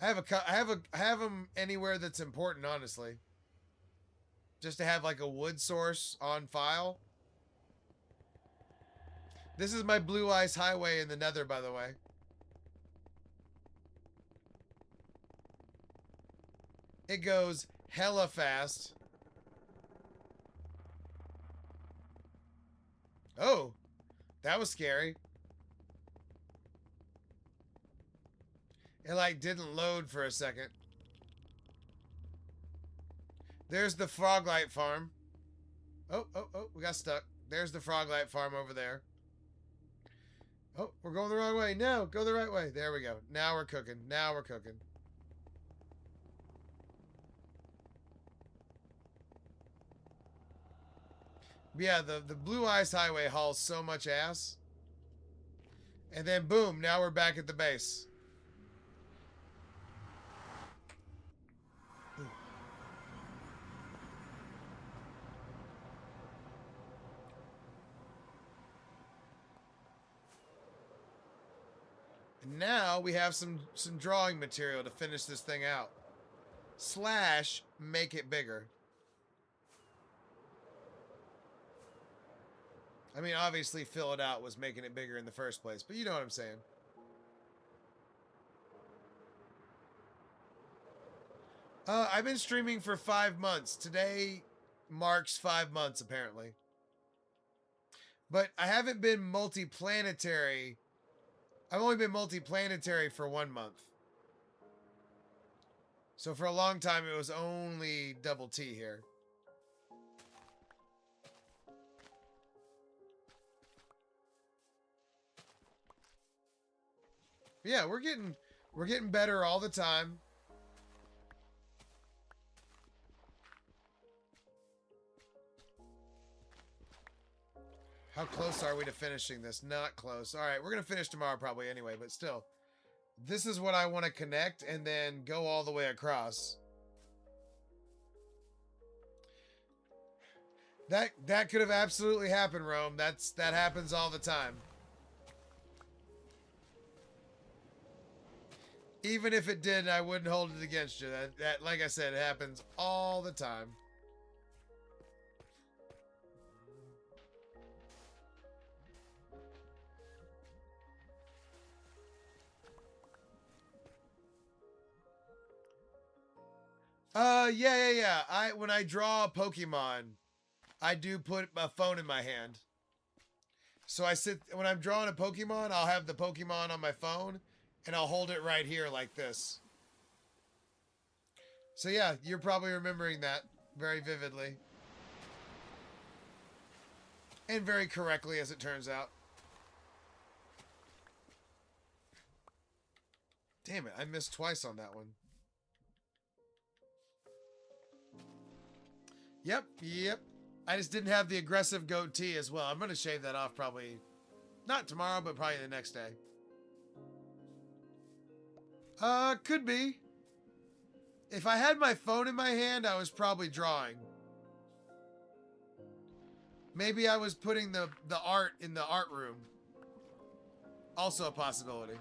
I have them anywhere that's important, honestly. Just to have like a wood source on file. This is my Blue Ice Highway in the Nether, by the way. It goes hella fast. Oh, that was scary. It like didn't load for a second. There's the Froglight Farm. Oh, we got stuck. There's the Froglight Farm over there. Oh, we're going the wrong way. No, go the right way. There we go. Now we're cooking. Yeah, the Blue Ice Highway hauls so much ass. And then boom, now we're back at the base. And now we have some drawing material to finish this thing out. / make it bigger. I mean, obviously, fill it out was making it bigger in the first place, but you know what I'm saying. I've been streaming for 5 months. Today marks 5 months, apparently. But I haven't been multiplanetary. I've only been multiplanetary for 1 month. So for a long time, it was only double T here. Yeah, we're getting better all the time. How close are we to finishing this? Not close. All right, we're going to finish tomorrow probably anyway, but still. This is what I want to connect and then go all the way across. That could have absolutely happened, Rome. That happens all the time. Even if it did, I wouldn't hold it against you. That like I said, it happens all the time. Yeah. When I draw a Pokemon, I do put a phone in my hand. So when I'm drawing a Pokemon, I'll have the Pokemon on my phone and I'll hold it right here like this. So yeah, you're probably remembering that very vividly. And very correctly, as it turns out. Damn it, I missed twice on that one. Yep. I just didn't have the aggressive goatee as well. I'm going to shave that off probably, not tomorrow, but probably the next day. Could be. If I had my phone in my hand, I was probably drawing. Maybe I was putting the art in the art room. Also a possibility.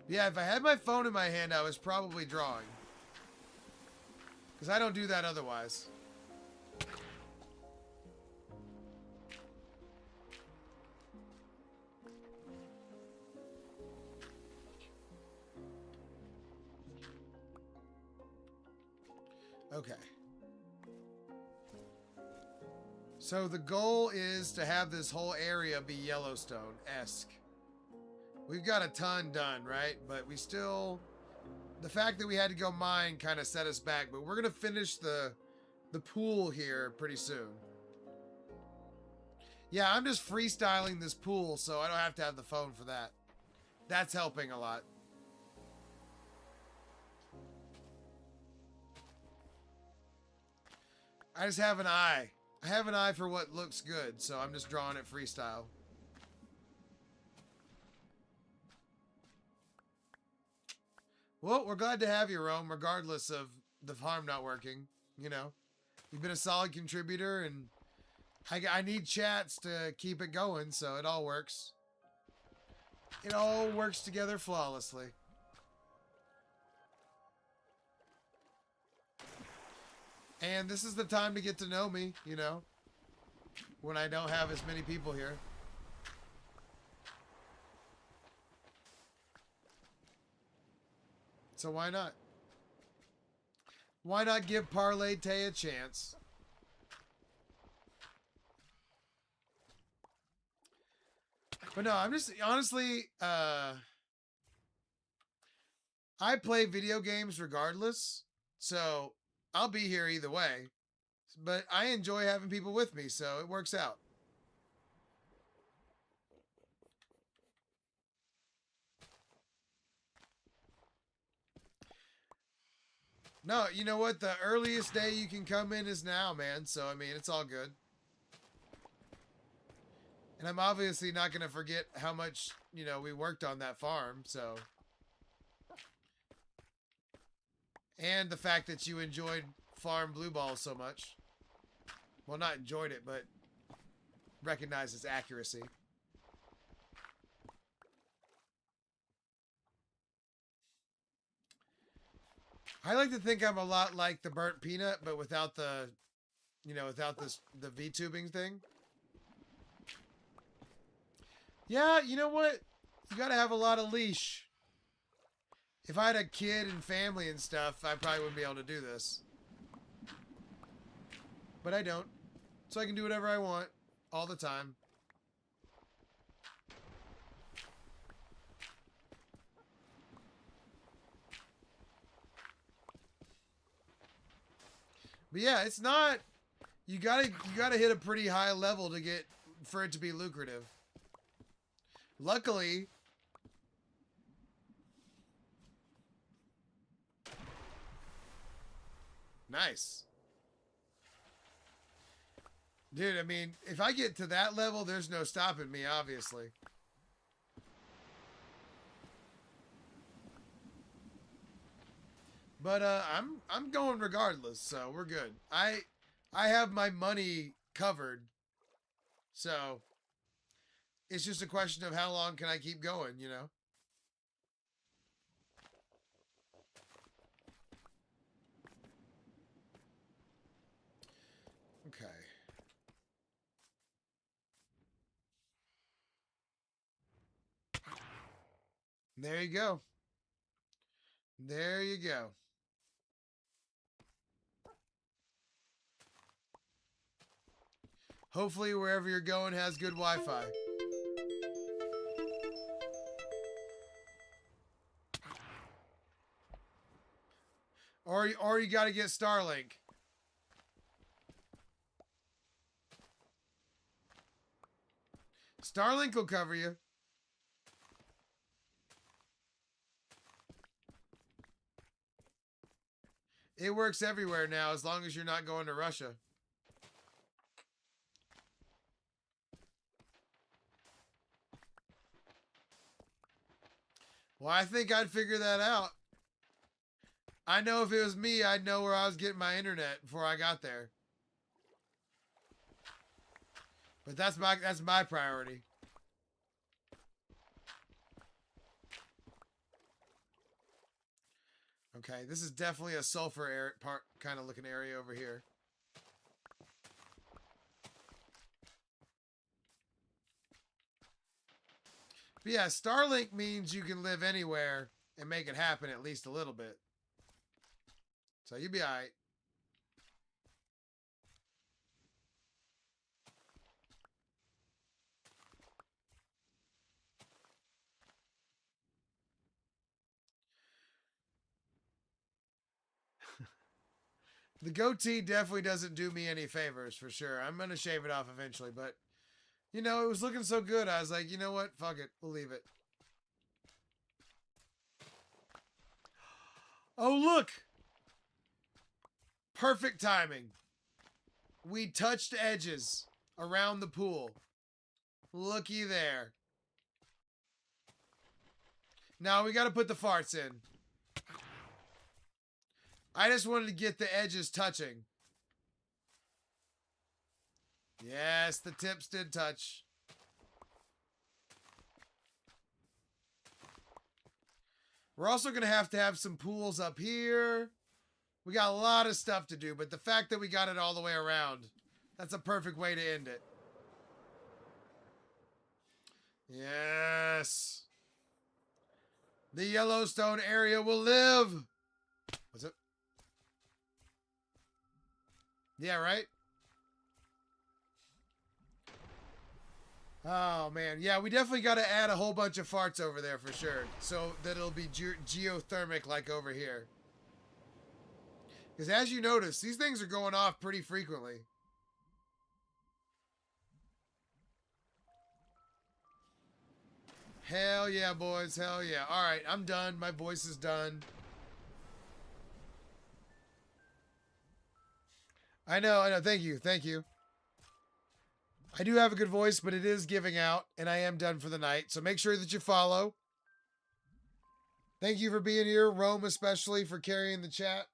Yeah, if I had my phone in my hand, I was probably drawing. Because I don't do that otherwise. Okay. So the goal is to have this whole area be Yellowstone-esque. We've got a ton done, right? But we still... The fact that we had to go mine kind of set us back. But we're going to finish the pool here pretty soon. Yeah, I'm just freestyling this pool, so I don't have to have the phone for that. That's helping a lot. I just have an eye. I have an eye for what looks good, so I'm just drawing it freestyle. Well, we're glad to have you, Rome, regardless of the farm not working. You know, you've been a solid contributor, and I need chats to keep it going, so it all works. It all works together flawlessly. And this is the time to get to know me, you know, when I don't have as many people here. So why not? Why not give ParlayTayy a chance? But no, I'm just honestly, I play video games regardless, so I'll be here either way. But I enjoy having people with me, so it works out. No, you know what? The earliest day you can come in is now, man. So, I mean, it's all good. And I'm obviously not going to forget how much, you know, we worked on that farm, so. And the fact that you enjoyed Farm Blue Balls so much. Well, not enjoyed it, but recognized its accuracy. I like to think I'm a lot like the burnt peanut, but without the, you know, without this, the V-tubing thing. Yeah, you know what? You gotta have a lot of leash. If I had a kid and family and stuff, I probably wouldn't be able to do this. But I don't. So I can do whatever I want all the time. But yeah, it's not, you gotta hit a pretty high level to get, for it to be lucrative. Luckily, nice. Dude, I mean, if I get to that level, there's no stopping me, obviously. But I'm going regardless, so we're good. I have my money covered. So it's just a question of how long can I keep going, you know? Okay. There you go. There you go. Hopefully wherever you're going has good Wi-Fi. Or you got to get Starlink. Starlink will cover you. It works everywhere now as long as you're not going to Russia. Well, I think I'd figure that out. I know if it was me, I'd know where I was getting my internet before I got there. But that's my priority. Okay, this is definitely a sulfur part kind of looking area over here. But yeah, Starlink means you can live anywhere and make it happen at least a little bit. So you'll be alright. The goatee definitely doesn't do me any favors, for sure. I'm going to shave it off eventually, but You know, it was looking so good. I was like, you know what? Fuck it. We'll leave it. Oh, look. Perfect timing. We touched edges around the pool. Looky there. Now we got to put the farts in. I just wanted to get the edges touching. Yes, the tips did touch. We're also going to have some pools up here. We got a lot of stuff to do, but the fact that we got it all the way around, that's a perfect way to end it. Yes. The Yellowstone area will live. What's it? Yeah, right? Oh, man. Yeah, we definitely got to add a whole bunch of farts over there for sure. So that it'll be geothermic like over here. Because as you notice, these things are going off pretty frequently. Hell yeah, boys. Hell yeah. All right, I'm done. My voice is done. I know. Thank you. Thank you. I do have a good voice, but it is giving out, and I am done for the night. So make sure that you follow. Thank you for being here, Rome especially, for carrying the chat.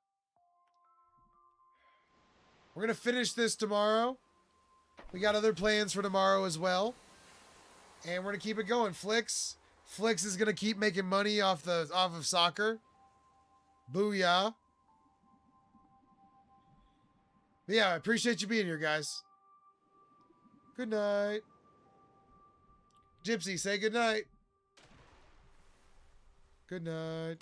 We're going to finish this tomorrow. We got other plans for tomorrow as well. And we're going to keep it going. Flix is going to keep making money off of soccer. Booyah. But yeah, I appreciate you being here, guys. Good night. Gypsy, say good night. Good night.